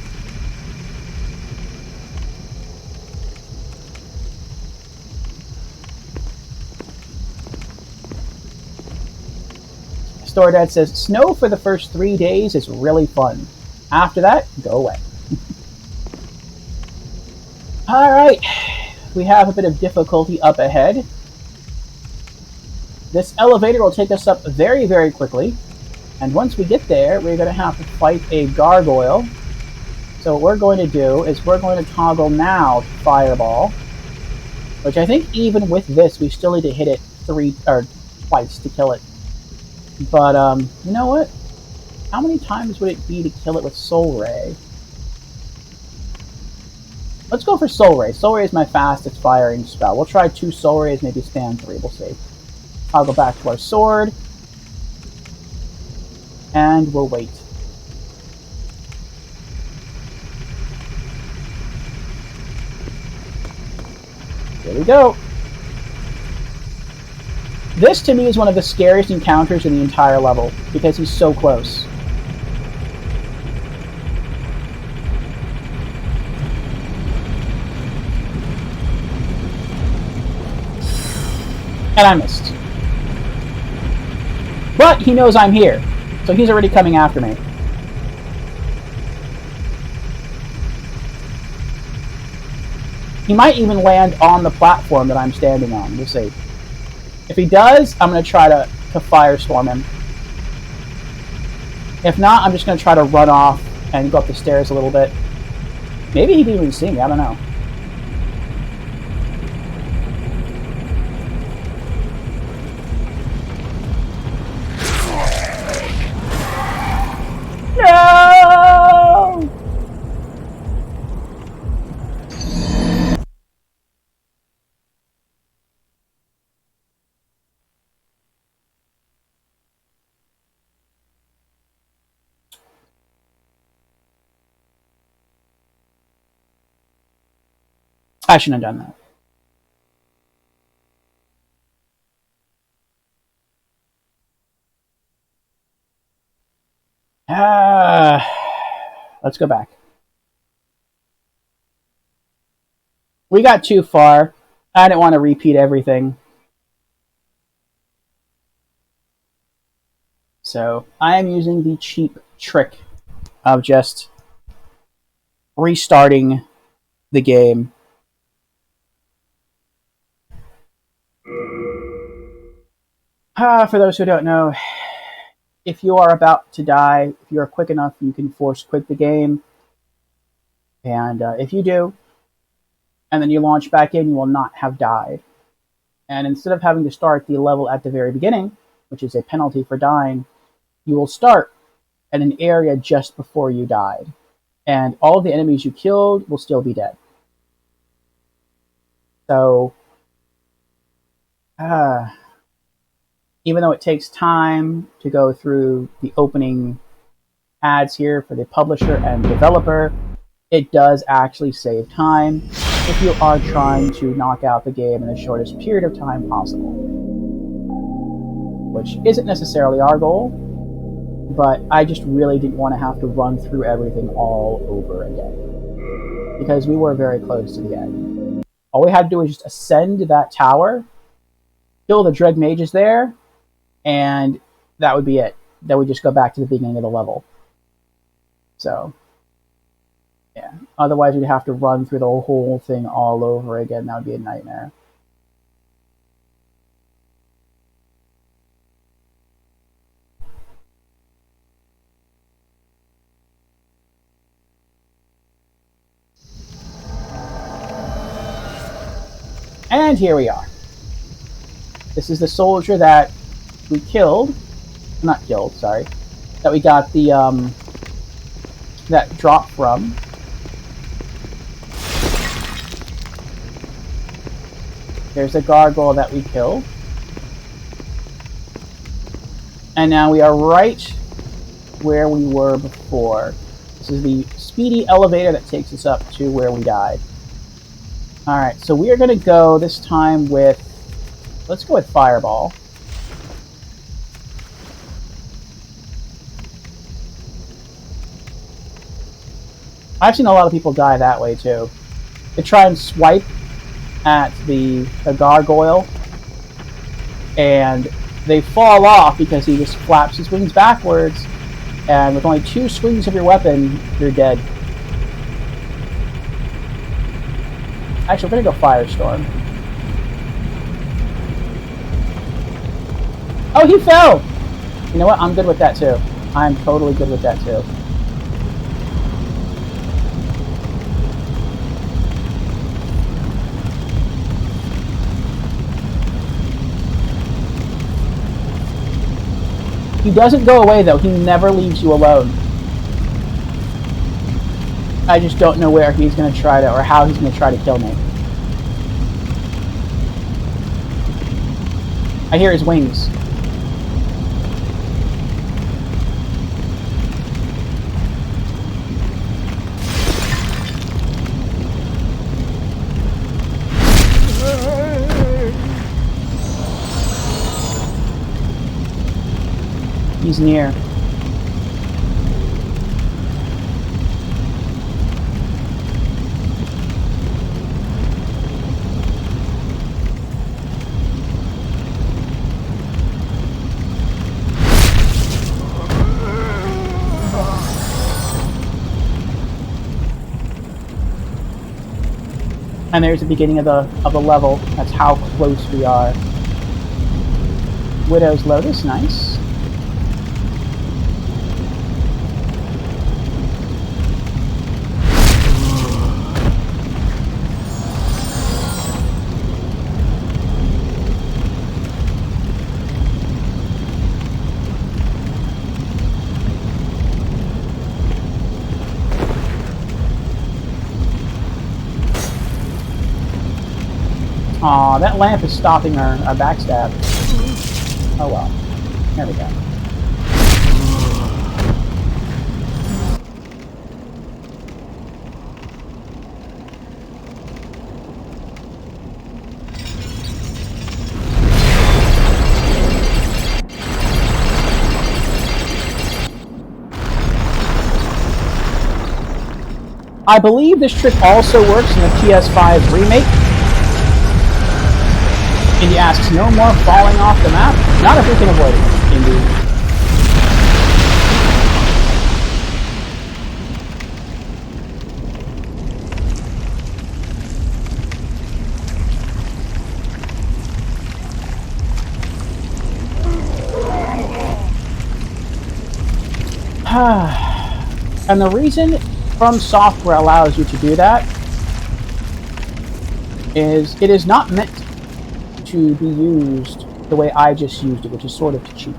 Stordad says, snow for the first 3 days is really fun. After that, go away. Alright, we have a bit of difficulty up ahead. This elevator will take us up very, very quickly. And once we get there, we're going to have to fight a gargoyle. So what we're going to do is we're going to toggle now to Fireball. Which I think even with this, we still need to hit it twice to kill it. But, you know what? How many times would it be to kill it with Soul Ray? Let's go for Soul Ray. Soul Ray is my fastest firing spell. We'll try 2 Soul Rays, maybe spam 3, we'll see. I'll go back to our sword. And we'll wait. Here we go. This, to me, is one of the scariest encounters in the entire level, because he's so close. And I missed. But he knows I'm here, so he's already coming after me. He might even land on the platform that I'm standing on. We'll see. If he does, I'm going to try to firestorm him. If not, I'm just going to try to run off and go up the stairs a little bit. Maybe he didn't even see me, I don't know. I shouldn't have done that. Let's go back. We got too far. I didn't want to repeat everything. So I am using the cheap trick of just restarting the game. For those who don't know, if you are about to die, if you are quick enough, you can force quit the game. And if you do, and then you launch back in, you will not have died. And instead of having to start the level at the very beginning, which is a penalty for dying, you will start at an area just before you died. And all of the enemies you killed will still be dead. So, even though it takes time to go through the opening ads here for the publisher and developer, it does actually save time if you are trying to knock out the game in the shortest period of time possible. Which isn't necessarily our goal, but I just really didn't want to have to run through everything all over again. Because we were very close to the end. All we had to do was just ascend that tower, kill the Dread Mages there, and that would be it. Then we just go back to the beginning of the level. So, yeah. Otherwise, we'd have to run through the whole thing all over again. That would be a nightmare. And here we are. This is the soldier that we killed. Not killed, sorry. That we got the, that drop from. There's a gargoyle that we killed. And now we are right where we were before. This is the speedy elevator that takes us up to where we died. Alright, so we are going to go this time with... Let's go with Fireball. I've seen a lot of people die that way too. They try and swipe at the gargoyle, and they fall off because he just flaps his wings backwards, and with only 2 swings of your weapon, you're dead. Actually, we're going to go Firestorm. Oh, he fell! You know what? I'm good with that too. I'm totally good with that too. He doesn't go away though. He never leaves you alone. I just don't know where he's going to try to, or how he's going to try to kill me. I hear his wings. He's near. And there's the beginning of the level. That's how close we are. Widow's Lotus, nice. Aw, that lamp is stopping our backstab. Oh well. There we go. I believe this trick also works in the PS5 remake. Indy asks, no more falling off the map? Not if we can avoid it, Indy. And the reason From Software allows you to do that is it is not meant to be used the way I just used it, which is sort of to cheat.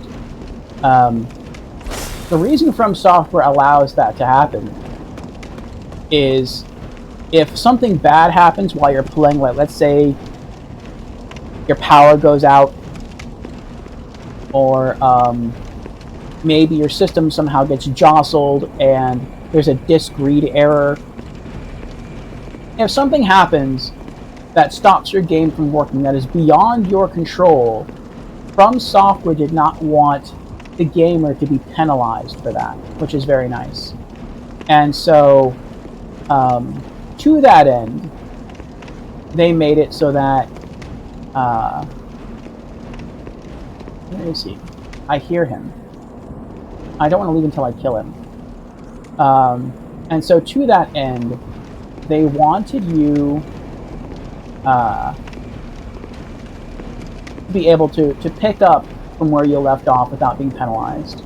The reason From Software allows that to happen is if something bad happens while you're playing, like let's say your power goes out, or maybe your system somehow gets jostled and there's a disk read error. If something happens that stops your game from working, that is beyond your control, From Software did not want the gamer to be penalized for that, which is very nice. And so, to that end, they made it so that, where is he? I hear him. I don't want to leave until I kill him. And so to that end, they wanted you to be able to pick up from where you left off without being penalized.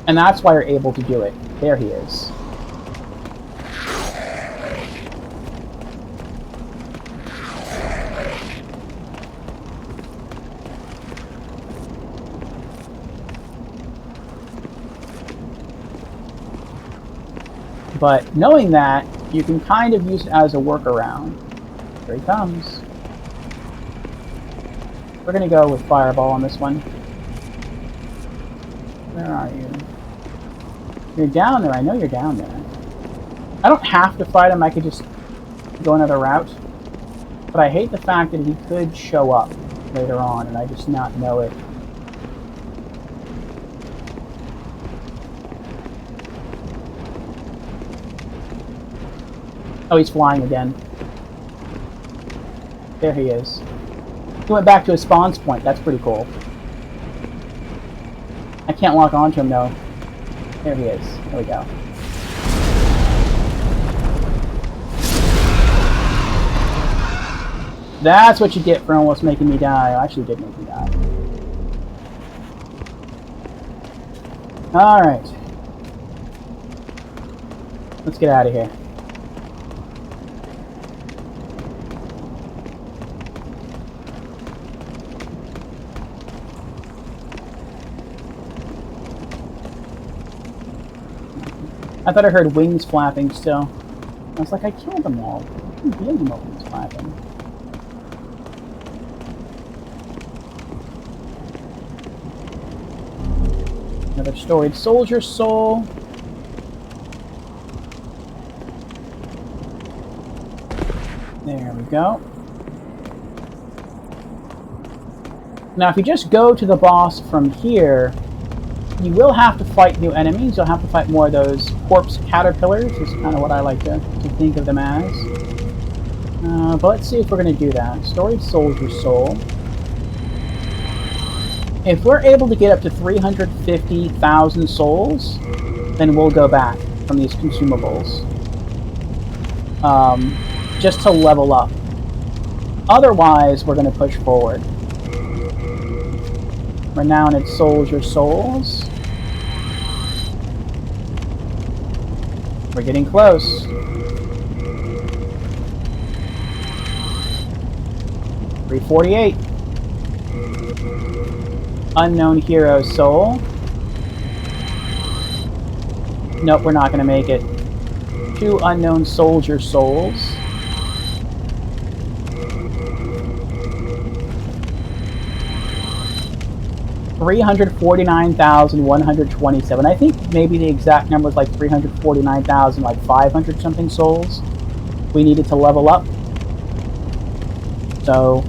And that's why you're able to do it. There he is. But knowing that, you can kind of use it as a workaround. Here he comes. We're going to go with Fireball on this one. Where are you? You're down there. I know you're down there. I don't have to fight him. I could just go another route. But I hate the fact that he could show up later on and I just not know it. Oh, he's flying again. There he is. He went back to his spawn point. That's pretty cool. I can't lock onto him, though. There he is. There we go. That's what you get for almost making me die. Oh, actually, did make me die. Alright. Let's get out of here. I thought I heard wings flapping still. I was like, I killed them all. I couldn't hear them all wings flapping. Another storied soldier soul. There we go. Now if you just go to the boss from here, you will have to fight new enemies. You'll have to fight more of those corpse caterpillars, is kind of what I like to think of them as. But let's see if we're going to do that. Storied Soldier Soul. If we're able to get up to 350,000 souls, then we'll go back from these consumables. Just to level up. Otherwise, we're going to push forward. Renowned Soldier Souls. We're getting close. $348. Unknown Hero Soul. Nope, we're not going to make it. 2 Unknown Soldier Souls. $349,127. I think maybe the exact number was like 349,000, like 500 something souls we needed to level up. So,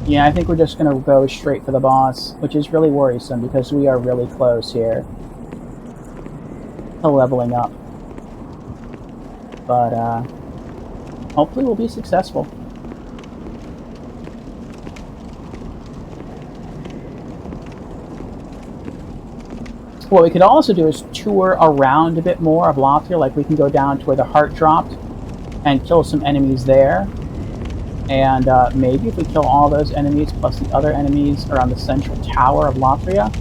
yeah, I think we're just going to go straight for the boss, which is really worrisome because we are really close here to leveling up. But hopefully we'll be successful. What we could also do is tour around a bit more of Latvia. Like we can go down to where the heart dropped and kill some enemies there. And maybe if we kill all those enemies plus the other enemies around the central tower of Latvia,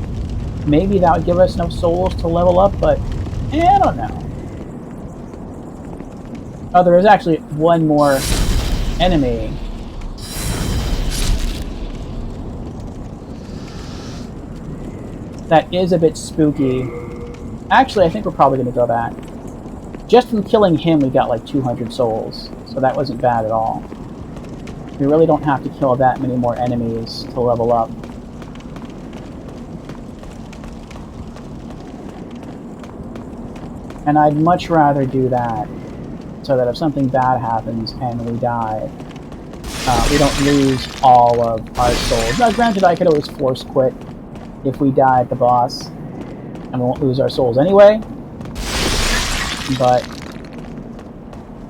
maybe that would give us enough souls to level up, but I don't know. Oh, there is actually one more enemy. That is a bit spooky. Actually, I think we're probably going to go back. Just from killing him, we got like 200 souls, so that wasn't bad at all. We really don't have to kill that many more enemies to level up. And I'd much rather do that, so that if something bad happens and we die, we don't lose all of our souls. Now, granted, I could always force quit if we die at the boss, and we won't lose our souls anyway, but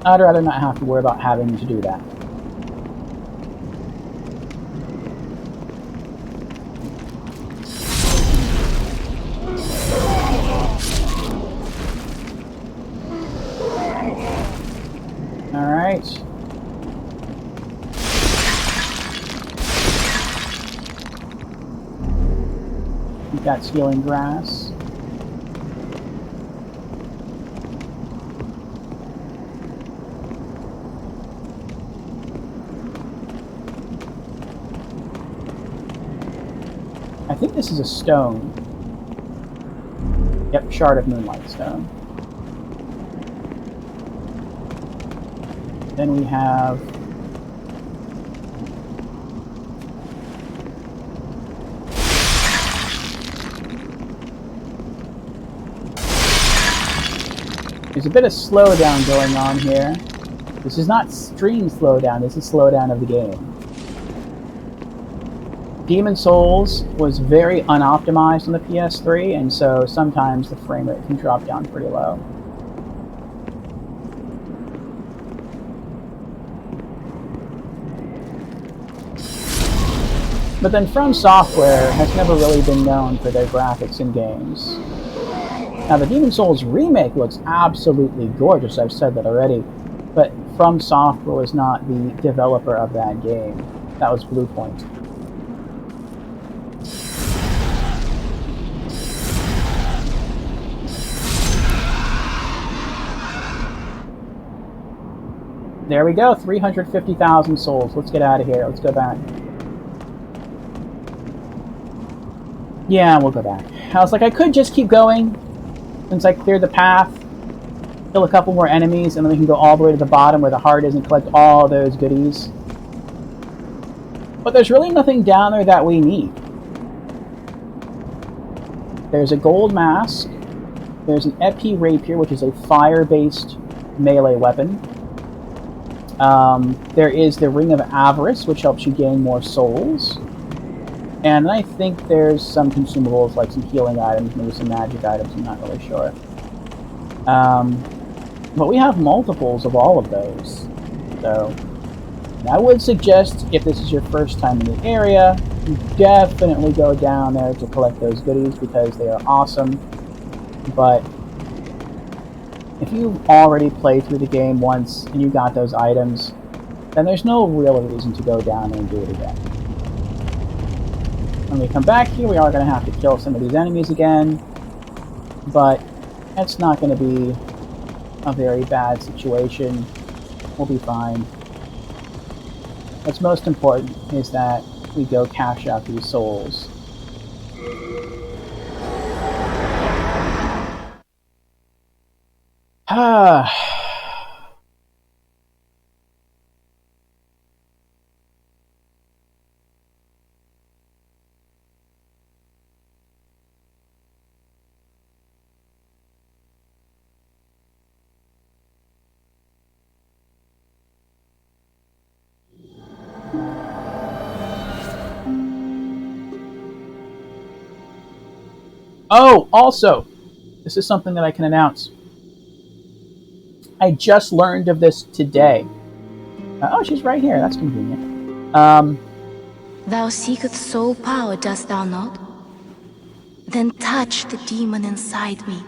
I'd rather not have to worry about having to do that. Alright. That's healing grass. I think this is a stone. Yep, Shard of Moonlight Stone. Then we have there's a bit of slowdown going on here. This is not stream slowdown, this is slowdown of the game. Demon Souls was very unoptimized on the PS3, and so sometimes the frame rate can drop down pretty low. But then From Software has never really been known for their graphics in games. Now the Demon Souls remake looks absolutely gorgeous, I've said that already, but From Software was not the developer of that game. That was Bluepoint. There we go, 350,000 souls. Let's get out of here, let's go back. Yeah, we'll go back. I was like, I could just keep going, since I cleared the path, kill a couple more enemies, and then we can go all the way to the bottom where the heart is and collect all those goodies. But there's really nothing down there that we need. There's a gold mask, there's an Epi Rapier, which is a fire-based melee weapon. There is the Ring of Avarice, which helps you gain more souls. And I think there's some consumables, like some healing items, maybe some magic items, I'm not really sure. But we have multiples of all of those. So, and I would suggest, if this is your first time in the area, you definitely go down there to collect those goodies, because they are awesome. But if you've already played through the game once, and you got those items, then there's no real reason to go down there and do it again. When we come back here, we are going to have to kill some of these enemies again, but that's not going to be a very bad situation. We'll be fine. What's most important is that we go cash out these souls. Oh, also, this is something that I can announce. I just learned of this today. Oh, she's right here. That's convenient. Thou seekest soul power, dost thou not? Then touch the demon inside me.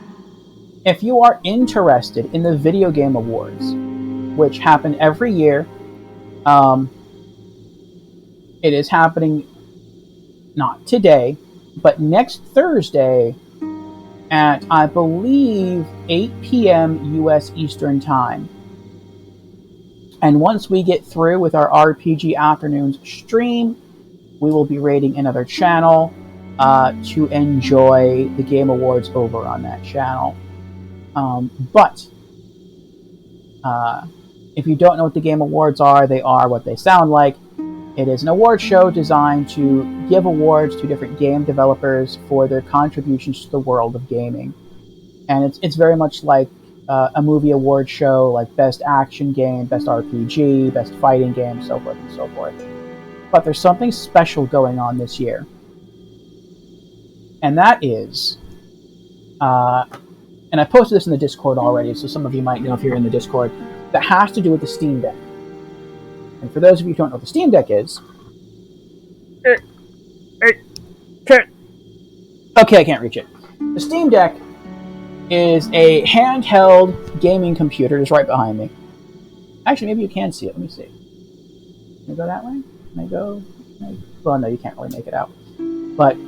If you are interested in the Video Game Awards, which happen every year, it is happening not today, but next Thursday at, I believe, 8 p.m. U.S. Eastern Time. And once we get through with our RPG Afternoons stream, we will be raiding another channel to enjoy the Game Awards over on that channel. But if you don't know what the Game Awards are, they are what they sound like. It is an award show designed to give awards to different game developers for their contributions to the world of gaming. And it's very much like a movie award show, like Best Action Game, Best RPG, Best Fighting Game, so forth and so forth. But there's something special going on this year. And that is, and I posted this in the Discord already, so some of you might know if you're in the Discord, that has to do with the Steam Deck. And for those of you who don't know what the Steam Deck is... Okay, I can't reach it. The Steam Deck is a handheld gaming computer, just right behind me. Actually, maybe you can see it. Let me see. Can I go that way? Can I go? Well, no, you can't really make it out. But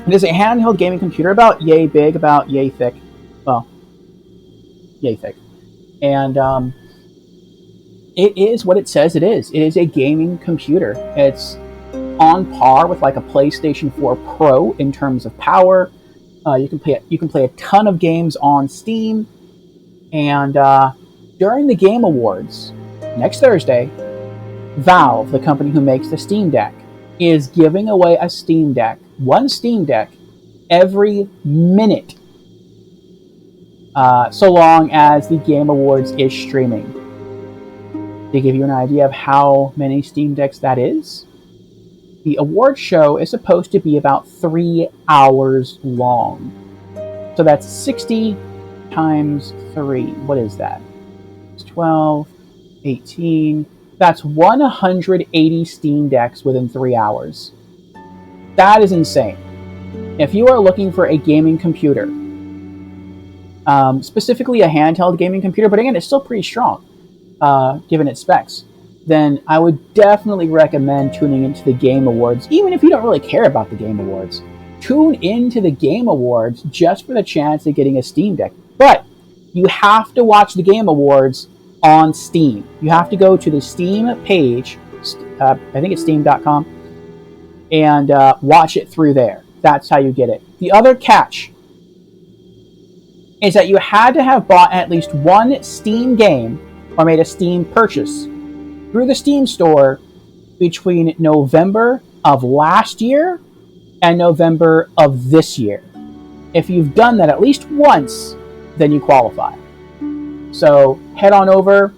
it is a handheld gaming computer about yay big, about yay thick. Well, yay thick. And it is what it says it is. It is a gaming computer. It's on par with like a PlayStation 4 Pro in terms of power. You can play a ton of games on Steam. And during the Game Awards next Thursday, Valve, the company who makes the Steam Deck, is giving away a Steam Deck, one Steam Deck, every minute, so long as the Game Awards is streaming. To give you an idea of how many Steam Decks that is, the award show is supposed to be about 3 hours long. So that's 60 times 3. What is that? It's 12, 18. That's 180 Steam Decks within 3 hours. That is insane. If you are looking for a gaming computer, specifically a handheld gaming computer, but again, it's still pretty strong, given its specs, then I would definitely recommend tuning into the Game Awards, even if you don't really care about the Game Awards. Tune into the Game Awards just for the chance of getting a Steam Deck. But you have to watch the Game Awards on Steam. You have to go to the Steam page, I think it's steam.com, and watch it through there. That's how you get it. The other catch is that you had to have bought at least one Steam game or made a Steam purchase through the Steam store between November of last year and November of this year. If you've done that at least once, then you qualify. So head on over.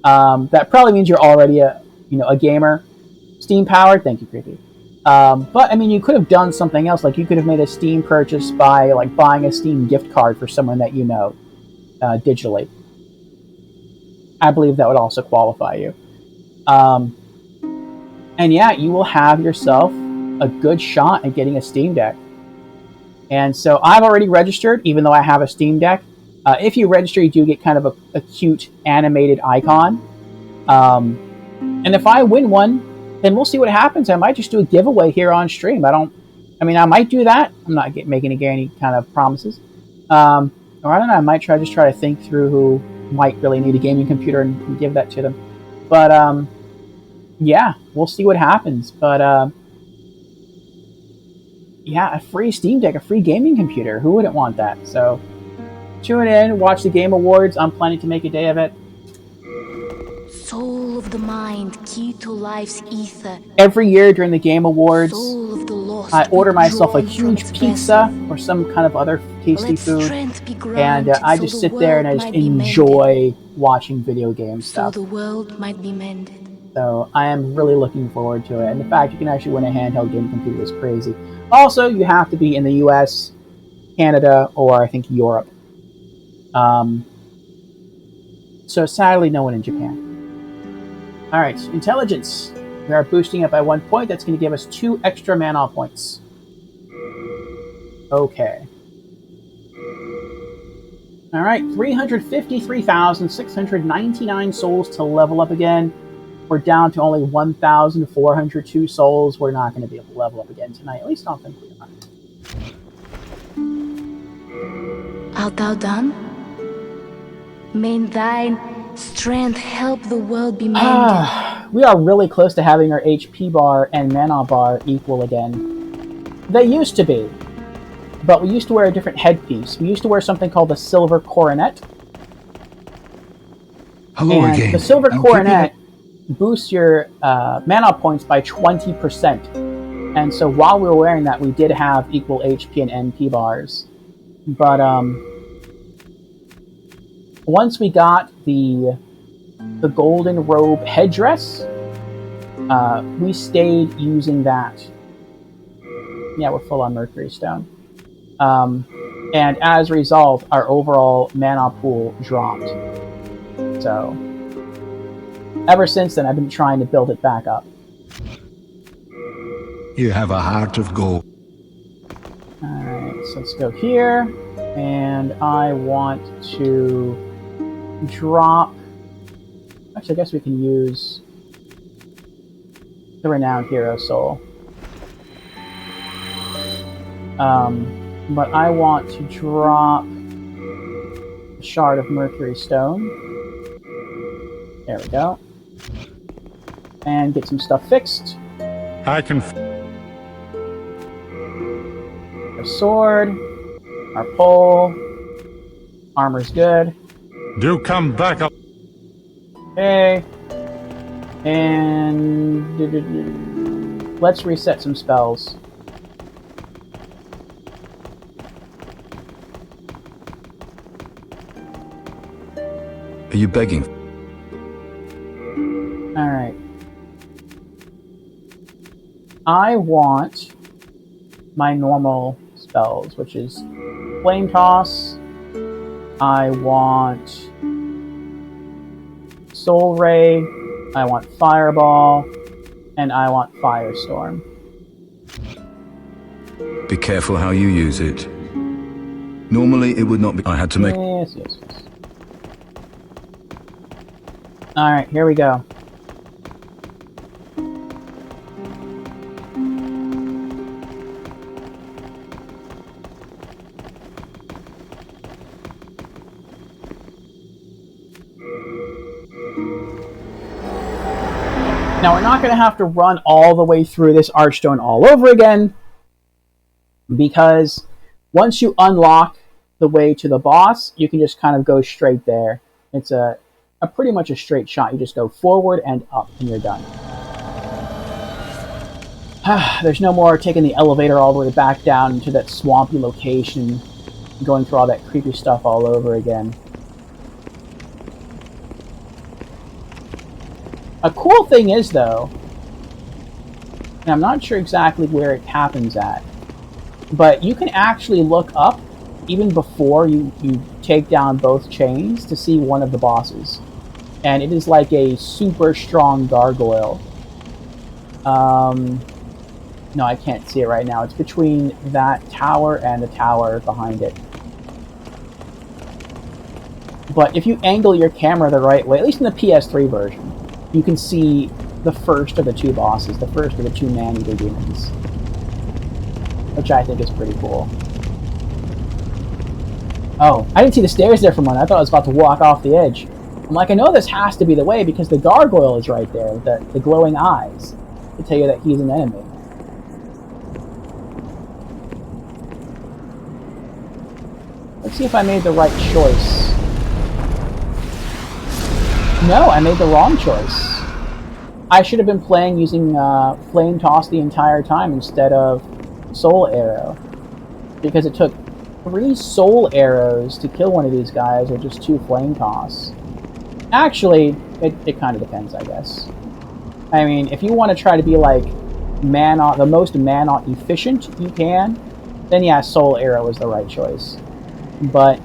That probably means you're already a gamer. Steam powered, thank you, Creepy. But I mean, you could have done something else. Like you could have made a Steam purchase by like buying a Steam gift card for someone that you know, digitally. I believe that would also qualify you. And yeah, you will have yourself a good shot at getting a Steam Deck. And so I've already registered, even though I have a Steam Deck. If you register, you do get kind of a cute animated icon. And if I win one, then we'll see what happens. I might just do a giveaway here on stream. I might do that. I'm not making any kind of promises. Or I don't know, I might try to think through who might really need a gaming computer and give that to them. But yeah, we'll see what happens. But yeah, a free Steam Deck, a free gaming computer. Who wouldn't want that? So tune in, watch the Game Awards. I'm planning to make a day of it. Soul of the mind, key to life's ether. Every year during the Game Awards, Soul of the lost, I order myself a huge its pizza vessel. or some kind of other tasty Let food, strength be and granted I so just the sit there and I world just might be mended. enjoy watching video game So stuff. the world might be mended. So I am really looking forward to it. And the fact you can actually win a handheld game computer is crazy. Also, you have to be in the US, Canada, or I think Europe. So sadly, no one in Japan. Alright, intelligence. We are boosting it by 1 point. That's going to give us 2 extra mana points. Okay. Alright, 353,699 souls to level up again. We're down to only 1,402 souls. We're not going to be able to level up again tonight. At least I don't think we are. Art thou done? May thine strength help the world be mended. We are really close to having our HP bar and mana bar equal again. They used to be, but we used to wear a different headpiece. We used to wear something called the Silver Coronet. Hello And again. the Silver I'm Coronet boosts your mana points by 20%. And so while we were wearing that, we did have equal HP and NP bars. But once we got the golden robe headdress, we stayed using that. Yeah, we're full on Mercury Stone. And as a result, our overall mana pool dropped. So, ever since then, I've been trying to build it back up. You have a heart of gold. Alright, so let's go here. And I want to drop... Actually, I guess we can use the Renowned Hero Soul. But I want to drop a Shard of Mercury Stone. There we go. And get some stuff fixed. I can... Our sword, our pole, armor's good. Do come back up. Okay. And let's reset some spells. Are you begging? Alright. I want my normal spells, which is Flame Toss. I want Soul Ray. I want Fireball. And I want Firestorm. Be careful how you use it. Normally it would not be. I had to make. Yes. Alright, here we go. Now, we're not going to have to run all the way through this Archstone all over again, because once you unlock the way to the boss, you can just kind of go straight there. It's a pretty much a straight shot. You just go forward and up, and you're done. There's no more taking the elevator all the way back down into that swampy location, going through all that creepy stuff all over again. A cool thing is, though, and I'm not sure exactly where it happens at, but you can actually look up even before you take down both chains to see one of the bosses. And it is like a super strong gargoyle. No, I can't see it right now. It's between that tower and the tower behind it. But if you angle your camera the right way, at least in the PS3 version, you can see the first of the two bosses, the first of the two man-eater demons. Which I think is pretty cool. Oh, I didn't see the stairs there for a moment. I thought I was about to walk off the edge. I'm like, I know this has to be the way because the gargoyle is right there, the glowing eyes, to tell you that he's an enemy. Let's see if I made the right choice. No, I made the wrong choice. I should have been playing using Flame Toss the entire time instead of Soul Arrow. Because it took 3 Soul Arrows to kill one of these guys, or just 2 Flame Toss. Actually, it kind of depends, I guess. I mean, if you want to try to be like the most mana efficient you can, then yeah, Soul Arrow is the right choice. But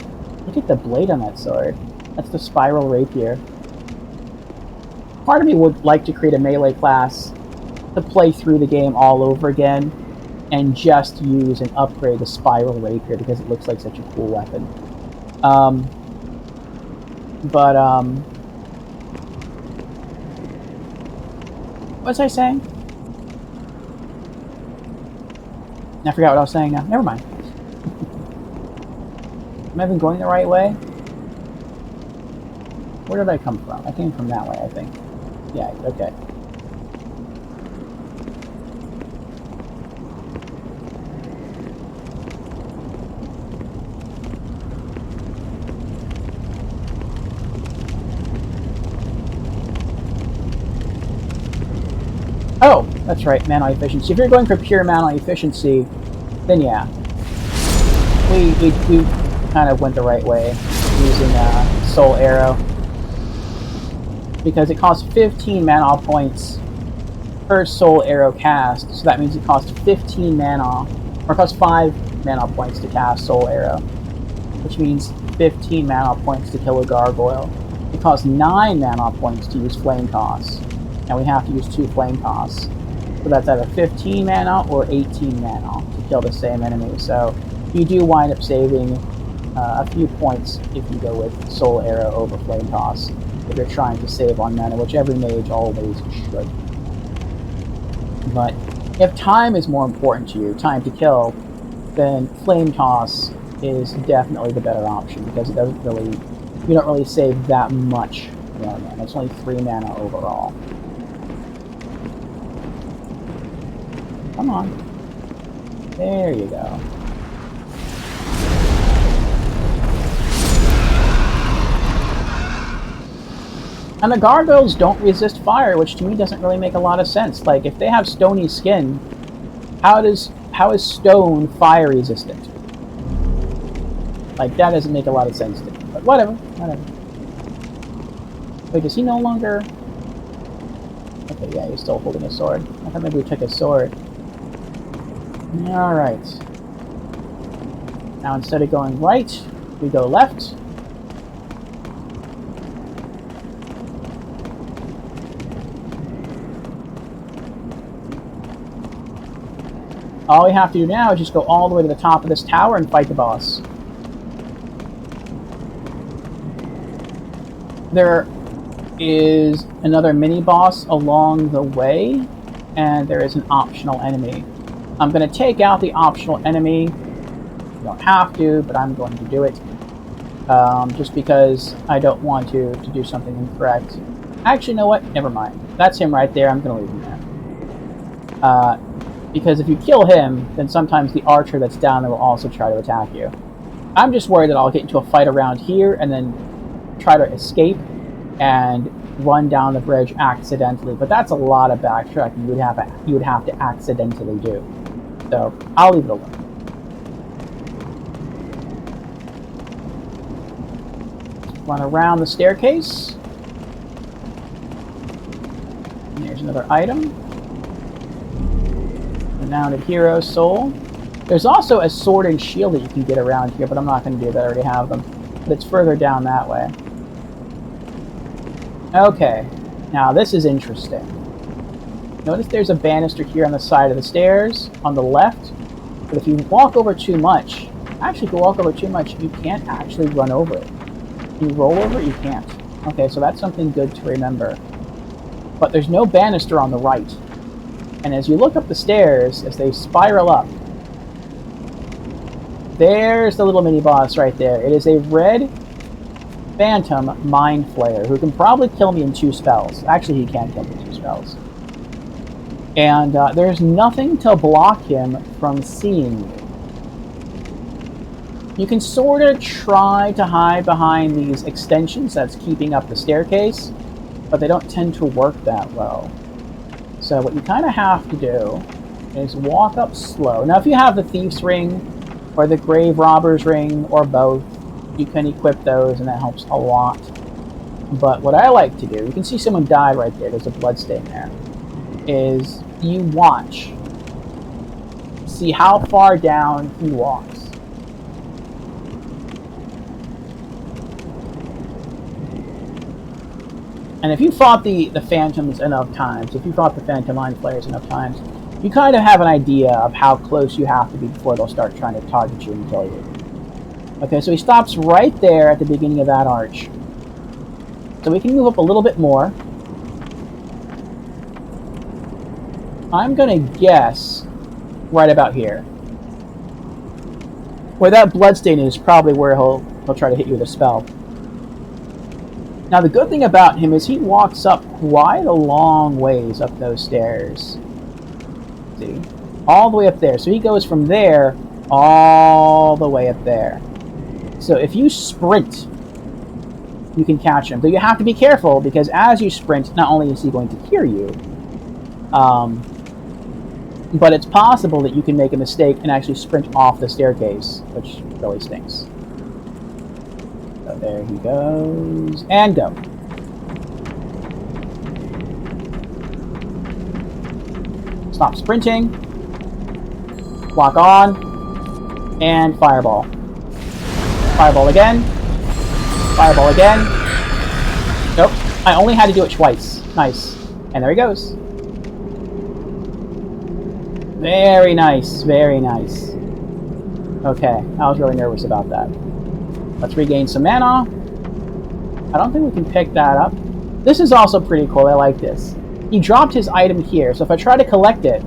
look at the blade on that sword. That's the Spiral Rapier. Part of me would like to create a melee class to play through the game all over again and just use and upgrade the Spiral Rapier because it looks like such a cool weapon. What was I saying? I forgot what I was saying now. Never mind. Am I even going the right way? Where did I come from? I came from that way, I think. Yeah, okay. Oh, that's right, mana efficiency. If you're going for pure mana efficiency, then yeah. We kind of went the right way using Soul Arrow. Because it costs 15 mana points per Soul Arrow cast, so that means it costs 15 mana, or it costs 5 mana points to cast Soul Arrow, which means 15 mana points to kill a gargoyle. It costs 9 mana points to use Flame Toss, and we have to use 2 Flame Toss. So that's either 15 mana or 18 mana to kill the same enemy, so you do wind up saving a few points if you go with Soul Arrow over Flame Toss, if you're trying to save on mana, which every mage always should. But if time is more important to you, time to kill, then Flame Toss is definitely the better option because it doesn't really, you don't really save that much mana. It's only 3 mana overall. Come on. There you go. And the gargoyles don't resist fire, which to me doesn't really make a lot of sense. Like, if they have stony skin, how is stone fire resistant? Like, that doesn't make a lot of sense to me. But whatever. Wait, does he no longer... Okay, yeah, he's still holding a sword. I thought maybe we took his sword. Alright. Now instead of going right, we go left. All we have to do now is just go all the way to the top of this tower and fight the boss. There is another mini-boss along the way, and there is an optional enemy. I'm going to take out the optional enemy. You don't have to, but I'm going to do it. Just because I don't want to do something incorrect. Actually, you know what? Never mind. That's him right there. I'm going to leave him there. Because if you kill him, then sometimes the archer that's down there will also try to attack you. I'm just worried that I'll get into a fight around here and then try to escape and run down the bridge accidentally. But that's a lot of backtracking you would have to accidentally do. So I'll leave it alone. Run around the staircase. And there's another item. Renowned Hero Soul. There's also a sword and shield that you can get around here, but I'm not going to do that. I already have them. But it's further down that way. Okay. Now this is interesting. Notice there's a banister here on the side of the stairs, on the left. But if you walk over too much, actually if you walk over too much, you can't actually run over it. If you roll over it, you can't. Okay, so that's something good to remember. But there's no banister on the right. And as you look up the stairs, as they spiral up, there's the little mini-boss right there. It is a red phantom mind flayer who can probably kill me in 2 spells. Actually, he can kill me in 2 spells. And there's nothing to block him from seeing you. You can sort of try to hide behind these extensions that's keeping up the staircase, but they don't tend to work that well. So what you kind of have to do is walk up slow. Now if you have the Thief's Ring, or the Grave Robber's Ring, or both, you can equip those and that helps a lot. But what I like to do, you can see someone died right there, there's a bloodstain there, is you watch. See how far down he walks. And if you fought the Phantoms enough times, if you fought the Phantom Mind Flayers enough times, you kind of have an idea of how close you have to be before they'll start trying to target you and kill you. Okay, so he stops right there at the beginning of that arch. So we can move up a little bit more. I'm gonna guess right about here. Where that bloodstain is probably where he'll try to hit you with a spell. Now the good thing about him is he walks up quite a long ways up those stairs. See? All the way up there. So he goes from there all the way up there. So if you sprint, you can catch him. But you have to be careful because as you sprint, not only is he going to hear you, but it's possible that you can make a mistake and actually sprint off the staircase, which really stinks. So there he goes, and go. Stop sprinting, lock on, and fireball. Fireball again, fireball again. Nope, I only had to do it twice. Nice. And there he goes. Very nice, very nice. Okay, I was really nervous about that. Let's regain some mana. I don't think we can pick that up. This is also pretty cool, I like this. He dropped his item here, so if I try to collect it,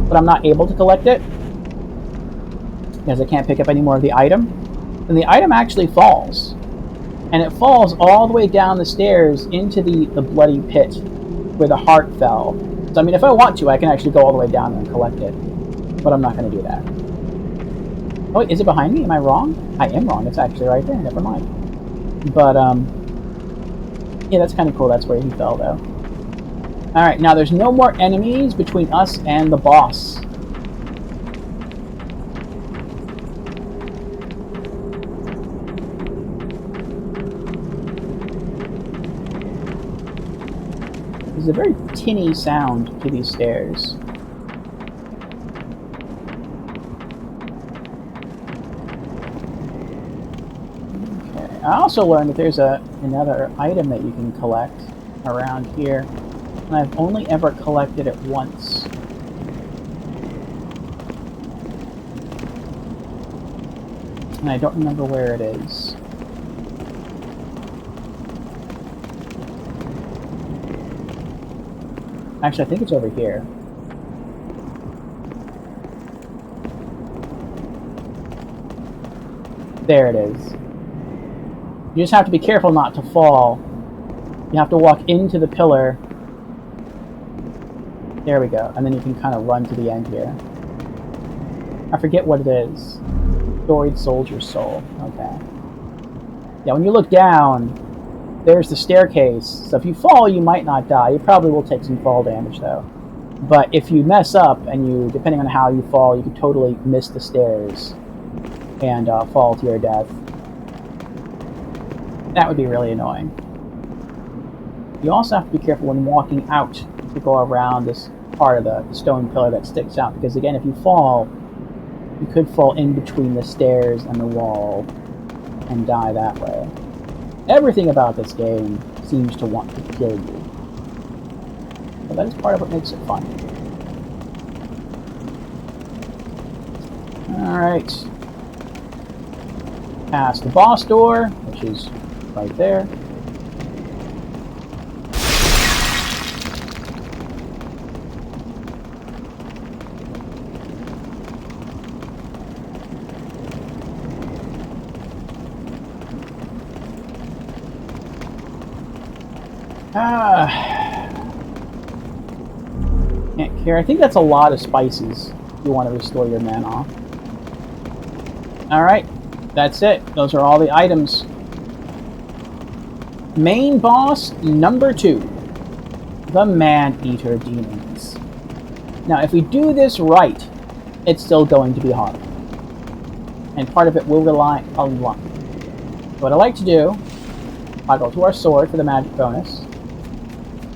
but I'm not able to collect it, because I can't pick up any more of the item, then the item actually falls. And it falls all the way down the stairs into the bloody pit where the heart fell. So, I mean, if I want to, I can actually go all the way down and collect it. But I'm not going to do that. Oh, wait, is it behind me? Am I wrong? I am wrong. It's actually right there. Never mind. But, yeah, that's kind of cool. That's where he fell, though. Alright, now there's no more enemies between us and the boss. There's a very tinny sound to these stairs. Okay. I also learned that there's another item that you can collect around here, and I've only ever collected it once. And I don't remember where it is. Actually, I think it's over here. There it is. You just have to be careful not to fall. You have to walk into the pillar. There we go. And then you can kind of run to the end here. I forget what it is. Storied Soldier's Soul. Okay. Yeah, when you look down, there's the staircase. So if you fall, you might not die. You probably will take some fall damage, though. But if you mess up, and you, depending on how you fall, you could totally miss the stairs and fall to your death. That would be really annoying. You also have to be careful when walking out to go around this part of the stone pillar that sticks out. Because again, if you fall, you could fall in between the stairs and the wall and die that way. Everything about this game seems to want to kill you. But that is part of what makes it fun. Alright. Past the boss door, which is right there. Can't care. I think that's a lot of spices if you want to restore your mana. Alright, that's it. Those are all the items. Main boss number 2. The Man-Eater Demons. Now, if we do this right, it's still going to be hard. And part of it will rely on luck. What I like to do, I'll go to our sword for the magic bonus.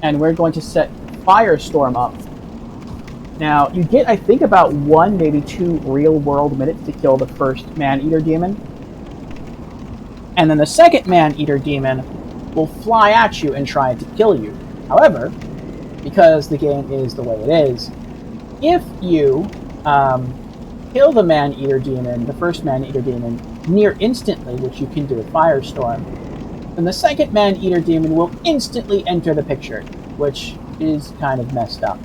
And we're going to set Firestorm up. Now, you get, I think, about 1, maybe 2 real-world minutes to kill the first Man-Eater Demon. And then the second Man-Eater Demon will fly at you and try to kill you. However, because the game is the way it is, if you kill the Man-Eater Demon, the first Man-Eater Demon, near instantly, which you can do with Firestorm, then the second Man-Eater Demon will instantly enter the picture, which is kind of messed up.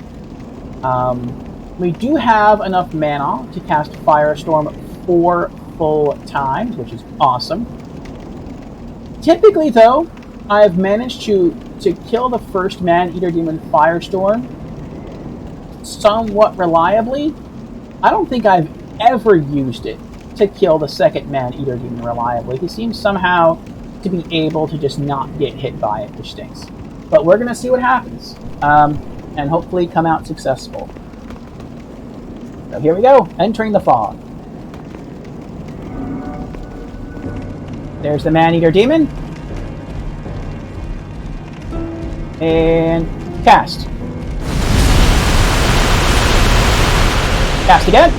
We do have enough mana to cast Firestorm 4 full times, which is awesome. Typically, though, I've managed to kill the first Man-Eater Demon Firestorm somewhat reliably. I don't think I've ever used it to kill the second Man-Eater Demon reliably. He seems somehow to be able to just not get hit by it, which stinks. But we're going to see what happens, and hopefully come out successful. So here we go, entering the fog. There's the Man-Eater Demon. And cast. Cast again.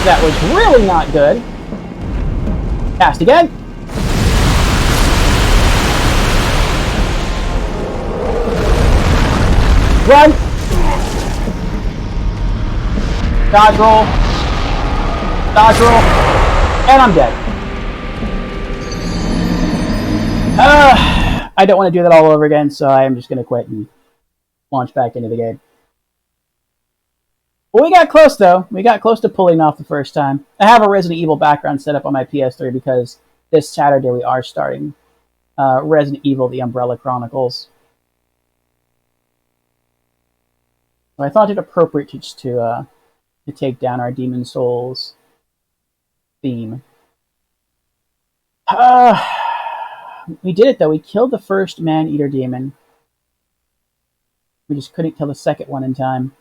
That was really not good. Cast again. Run. Dodge roll. Dodge roll. And I'm dead. I don't want to do that all over again, so I'm just going to quit and launch back into the game. Well, we got close, though. We got close to pulling off the first time. I have a Resident Evil background set up on my PS3 because this Saturday we are starting Resident Evil: The Umbrella Chronicles. So I thought it appropriate just to take down our Demon Souls theme. We did it, though. We killed the first Man-Eater Demon. We just couldn't kill the second one in time.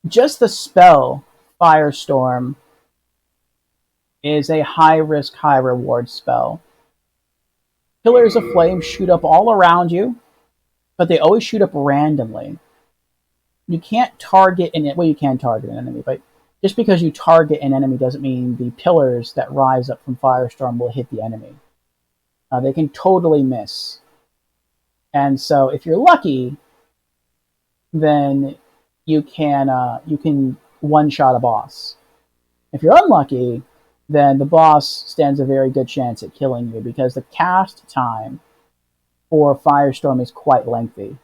Just the spell, Firestorm, is a high-risk, high-reward spell. Pillars of Flame shoot up all around you, but they always shoot up randomly. You can't target an... Well, you can target an enemy, but just because you target an enemy doesn't mean the pillars that rise up from Firestorm will hit the enemy. They can totally miss. And so if you're lucky, then you can one-shot a boss. If you're unlucky, then the boss stands a very good chance at killing you because the cast time for Firestorm is quite lengthy.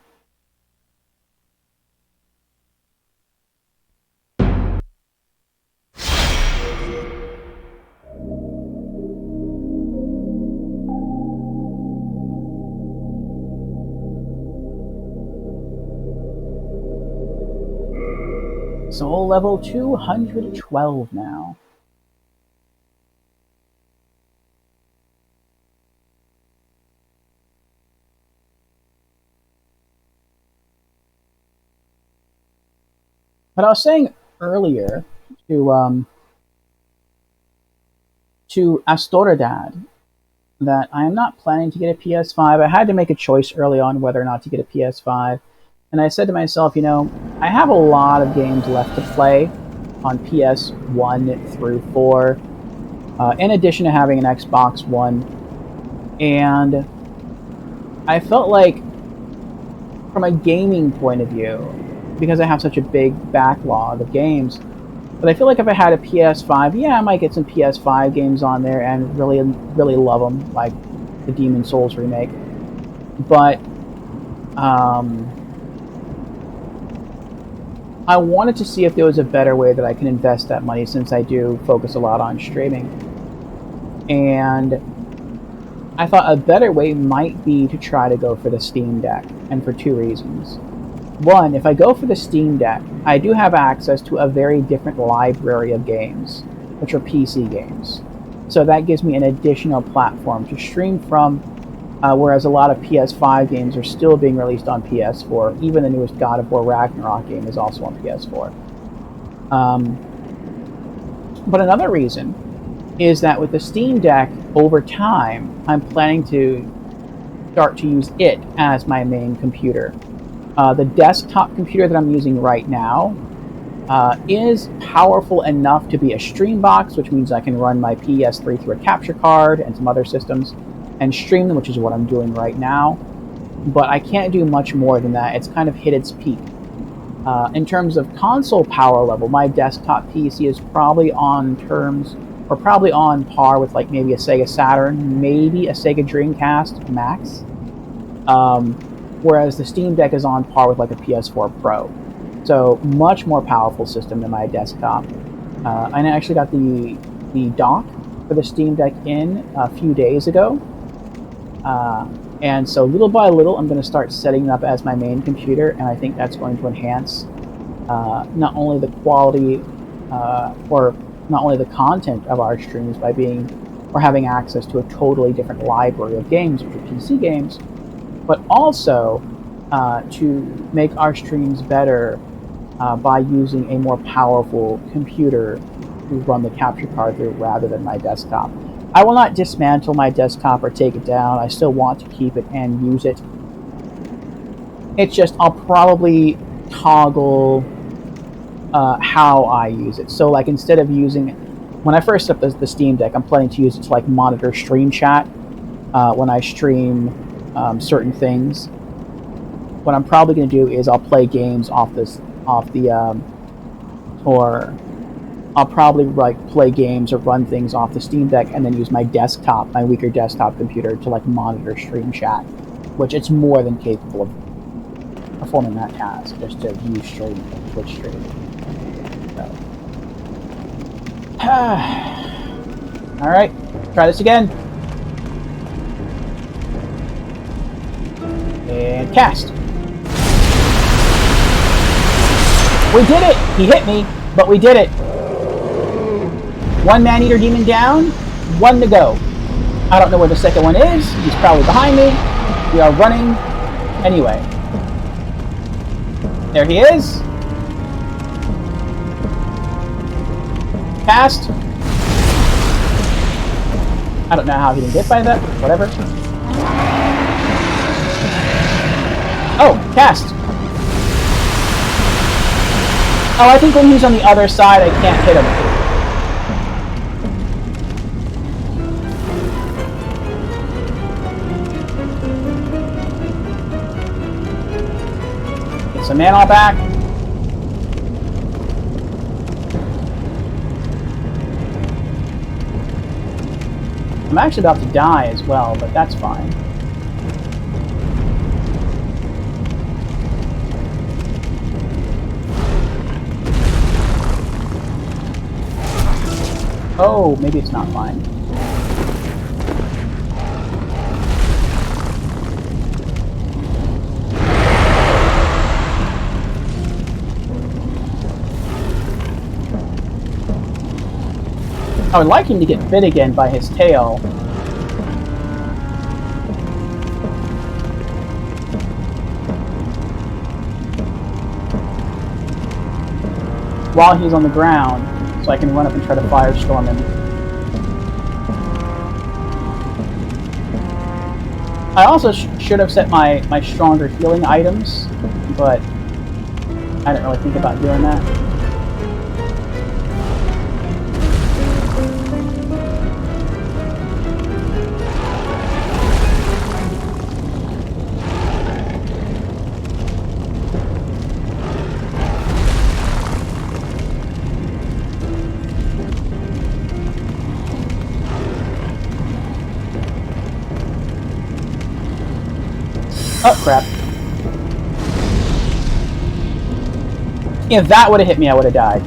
Soul level 212 now. But I was saying earlier to Astoridad that I am not planning to get a PS5. I had to make a choice early on whether or not to get a PS5. And I said to myself, you know, I have a lot of games left to play on PS1 through 4, in addition to having an Xbox One. And I felt like, from a gaming point of view, because I have such a big backlog of games, but I feel like if I had a PS5, yeah, I might get some PS5 games on there and really, really love them, like the Demon Souls remake. But, I wanted to see if there was a better way that I can invest that money since I do focus a lot on streaming. And I thought a better way might be to try to go for the Steam Deck, and for two reasons. One, if I go for the Steam Deck, I do have access to a very different library of games, which are PC games. So that gives me an additional platform to stream from, whereas a lot of PS5 games are still being released on PS4. Even the newest God of War Ragnarok game is also on PS4. But another reason is that with the Steam Deck, over time, I'm planning to start to use it as my main computer. The desktop computer that I'm using right now is powerful enough to be a stream box, which means I can run my PS3 through a capture card and some other systems and stream them, which is what I'm doing right now. But I can't do much more than that. It's kind of hit its peak. In terms of console power level, my desktop PC is probably on terms, or probably on par with like maybe a Sega Saturn, maybe a Sega Dreamcast Max. Whereas the Steam Deck is on par with like a PS4 Pro. So much more powerful system than my desktop. I actually got the dock for the Steam Deck in a few days ago. And so little by little, I'm going to start setting it up as my main computer, and I think that's going to enhance not only the quality or not only the content of our streams by having access to a totally different library of games, which are PC games, but also to make our streams better by using a more powerful computer to run the capture card through rather than my desktop. I will not dismantle my desktop or take it down. I still want to keep it and use it. It's just I'll probably toggle how I use it. So like instead of using, when I first set up the Steam Deck, I'm planning to use it to like monitor stream chat when I stream certain things. What I'm probably going to do is I'll play games or I'll probably like play games or run things off the Steam Deck and then use my desktop, my weaker desktop computer to like monitor stream chat, which it's more than capable of performing that task, just to view stream, Twitch stream. So. Alright, try this again. And cast. We did it! He hit me, but we did it. One man-eater demon down, one to go. I don't know where the second one is. He's probably behind me. We are running anyway. There he is. Cast. I don't know how he didn't get by that. Whatever. Oh, cast. Oh, I think when he's on the other side, I can't hit him. Get some mana back. I'm actually about to die as well, but that's fine. Oh, maybe it's not fine. I would like him to get bit again by his tail. While he's on the ground, so I can run up and try to firestorm him. I also should have set my stronger healing items, but I didn't really think about doing that. Oh, crap. If that would have hit me, I would have died.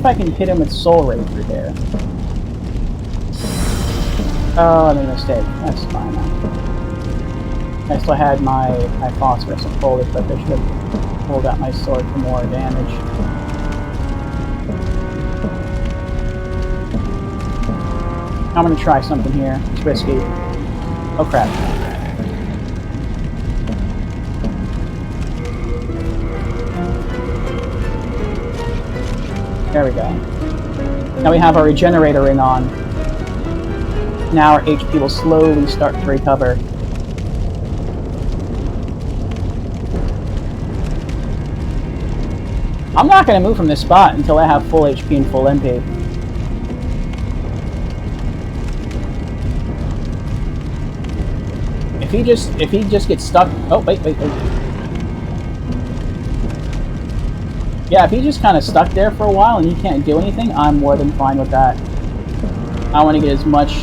if I can hit him with Soul Ray through there. Oh, I made a mistake. That's fine. I still had my phosphorus and fully equipped. I should have pulled out my sword for more damage. I'm gonna try something here. It's risky. Oh crap. There we go. Now we have our regenerator ring on. Now our HP will slowly start to recover. I'm not going to move from this spot until I have full HP and full MP. If he just gets stuck... Oh, wait. Yeah, if he just kind of stuck there for a while and he can't do anything, I'm more than fine with that. I want to get as much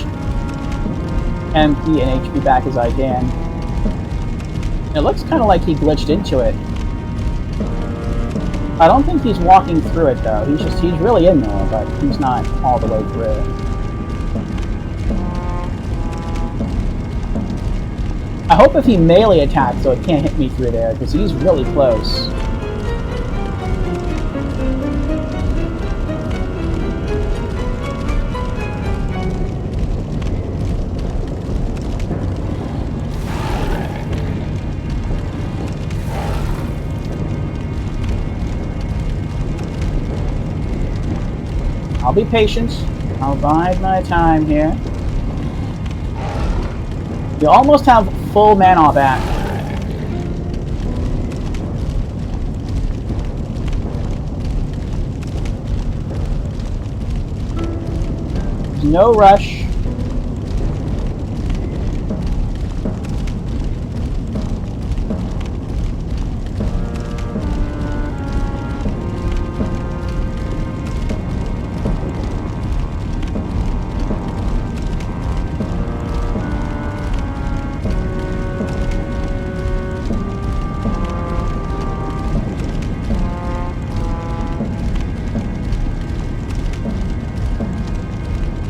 MP and HP back as I can. It looks kind of like he glitched into it. I don't think he's walking through it though. He's really in there, but he's not all the way through. I hope if he melee attacks so it can't hit me through there, because he's really close. I'll be patient. I'll bide my time here. You almost have full mana back. There's no rush.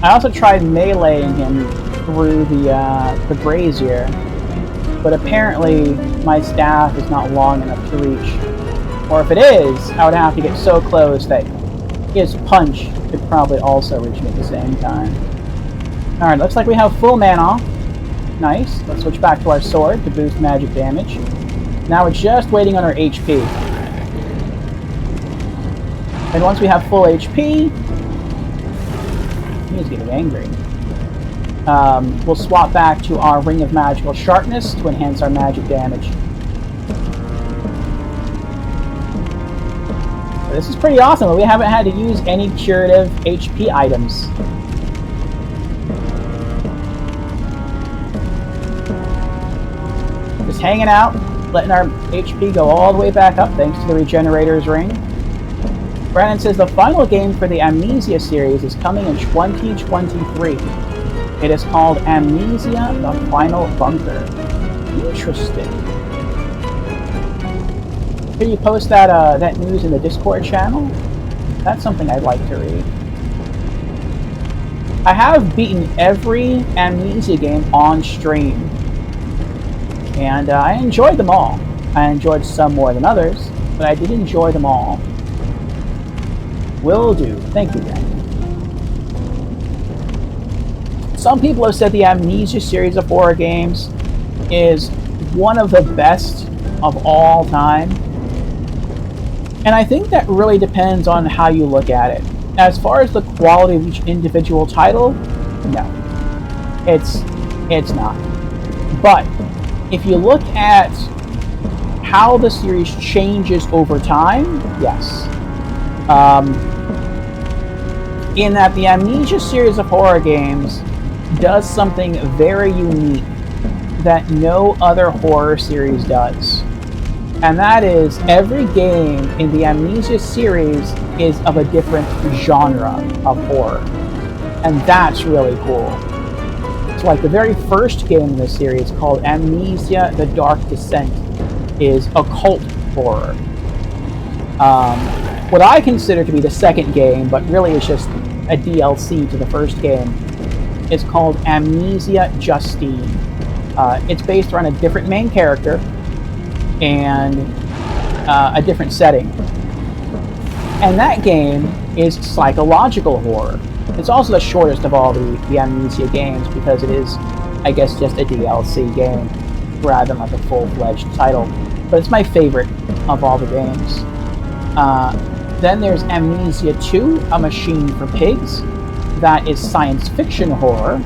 I also tried meleeing him through the brazier, but apparently my staff is not long enough to reach. Or if it is, I would have to get so close that his punch could probably also reach me at the same time. Alright, looks like we have full mana. Nice. Let's switch back to our sword to boost magic damage. Now we're just waiting on our HP. And once we have full HP, he's getting angry. We'll swap back to our Ring of Magical Sharpness to enhance our magic damage. So this is pretty awesome, but we haven't had to use any curative HP items. Just hanging out, letting our HP go all the way back up thanks to the Regenerator's Ring. Brandon says the final game for the Amnesia series is coming in 2023. It is called Amnesia: The Final Bunker. Interesting. Can you post that news in the Discord channel? That's something I'd like to read. I have beaten every Amnesia game on stream, and I enjoyed them all. I enjoyed some more than others, but I did enjoy them all. Will do. Thank you, Brandon. Some people have said the Amnesia series of horror games is one of the best of all time. And I think that really depends on how you look at it. As far as the quality of each individual title, no. It's not. But if you look at how the series changes over time, yes. In that the Amnesia series of horror games does something very unique that no other horror series does. And that is, every game in the Amnesia series is of a different genre of horror. And that's really cool. So like the very first game in the series, called Amnesia: The Dark Descent, is occult horror. what I consider to be the second game, but really is just a DLC to the first game, is called Amnesia Justine. It's based around a different main character and a different setting. And that game is psychological horror. It's also the shortest of all the Amnesia games because it is, I guess, just a DLC game rather than like a full-fledged title. But it's my favorite of all the games. Then there's Amnesia 2, A Machine for Pigs. That is science fiction horror.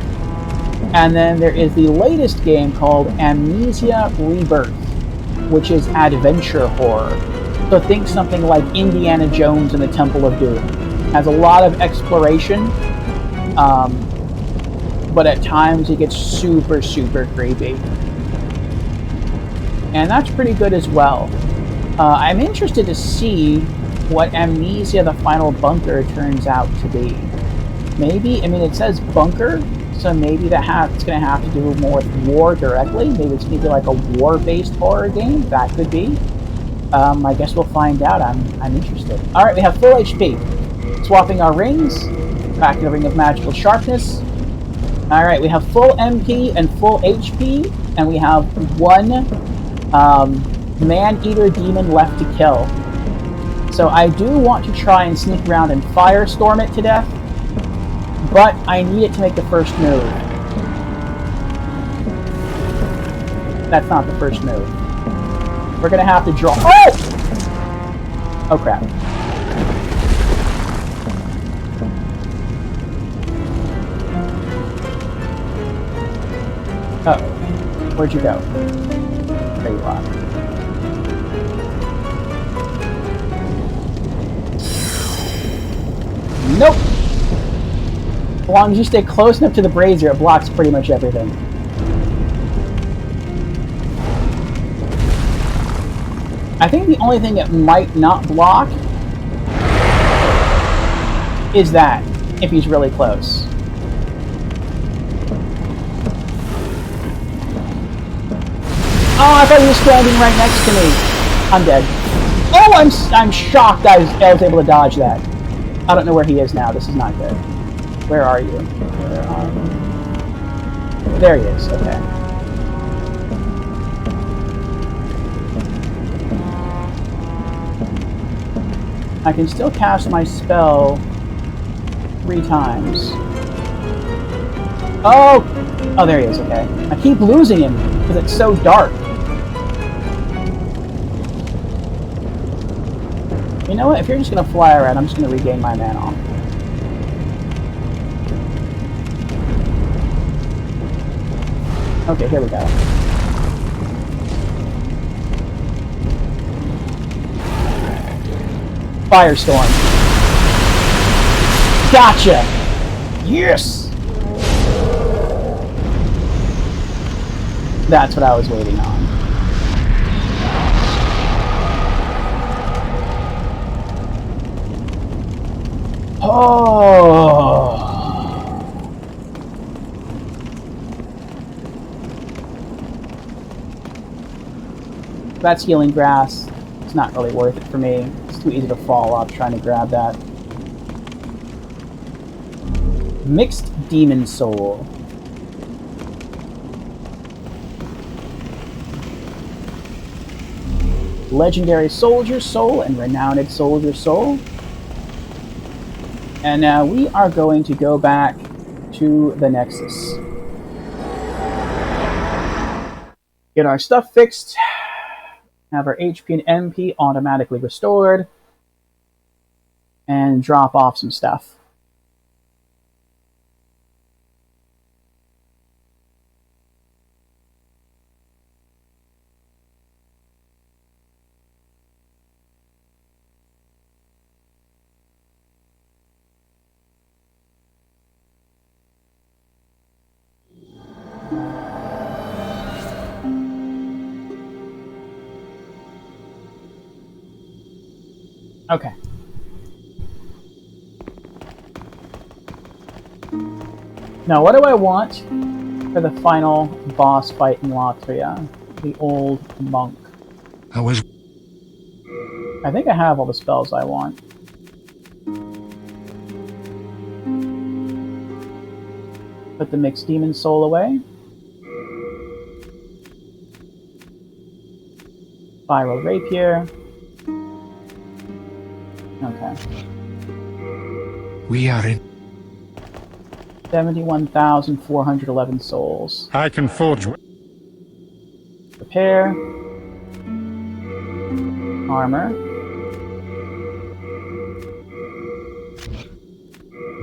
And then there is the latest game called Amnesia Rebirth, which is adventure horror. So think something like Indiana Jones and the Temple of Doom. Has a lot of exploration, but at times it gets super, super creepy. And that's pretty good as well. I'm interested to see what Amnesia the Final Bunker turns out to be. Maybe, I mean, it says bunker, so maybe it's going to have to do more with war directly. Maybe it's going to be like a war-based horror game. That could be. I guess we'll find out. I'm interested. Alright, we have full HP. Swapping our rings. Back to the Ring of Magical Sharpness. Alright, we have full MP and full HP. And we have one man-eater demon left to kill. So I do want to try and sneak around and firestorm it to death. But I need it to make the first move. That's not the first move. We're gonna have to draw. Oh! Oh crap. Uh-oh. Where'd you go? There you are. Nope! As long as you stay close enough to the brazier, it blocks pretty much everything. I think the only thing it might not block is that, if he's really close. Oh, I thought he was standing right next to me. I'm dead. Oh, I'm shocked I was able to dodge that. I don't know where he is now. This is not good. Where are you? There he is. Okay. I can still cast my spell 3 times. Oh! Oh, there he is. Okay. I keep losing him because it's so dark. You know what? If you're just going to fly around, I'm just going to regain my mana. Okay, here we go. Firestorm. Gotcha! Yes! That's what I was waiting on. Oh! That's healing grass. It's not really worth it for me. It's too easy to fall off trying to grab that. Mixed Demon Soul. Legendary Soldier Soul and Renowned Soldier Soul. And now we are going to go back to the Nexus. Get our stuff fixed. Have our HP and MP automatically restored. And drop off some stuff. Okay. Now, what do I want for the final boss fight in Latria? The old monk. I was I think I have all the spells I want. Put the mixed demon soul away. Spiral rapier. Okay. We are in. 71,411 souls. I can forge. Repair. Armor.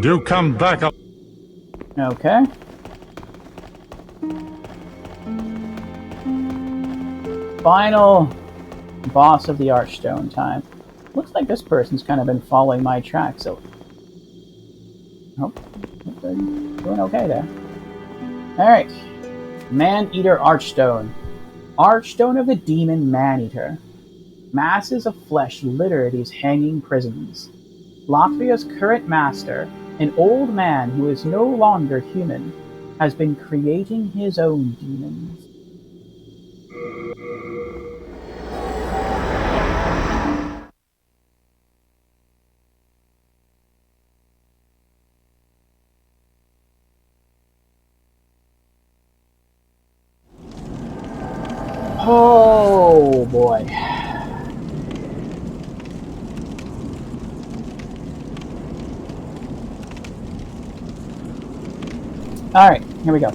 Do come back up. Okay. Final boss of the Archstone time. Looks like this person's kind of been following my track, so hope they're doing okay there. Alright. Man-Eater Archstone. Archstone of the Demon Man-Eater. Masses of flesh litter these hanging prisons. Latvia's current master, an old man who is no longer human, has been creating his own demons. Oh boy. Alright, here we go.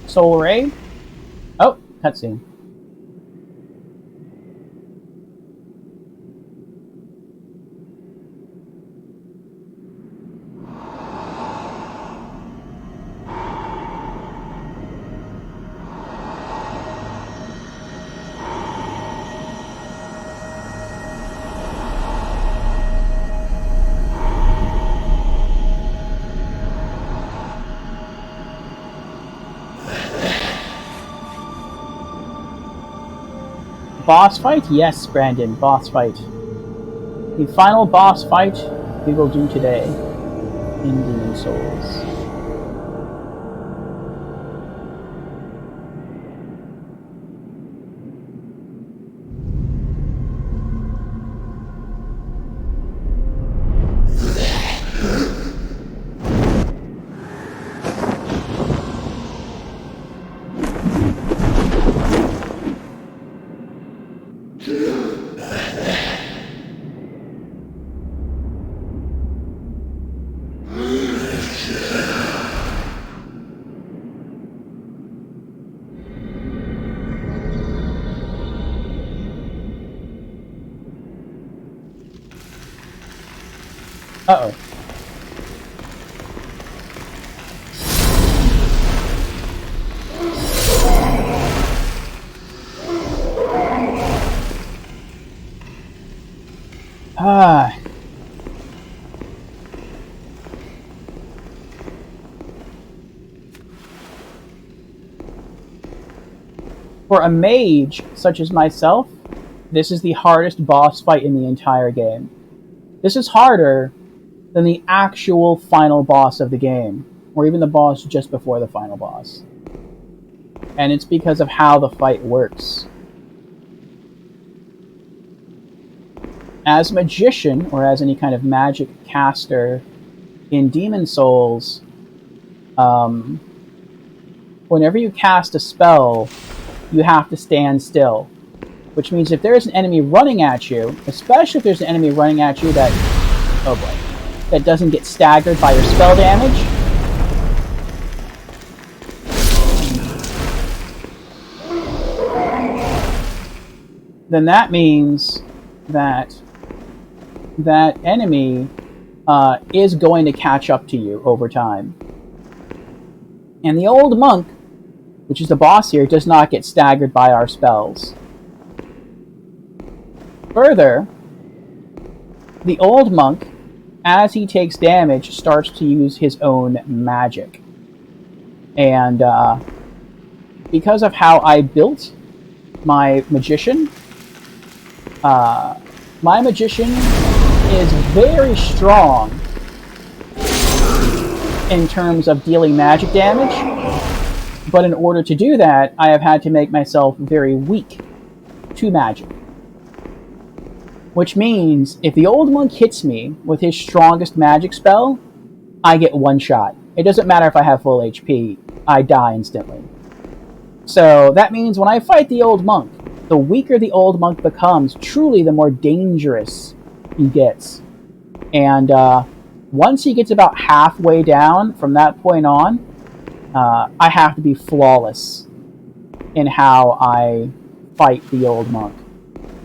Soul Ray. Oh, cutscene. Boss fight? Yes, Brandon, boss fight. The final boss fight we will do today in Demon Souls. Uh-oh. Ah. For a mage, such as myself, this is the hardest boss fight in the entire game. This is harder than the actual final boss of the game, or even the boss just before the final boss. And it's because of how the fight works. As a magician, or as any kind of magic caster in Demon Souls, whenever you cast a spell, you have to stand still. Which means if there's an enemy running at you, especially if there's an enemy running at you that, oh boy, that doesn't get staggered by your spell damage, then that means that that enemy is going to catch up to you over time. And the old monk, which is the boss here, does not get staggered by our spells. Further, the old monk, as he takes damage, starts to use his own magic. And because of how I built my magician is very strong in terms of dealing magic damage, but in order to do that, I have had to make myself very weak to magic. Which means, if the old monk hits me with his strongest magic spell, I get one shot. It doesn't matter if I have full HP, I die instantly. So that means when I fight the old monk, the weaker the old monk becomes, truly the more dangerous he gets. And once he gets about halfway down, from that point on, I have to be flawless in how I fight the old monk.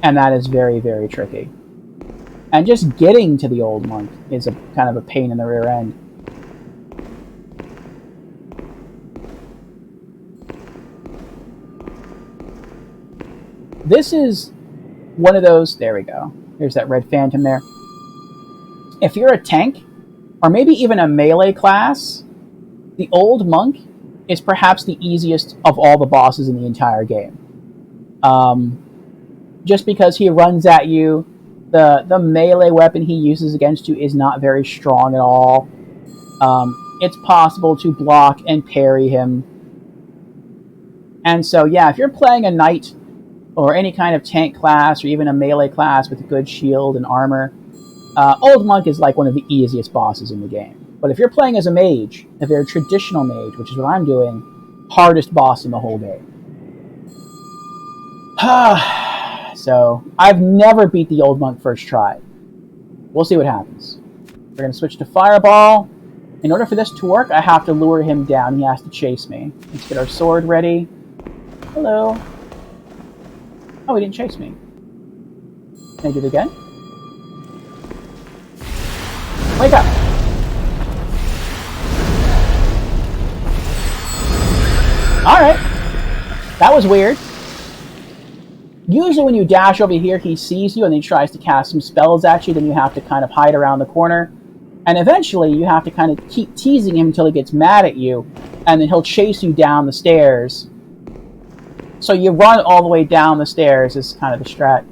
And that is very, very tricky. And just getting to the old monk is a kind of a pain in the rear end. This is one of those... There we go. There's that red phantom there. If you're a tank, or maybe even a melee class, the old monk is perhaps the easiest of all the bosses in the entire game. Just because he runs at you, the melee weapon he uses against you is not very strong at all. It's possible to block and parry him. And so, yeah, if you're playing a knight or any kind of tank class or even a melee class with a good shield and armor, Old Monk is like one of the easiest bosses in the game. But if you're playing as a mage, a very traditional mage, which is what I'm doing, hardest boss in the whole game. So, I've never beat the Old Monk first try. We'll see what happens. We're going to switch to Fireball. In order for this to work, I have to lure him down. He has to chase me. Let's get our sword ready. Hello. Oh, he didn't chase me. Can I do it again? Wake up! Alright. That was weird. Usually when you dash over here, he sees you and he tries to cast some spells at you, then you have to kind of hide around the corner. And eventually you have to kind of keep teasing him until he gets mad at you, and then he'll chase you down the stairs. So you run all the way down the stairs is kind of the strat.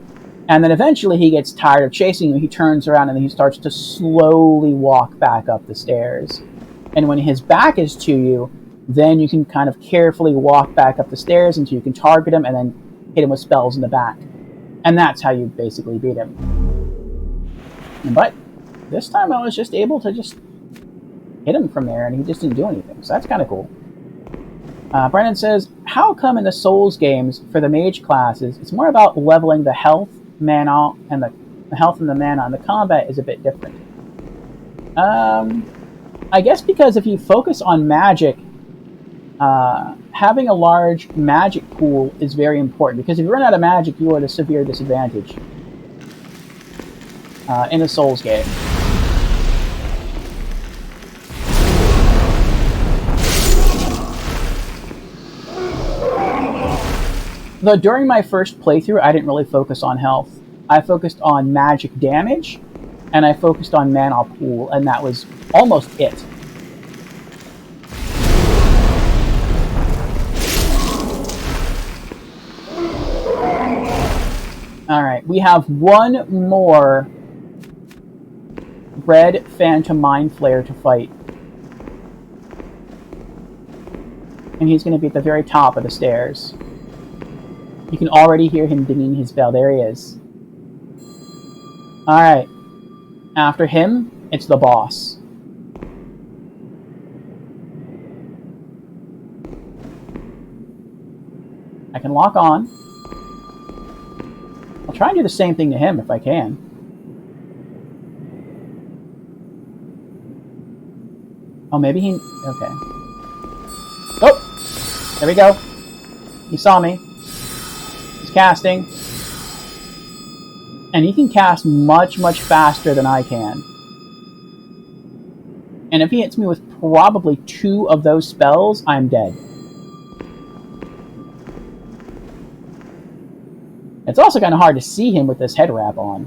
And then eventually he gets tired of chasing you, he turns around and then he starts to slowly walk back up the stairs. And when his back is to you, then you can kind of carefully walk back up the stairs until you can target him and then hit him with spells in the back. And that's how you basically beat him. But this time I was just able to just hit him from there and he just didn't do anything. So that's kind of cool. Brennan says, how come in the Souls games for the mage classes, it's more about leveling the health, mana, and the health and the mana, and the combat is a bit different? I guess because if you focus on magic, having a large magic pool is very important, because if you run out of magic, you are at a severe disadvantage in a Souls game. Though during my first playthrough, I didn't really focus on health. I focused on magic damage, and I focused on mana pool, and that was almost it. Alright, we have one more red Phantom Mind Flayer to fight. And he's going to be at the very top of the stairs. You can already hear him dinging his bell. There he is. Alright. After him, it's the boss. I can lock on. I'll try and do the same thing to him if I can. Oh, maybe he... Okay. Oh! There we go. He saw me. Casting, and he can cast much faster than I can, and if he hits me with probably 2 of those spells, I'm dead. It's also kind of hard to see him with this head wrap on.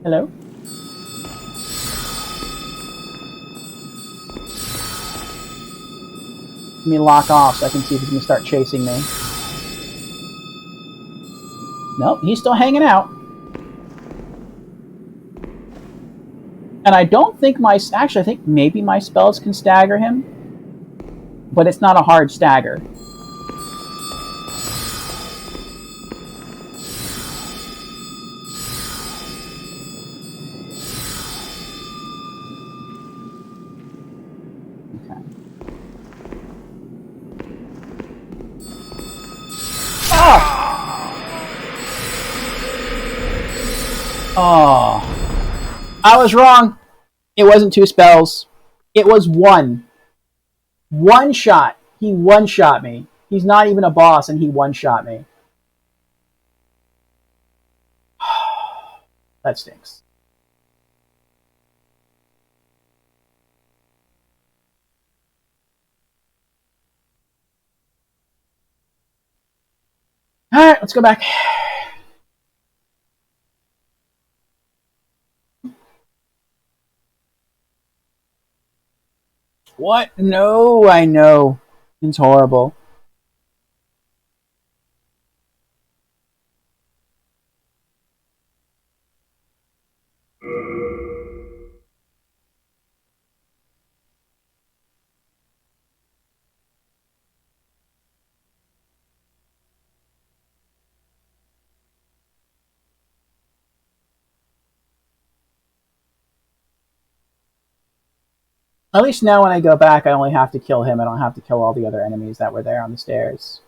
Hello? Let me lock off so I can see if he's going to start chasing me. Nope, he's still hanging out. And I don't think actually, I think maybe my spells can stagger him, but it's not a hard stagger. Okay. Oh, I was wrong. It wasn't 2 spells. It was 1. One shot. He one-shot me. He's not even a boss, and he one-shot me. That stinks. Alright, let's go back. What? No, I know. It's horrible. At least now when I go back, I only have to kill him. I don't have to kill all the other enemies that were there on the stairs.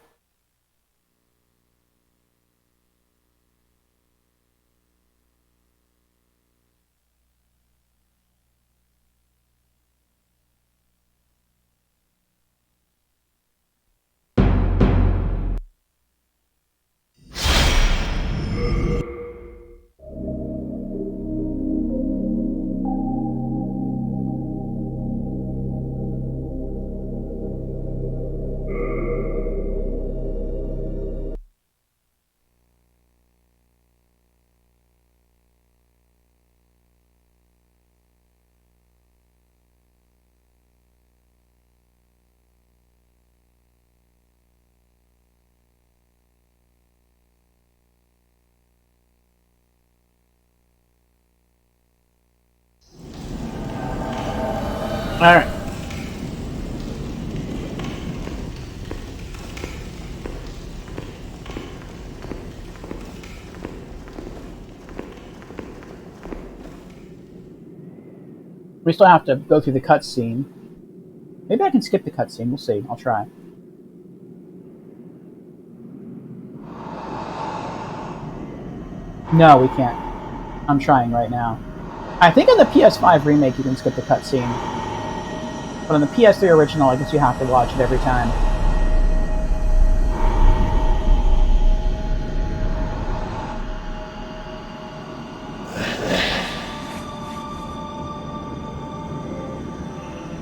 Alright. We still have to go through the cutscene. Maybe I can skip the cutscene. We'll see. I'll try. No, we can't. I'm trying right now. I think on the PS5 remake you can skip the cutscene. But on the PS3 original, I guess you have to watch it every time.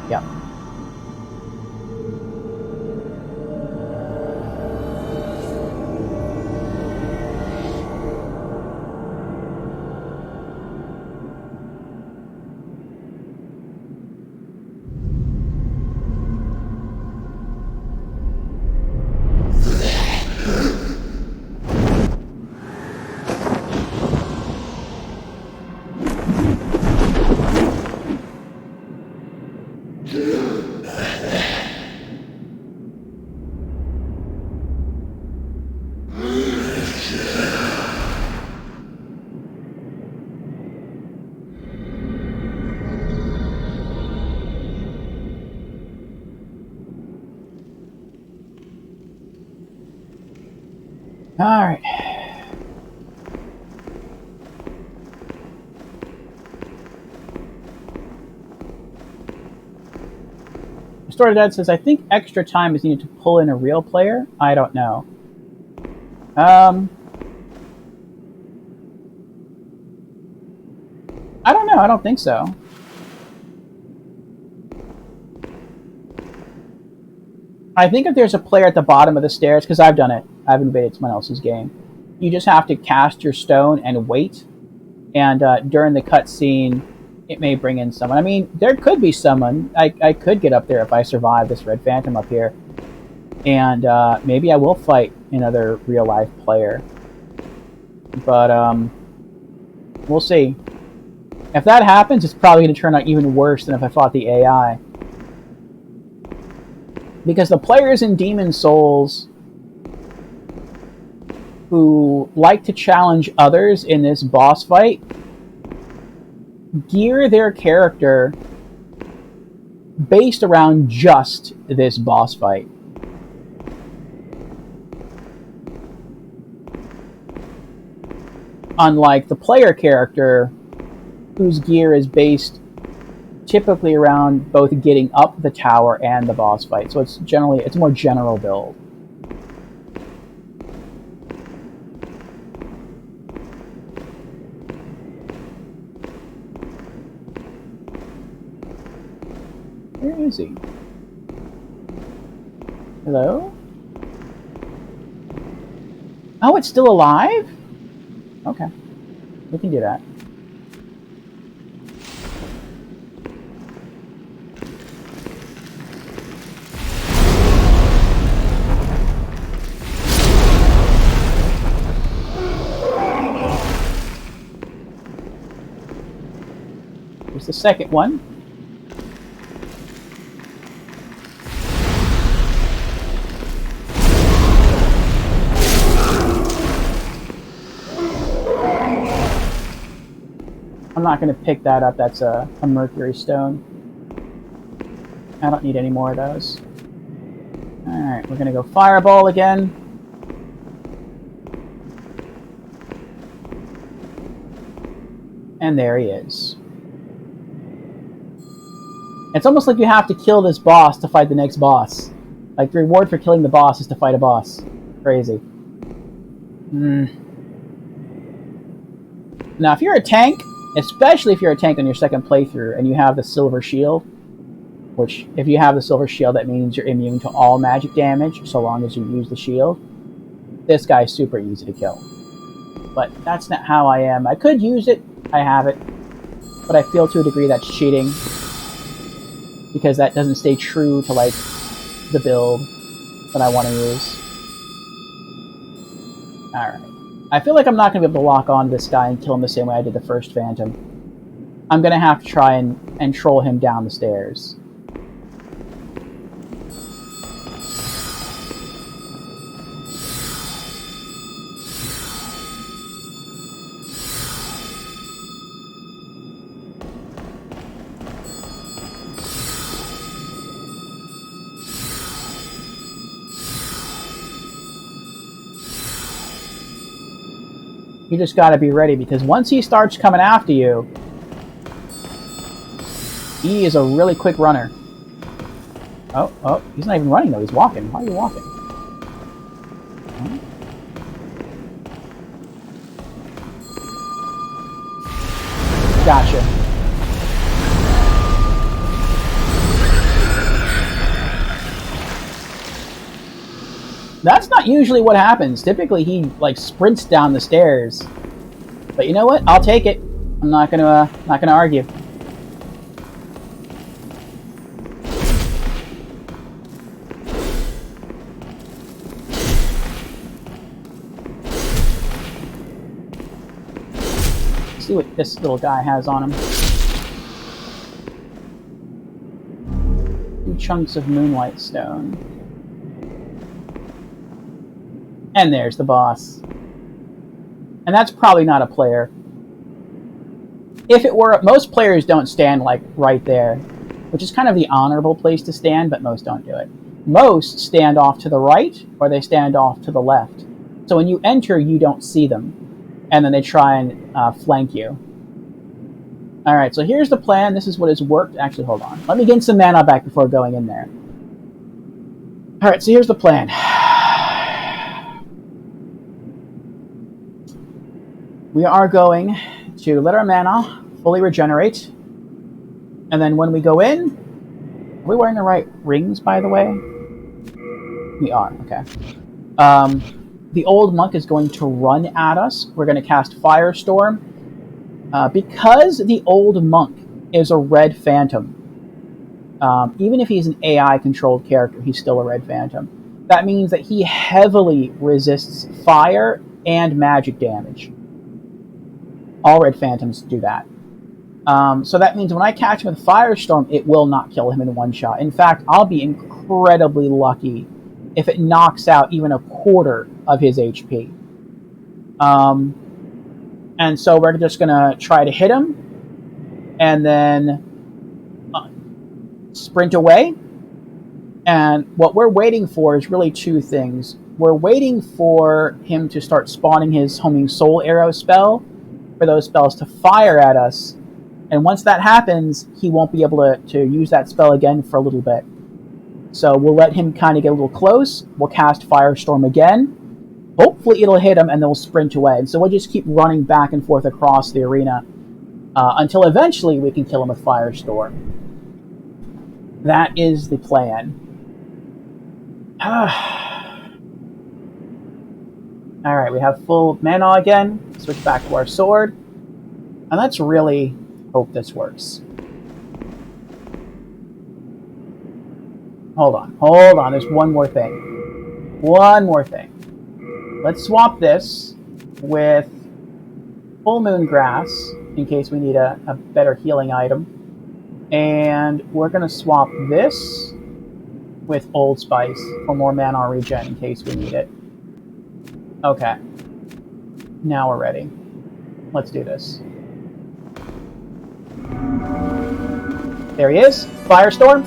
Yep. Alright. Story Dad says, I think extra time is needed to pull in a real player. I don't know. I don't know. I don't think so. I think if there's a player at the bottom of the stairs, because I've done it, I've invaded someone else's game, you just have to cast your stone and wait, and during the cutscene, it may bring in someone. I mean, there could be someone. I could get up there if I survive this Red Phantom up here, and maybe I will fight another real-life player. But, we'll see. If that happens, it's probably going to turn out even worse than if I fought the AI. Because the players in Demon's Souls who like to challenge others in this boss fight gear their character based around just this boss fight. Unlike the player character, whose gear is based typically around both getting up the tower and the boss fight. So it's a more general build. Where is he? Hello? Oh, it's still alive? Okay. We can do that. Here's the second one. I'm not going to pick that up. That's a mercury stone. I don't need any more of those. Alright, we're going to go fireball again. And there he is. It's almost like you have to kill this boss to fight the next boss. Like, the reward for killing the boss is to fight a boss. Crazy. Now, if you're a tank, especially if you're a tank on your second playthrough and you have the silver shield, which, if you have the silver shield, that means you're immune to all magic damage so long as you use the shield, this guy's super easy to kill. But that's not how I am. I could use it, I have it, but I feel to a degree that's cheating, because that doesn't stay true to, like, the build that I want to use. Alright. I feel like I'm not going to be able to lock on to this guy and kill him the same way I did the first Phantom. I'm going to have to try and troll him down the stairs. You just gotta be ready, because once he starts coming after you, he is a really quick runner. Oh, he's not even running though, he's walking. Why are you walking? Gotcha. That's not usually what happens. Typically he, like, sprints down the stairs. But you know what? I'll take it. I'm not gonna argue. Let's see what this little guy has on him. 2 chunks of moonlight stone. And there's the boss. And that's probably not a player. If it were, most players don't stand, like, right there, which is kind of the honorable place to stand, but most don't do it. Most stand off to the right, or they stand off to the left. So when you enter, you don't see them. And then they try and flank you. Alright, so here's the plan. This is what has worked. Actually, hold on. Let me get some mana back before going in there. Alright, so here's the plan. We are going to let our mana fully regenerate. And then when we go in... Are we wearing the right rings, by the way? We are, okay. The old monk is going to run at us. We're going to cast Firestorm. Because the old monk is a red phantom, even if he's an AI-controlled character, he's still a red phantom. That means that he heavily resists fire and magic damage. All red phantoms do that. So that means when I catch him with Firestorm, it will not kill him in one shot. In fact, I'll be incredibly lucky if it knocks out even a quarter of his HP. And so we're just going to try to hit him and then sprint away. And what we're waiting for is really two things. We're waiting for him to start spawning his Homing Soul Arrow spell, for those spells to fire at us. And once that happens, he won't be able to use that spell again for a little bit. So we'll let him kind of get a little close. We'll cast Firestorm again. Hopefully it'll hit him and then we'll sprint away. And so we'll just keep running back and forth across the arena until eventually we can kill him with Firestorm. That is the plan. Alright, we have full mana again. Switch back to our sword. And let's really hope this works. Hold on, there's one more thing. Let's swap this with Full Moon Grass, in case we need a better healing item. And we're going to swap this with Old Spice for more mana regen, in case we need it. Okay. Now we're ready. Let's do this. There he is. Firestorm.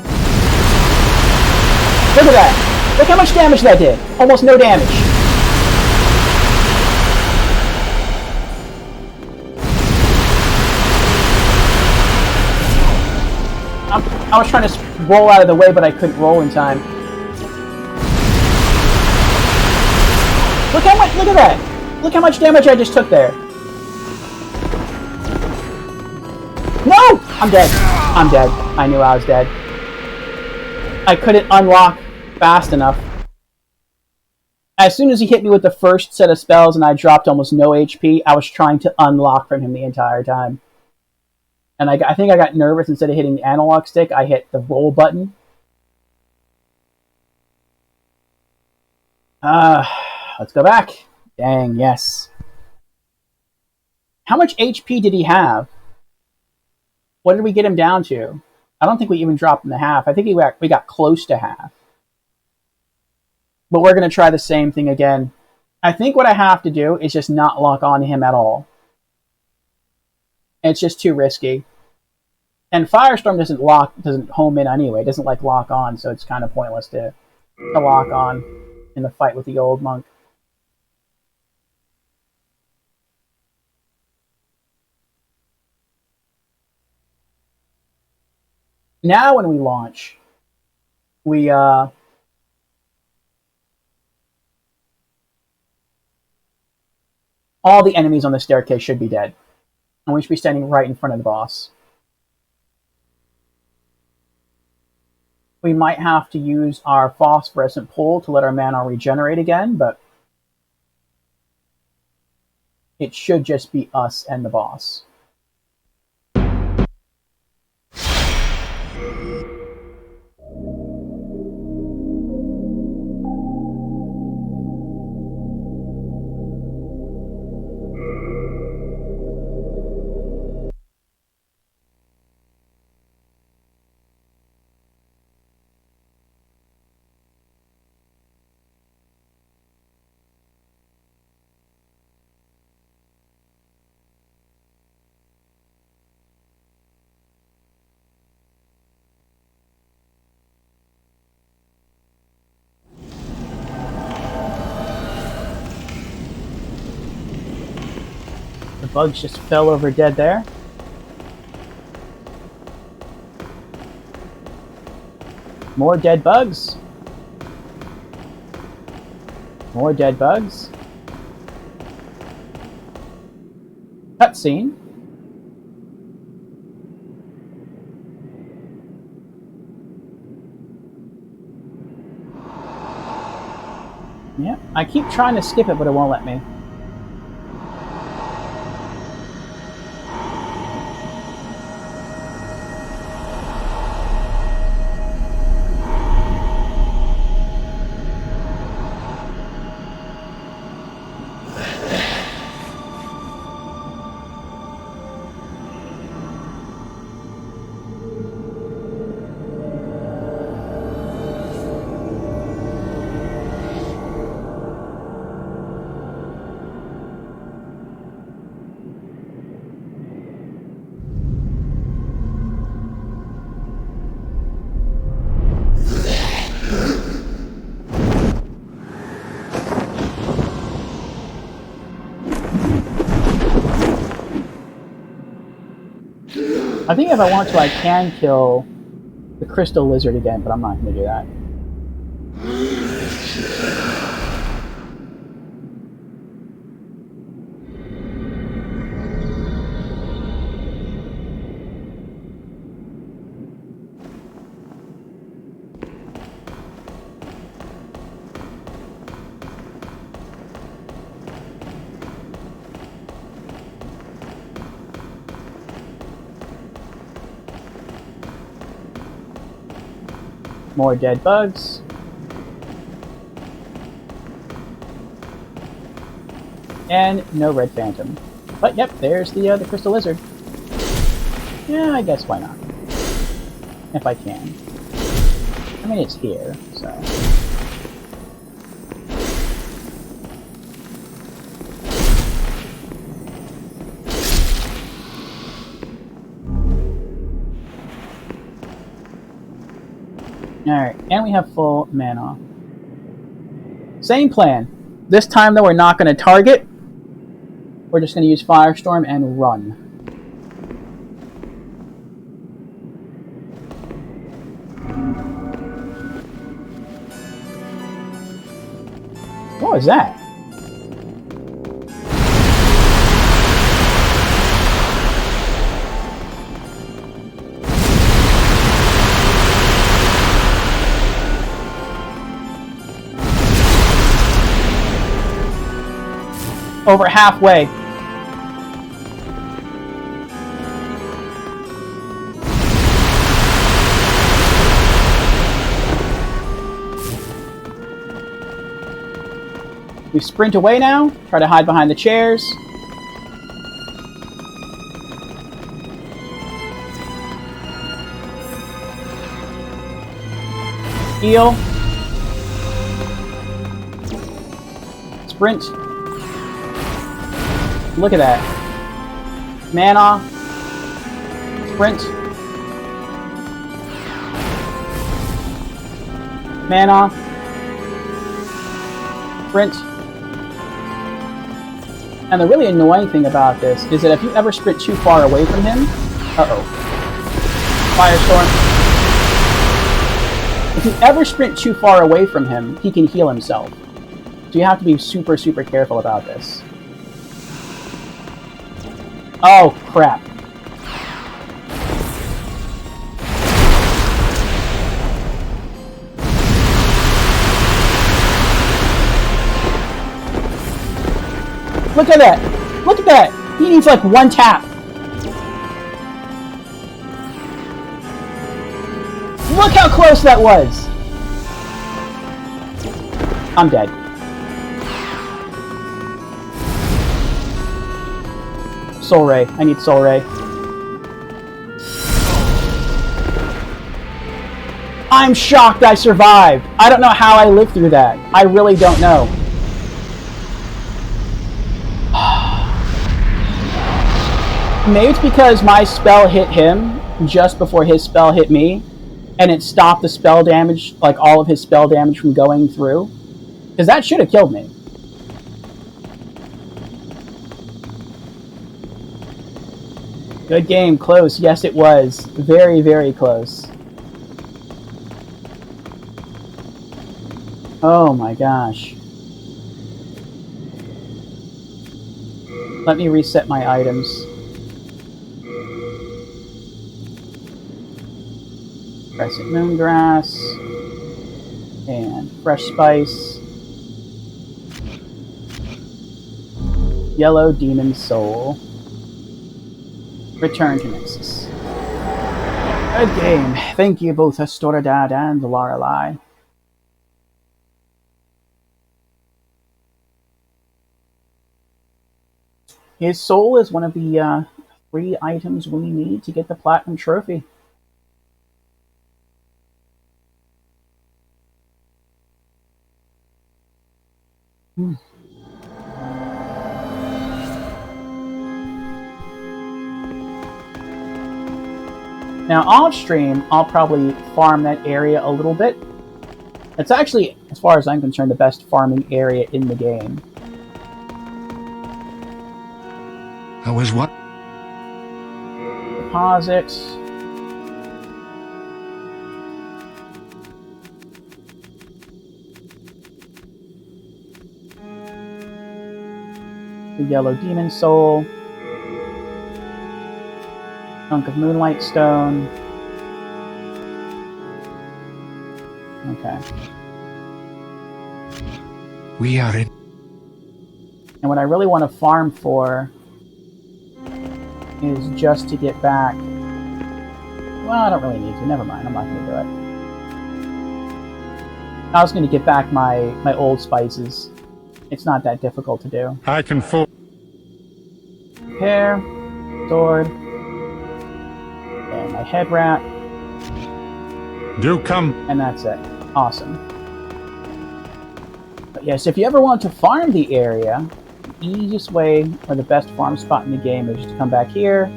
Look at that. Look how much damage that did. Almost no damage. I was trying to roll out of the way, but I couldn't roll in time. Look at that. Look how much damage I just took there. No! I'm dead. I knew I was dead. I couldn't unlock fast enough. As soon as he hit me with the first set of spells and I dropped almost no HP, I was trying to unlock from him the entire time. And I think I got nervous. Instead of hitting the analog stick, I hit the roll button. Let's go back. Dang, yes. How much HP did he have? What did we get him down to? I don't think we even dropped him to half. I think we got close to half. But we're going to try the same thing again. I think what I have to do is just not lock on to him at all. It's just too risky. And Firestorm doesn't home in anyway. It doesn't like lock on, so it's kind of pointless to lock on in the fight with the old monk. Now when we launch, we all the enemies on the staircase should be dead. And we should be standing right in front of the boss. We might have to use our phosphorescent pole to let our mana regenerate again, but it should just be us and the boss. The bugs just fell over dead there. More dead bugs. More dead bugs. Cutscene. Yeah, I keep trying to skip it, but it won't let me. I think if I want to, I can kill the crystal lizard again, but I'm not going to do that. More dead bugs. And no red phantom. But yep, there's the crystal lizard. Yeah, I guess why not? If I can. I mean, it's here, so. Alright, and we have full mana. Same plan. This time, though, we're not going to target. We're just going to use Firestorm and run. What was that? Over halfway. We sprint away now, try to hide behind the chairs. Heal. Sprint. Look at that. Mana. Sprint. Mana. Sprint. And the really annoying thing about this is that if you ever sprint too far away from him... Uh-oh. Firestorm. If you ever sprint too far away from him, he can heal himself. So you have to be super, super careful about this. Oh, crap. Look at that! Look at that! He needs like one tap. Look how close that was! I'm dead. Soul Ray. I need Soul Ray. I'm shocked I survived. I don't know how I lived through that. I really don't know. Maybe it's because my spell hit him just before his spell hit me, and it stopped the spell damage, like all of his spell damage from going through. Because that should have killed me. Good game. Close. Yes, it was. Very, very close. Oh my gosh. Let me reset my items. Crescent Moongrass. And Fresh Spice. Yellow Demon Soul. Return to Nexus. Good game. Thank you both Astoradad and Lorelei. His soul is one of the 3 items we need to get the Platinum Trophy. Now, off stream, I'll probably farm that area a little bit. It's actually, as far as I'm concerned, the best farming area in the game. I was what? deposit. The yellow demon soul. Chunk of moonlight stone. Okay. We are in. And what I really want to farm for is just to get back. Well, I don't really need to. Never mind. I'm not going to do it. I was going to get back my old spices. It's not that difficult to do. I can fall. Hair, sword, and my head wrap, Do come. and that's it. Awesome. But yes, if you ever want to farm the area, the easiest way, or the best farm spot in the game, is just to come back here,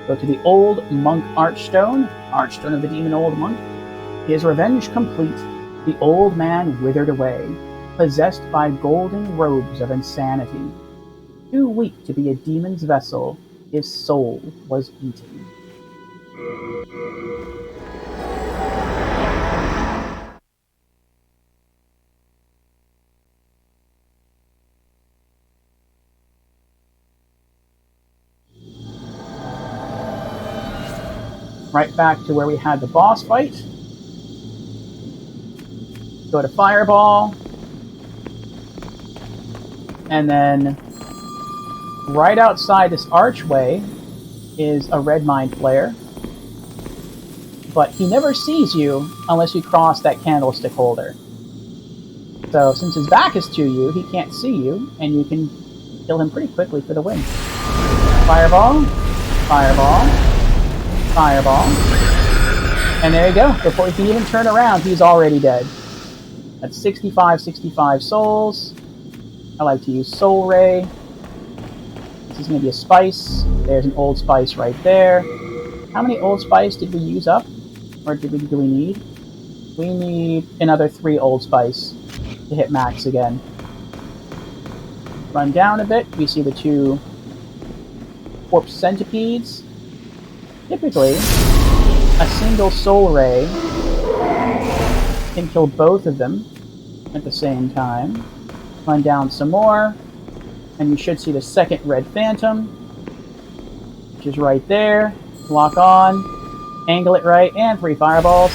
go to the Old Monk Archstone, Archstone of the Demon Old Monk. His revenge complete, the old man withered away, possessed by golden robes of insanity. Too weak to be a demon's vessel, his soul was eaten. Right back to where we had the boss fight. Go to Fireball. And then right outside this archway is a red mind flare. But he never sees you unless you cross that candlestick holder. So since his back is to you, he can't see you, and you can kill him pretty quickly for the win. Fireball, Fireball, Fireball. And there you go. Before he can even turn around, he's already dead. That's 65 souls. I like to use Soul Ray. This is going to be a spice. There's an old spice right there. How many old spice did we use up? Or do we need? We need another 3 old spice to hit max again. Run down a bit. We see the 2 corpse centipedes. Typically, a single Soul Ray can kill both of them at the same time. Run down some more, and you should see the second red phantom, which is right there. Lock on, angle it right, and 3 fireballs.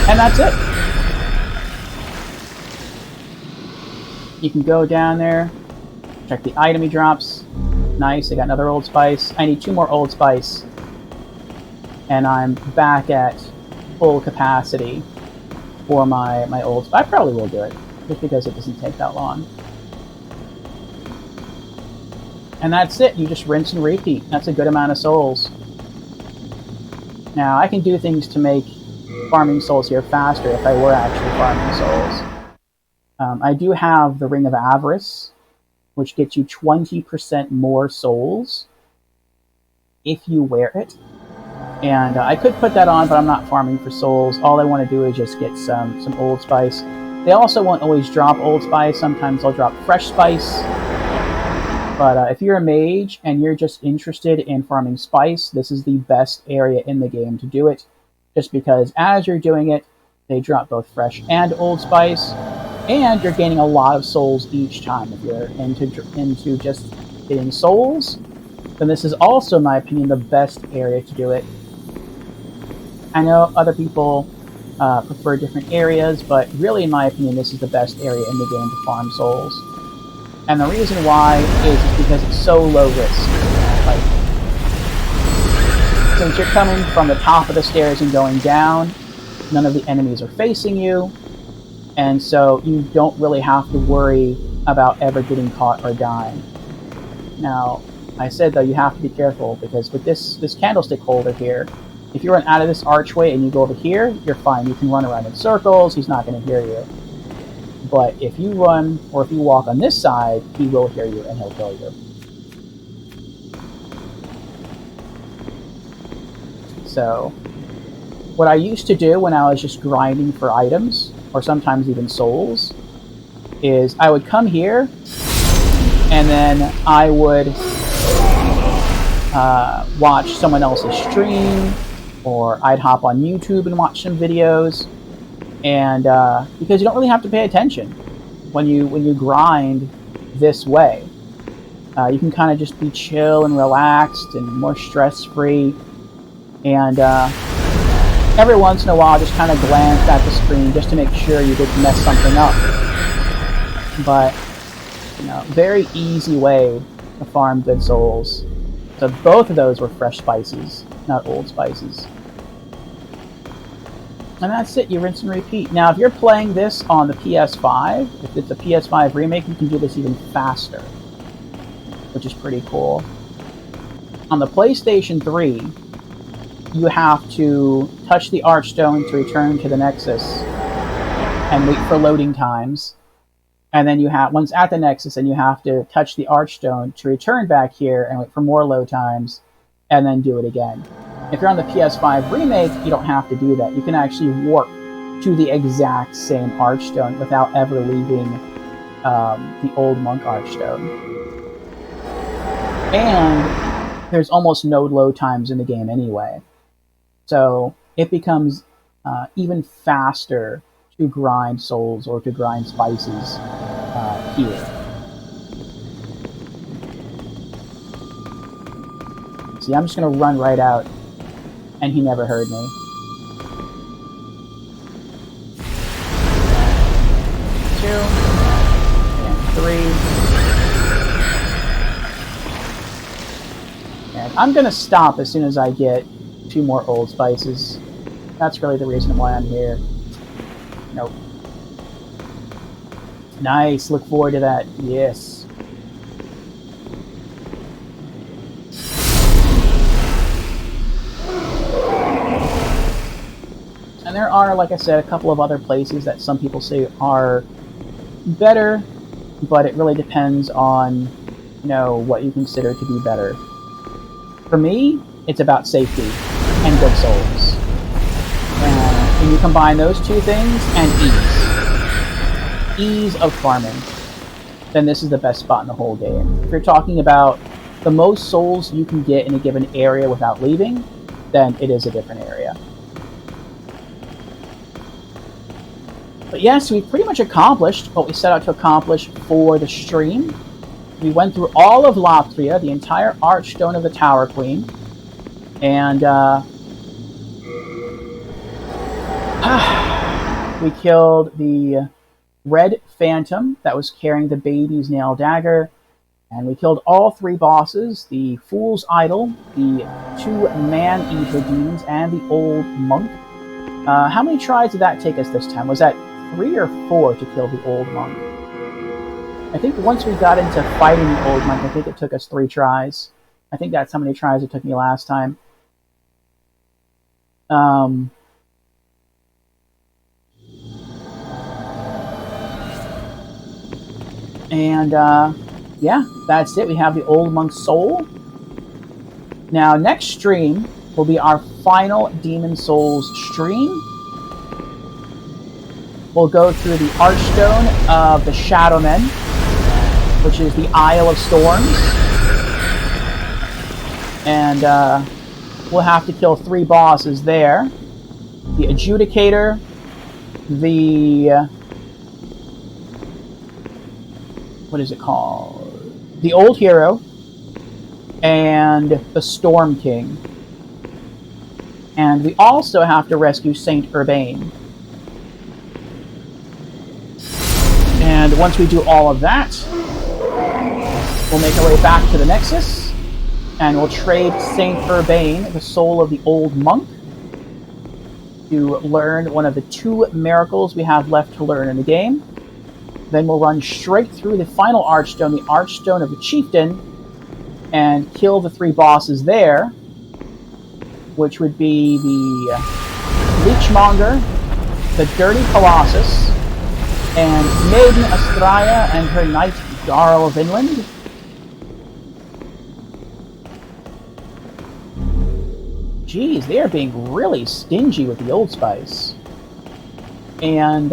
And that's it. You can go down there, check the item he drops. Nice, I got another old spice. I need 2 more old spice. And I'm back at full capacity for my old spice. I probably will do it, just because it doesn't take that long. And that's it. You just rinse and repeat. That's a good amount of souls. Now, I can do things to make farming souls here faster if I were actually farming souls. I do have the Ring of Avarice, which gets you 20% more souls if you wear it. And I could put that on, but I'm not farming for souls. All I want to do is just get some old spice. They also won't always drop old spice. Sometimes they'll drop fresh spice. But if you're a mage and you're just interested in farming spice, this is the best area in the game to do it. Just because as you're doing it, they drop both fresh and old spice. And you're gaining a lot of souls each time. If you're into just getting souls, then this is also, in my opinion, the best area to do it. I know other people prefer different areas, but really, in my opinion, this is the best area in the game to farm souls. And the reason why is because it's so low risk. Like, since you're coming from the top of the stairs and going down, none of the enemies are facing you, and so you don't really have to worry about ever getting caught or dying. Now, I said though, you have to be careful, because with this candlestick holder here, if you run out of this archway and you go over here, you're fine. You can run around in circles, he's not going to hear you. But if you run, or if you walk on this side, he will hear you and he'll kill you. So, what I used to do when I was just grinding for items, or sometimes even souls, is I would come here, and then I would watch someone else's stream, or I'd hop on YouTube and watch some videos, and because you don't really have to pay attention when you grind this way. You can kind of just be chill and relaxed and more stress-free, and every once in a while just kind of glance at the screen just to make sure you didn't mess something up. But, you know, very easy way to farm good souls. So both of those were fresh spices, not old spices. And that's it, you rinse and repeat. Now, if you're playing this on the PS5, if it's a PS5 remake, you can do this even faster, which is pretty cool. On the PlayStation 3, you have to touch the Archstone to return to the Nexus and wait for loading times. And then you have, once at the Nexus, and you have to touch the Archstone to return back here and wait for more load times, and then do it again. If you're on the PS5 remake, you don't have to do that. You can actually warp to the exact same Archstone without ever leaving the old Monk Archstone. And there's almost no load times in the game anyway. So it becomes even faster to grind souls or to grind spices here. See, I'm just going to run right out, and he never heard me. Two, and three. And I'm going to stop as soon as I get 2 more old spices. That's really the reason why I'm here. Nope. Nice, look forward to that. Yes. And there are, like I said, a couple of other places that some people say are better, but it really depends on, you know, what you consider to be better. For me, it's about safety and good souls. And when you combine those two things and ease of farming, then this is the best spot in the whole game. If you're talking about the most souls you can get in a given area without leaving, then it is a different area. But yes, we've pretty much accomplished what we set out to accomplish for the stream. We went through all of Latria, the entire Archstone of the Tower Queen, and we killed the Red Phantom that was carrying the baby's nail dagger, and we killed all 3 bosses, the Fool's Idol, the 2 Man-Eater demons, and the Old Monk. How many tries did that take us this time? Was that 3 or 4 to kill the Old Monk? I think once we got into fighting the Old Monk, I think it took us 3 tries. I think that's how many tries it took me last time. Yeah, that's it. We have the Old Monk's Soul. Now, next stream will be our final Demon Souls stream. We'll go through the Archstone of the Shadowmen, which is the Isle of Storms. And we'll have to kill 3 bosses there. The Adjudicator, the... what is it called? The Old Hero, and the Storm King. And we also have to rescue Saint Urbane. And once we do all of that, we'll make our way back to the Nexus, and we'll trade Saint Urbane, the soul of the Old Monk, to learn one of the 2 miracles we have left to learn in the game. Then we'll run straight through the final Archstone, the Archstone of the Chieftain, and kill the 3 bosses there, which would be the Leechmonger, the Dirty Colossus, and Maiden Astraea and her knight Jarl of Vinland. Geez, they are being really stingy with the Old Spice. And,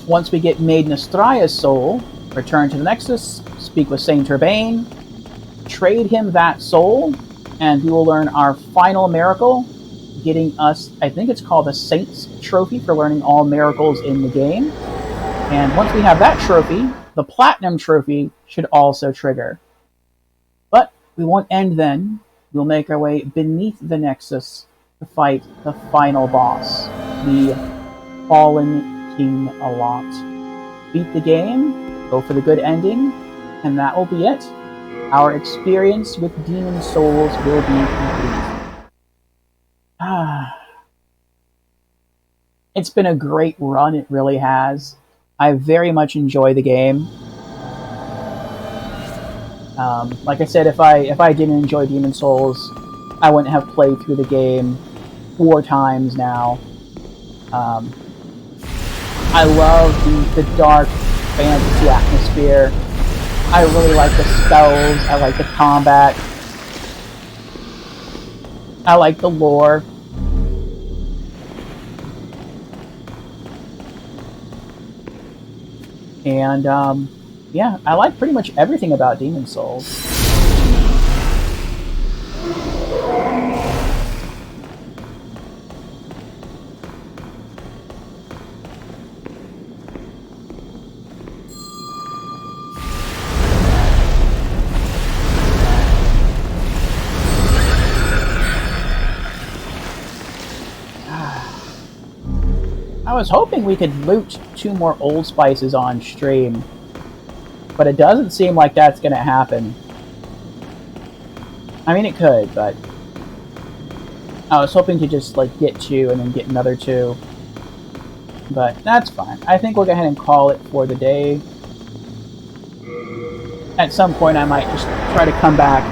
Once we get Maiden Astraea's soul, return to the Nexus, speak with Saint Urbane, trade him that soul, and we will learn our final miracle, getting us, I think it's called the Saint's Trophy for learning all miracles in the game. And once we have that trophy, the Platinum Trophy should also trigger. But we won't end then. We'll make our way beneath the Nexus to fight the final boss, the Fallen King Allant. Beat the game, go for the good ending, and that will be it. Our experience with Demon Souls will be complete. It's been a great run, it really has. I very much enjoy the game. Like I said, if I didn't enjoy Demon Souls, I wouldn't have played through the game 4 times now. I love the dark fantasy atmosphere. I really like the spells, I like the combat, I like the lore. And, yeah, I like pretty much everything about Demon Souls. I was hoping we could loot 2 more Old Spices on stream, but it doesn't seem like that's going to happen. I mean, it could, but I was hoping to just like get 2 and then get another 2, but that's fine. I think we'll go ahead and call it for the day. At some point, I might just try to come back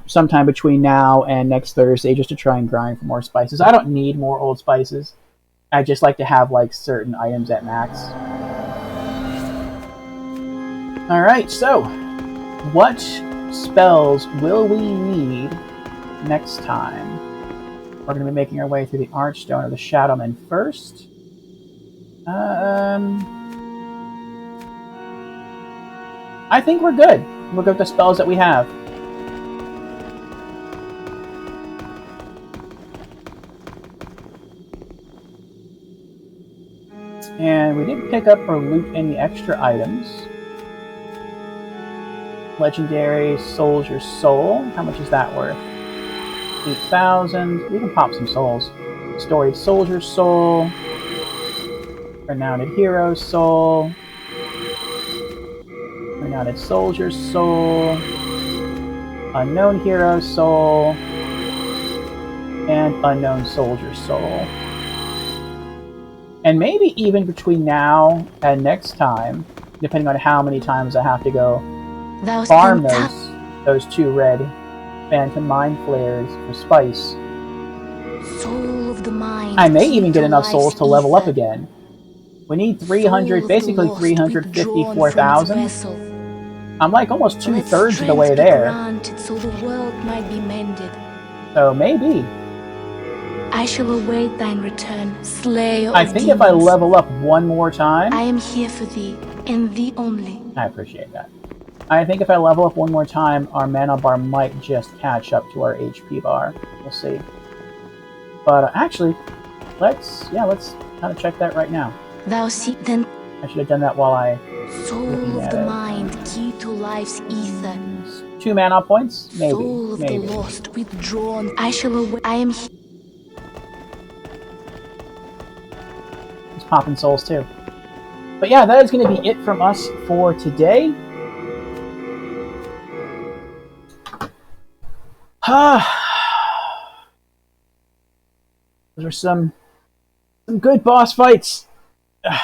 sometime between now and next Thursday just to try and grind for more spices. I don't need more Old Spices. I just like to have like certain items at max. Alright, so what spells will we need next time? We're going to be making our way through the Archstone of the Shadowmen first. I think we're good. We'll go with the spells that we have. And we didn't pick up or loot any extra items. Legendary Soldier's Soul. How much is that worth? 8,000. We can pop some souls. Storied Soldier's Soul. Renowned Hero's Soul. Renowned Soldier's Soul. Unknown Hero's Soul. And Unknown Soldier's Soul. And maybe even between now and next time, depending on how many times I have to go farm those 2 red Phantom Mind Flares for spice, Soul of the mind, I may even get enough souls to level up again. We need 300, basically 354,000. I'm like almost 2/3 of the way there. So the world might be mended. So maybe. I shall await thine return, slayer I of think demons. if I level up one more time... I am here for thee, and thee only. I appreciate that. I think if I level up one more time, our mana bar might just catch up to our HP bar. We'll see. But actually, let's kind of check that right now. Thou seek then... I should have done that while I... Soul of the mind, key to life's ether. 2 mana points? Maybe. Soul of the lost, withdrawn. I shall await... I am here. Popping souls too. But yeah, that is going to be it from us for today. Those are some good boss fights. And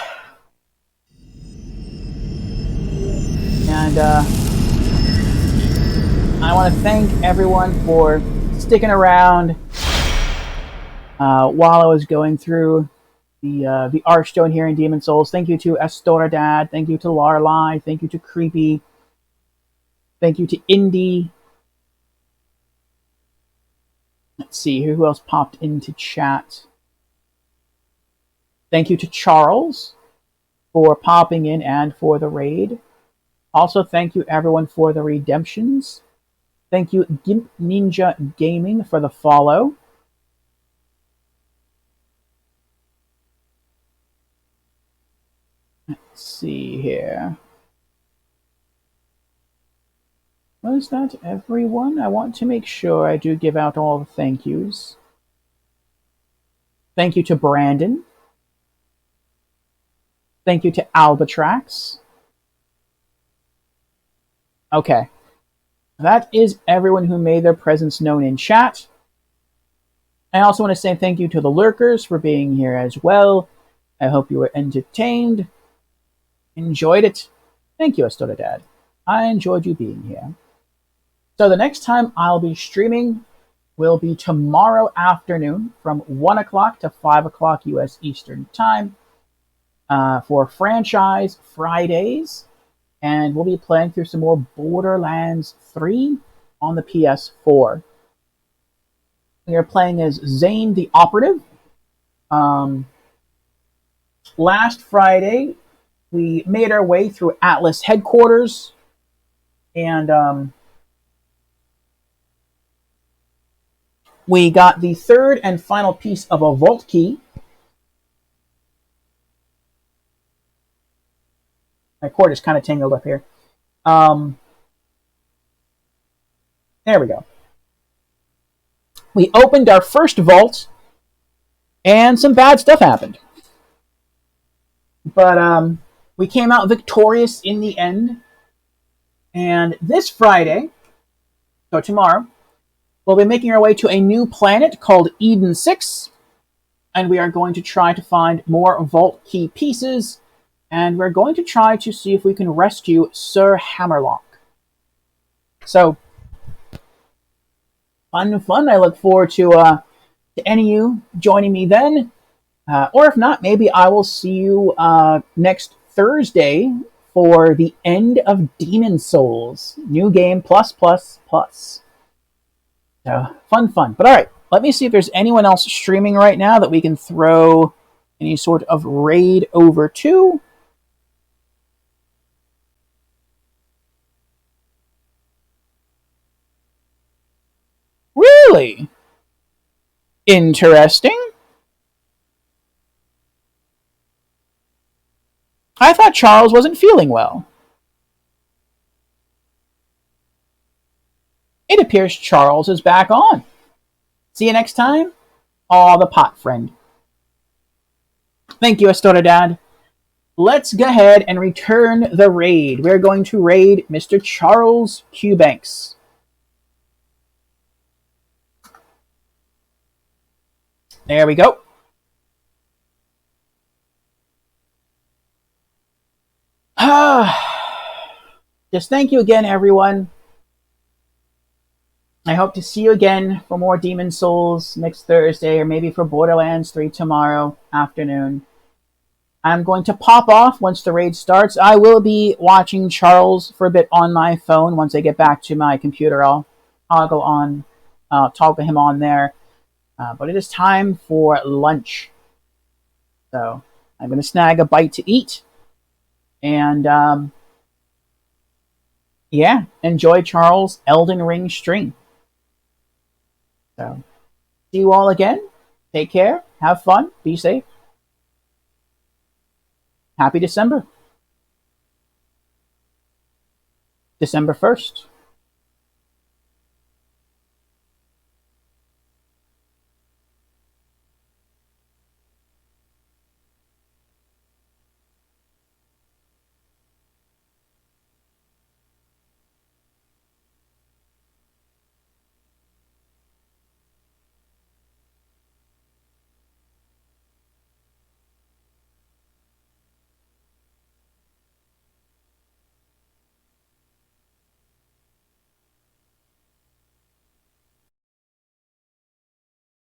I want to thank everyone for sticking around while I was going through the Archstone here in Demon Souls. Thank you to Astoradad. Thank you to Larlai. Thank you to Creepy. Thank you to Indy. Let's see, who else popped into chat? Thank you to Charles. for popping in and for the raid. Also, thank you everyone for the redemptions. Thank you Gimp Ninja Gaming for the follow. Let's see here. Was that everyone? I want to make sure I do give out all the thank yous. Thank you to Brandon. Thank you to Albatrax. Okay. That is everyone who made their presence known in chat. I also want to say thank you to the lurkers for being here as well. I hope you were entertained. Enjoyed it. Thank you, Astrodad. I enjoyed you being here. So the next time I'll be streaming will be tomorrow afternoon from 1 o'clock to 5 o'clock U.S. Eastern Time for Franchise Fridays. And we'll be playing through some more Borderlands 3 on the PS4. We are playing as Zane the Operative. Last Friday, we made our way through Atlas headquarters, and we got the third and final piece of a vault key. My cord is kind of tangled up here. There we go. We opened our first vault, and some bad stuff happened. But we came out victorious in the end. And this Friday, so tomorrow, we'll be making our way to a new planet called Eden 6. And we are going to try to find more vault key pieces. And we're going to try to see if we can rescue Sir Hammerlock. So, fun. I look forward to any of you joining me then. Or if not, maybe I will see you next Thursday for the end of Demon Souls. New game, plus. So, fun. But alright, let me see if there's anyone else streaming right now that we can throw any sort of raid over to. Really? Interesting. I thought Charles wasn't feeling well. It appears Charles is back on. See you next time. Aw, the pot friend. Thank you, Astrodad. Let's go ahead and return the raid. We're going to raid Mr. Charles Q. Banks. There we go. Just thank you again, everyone. I hope to see you again for more Demon Souls next Thursday, or maybe for Borderlands 3 tomorrow afternoon. I'm going to pop off once the raid starts. I will be watching Charles for a bit on my phone. Once I get back to my computer, I'll toggle him on there. But it is time for lunch. So I'm going to snag a bite to eat. And, yeah, enjoy Charles' Elden Ring stream. So, see you all again. Take care. Have fun. Be safe. Happy December. December 1st.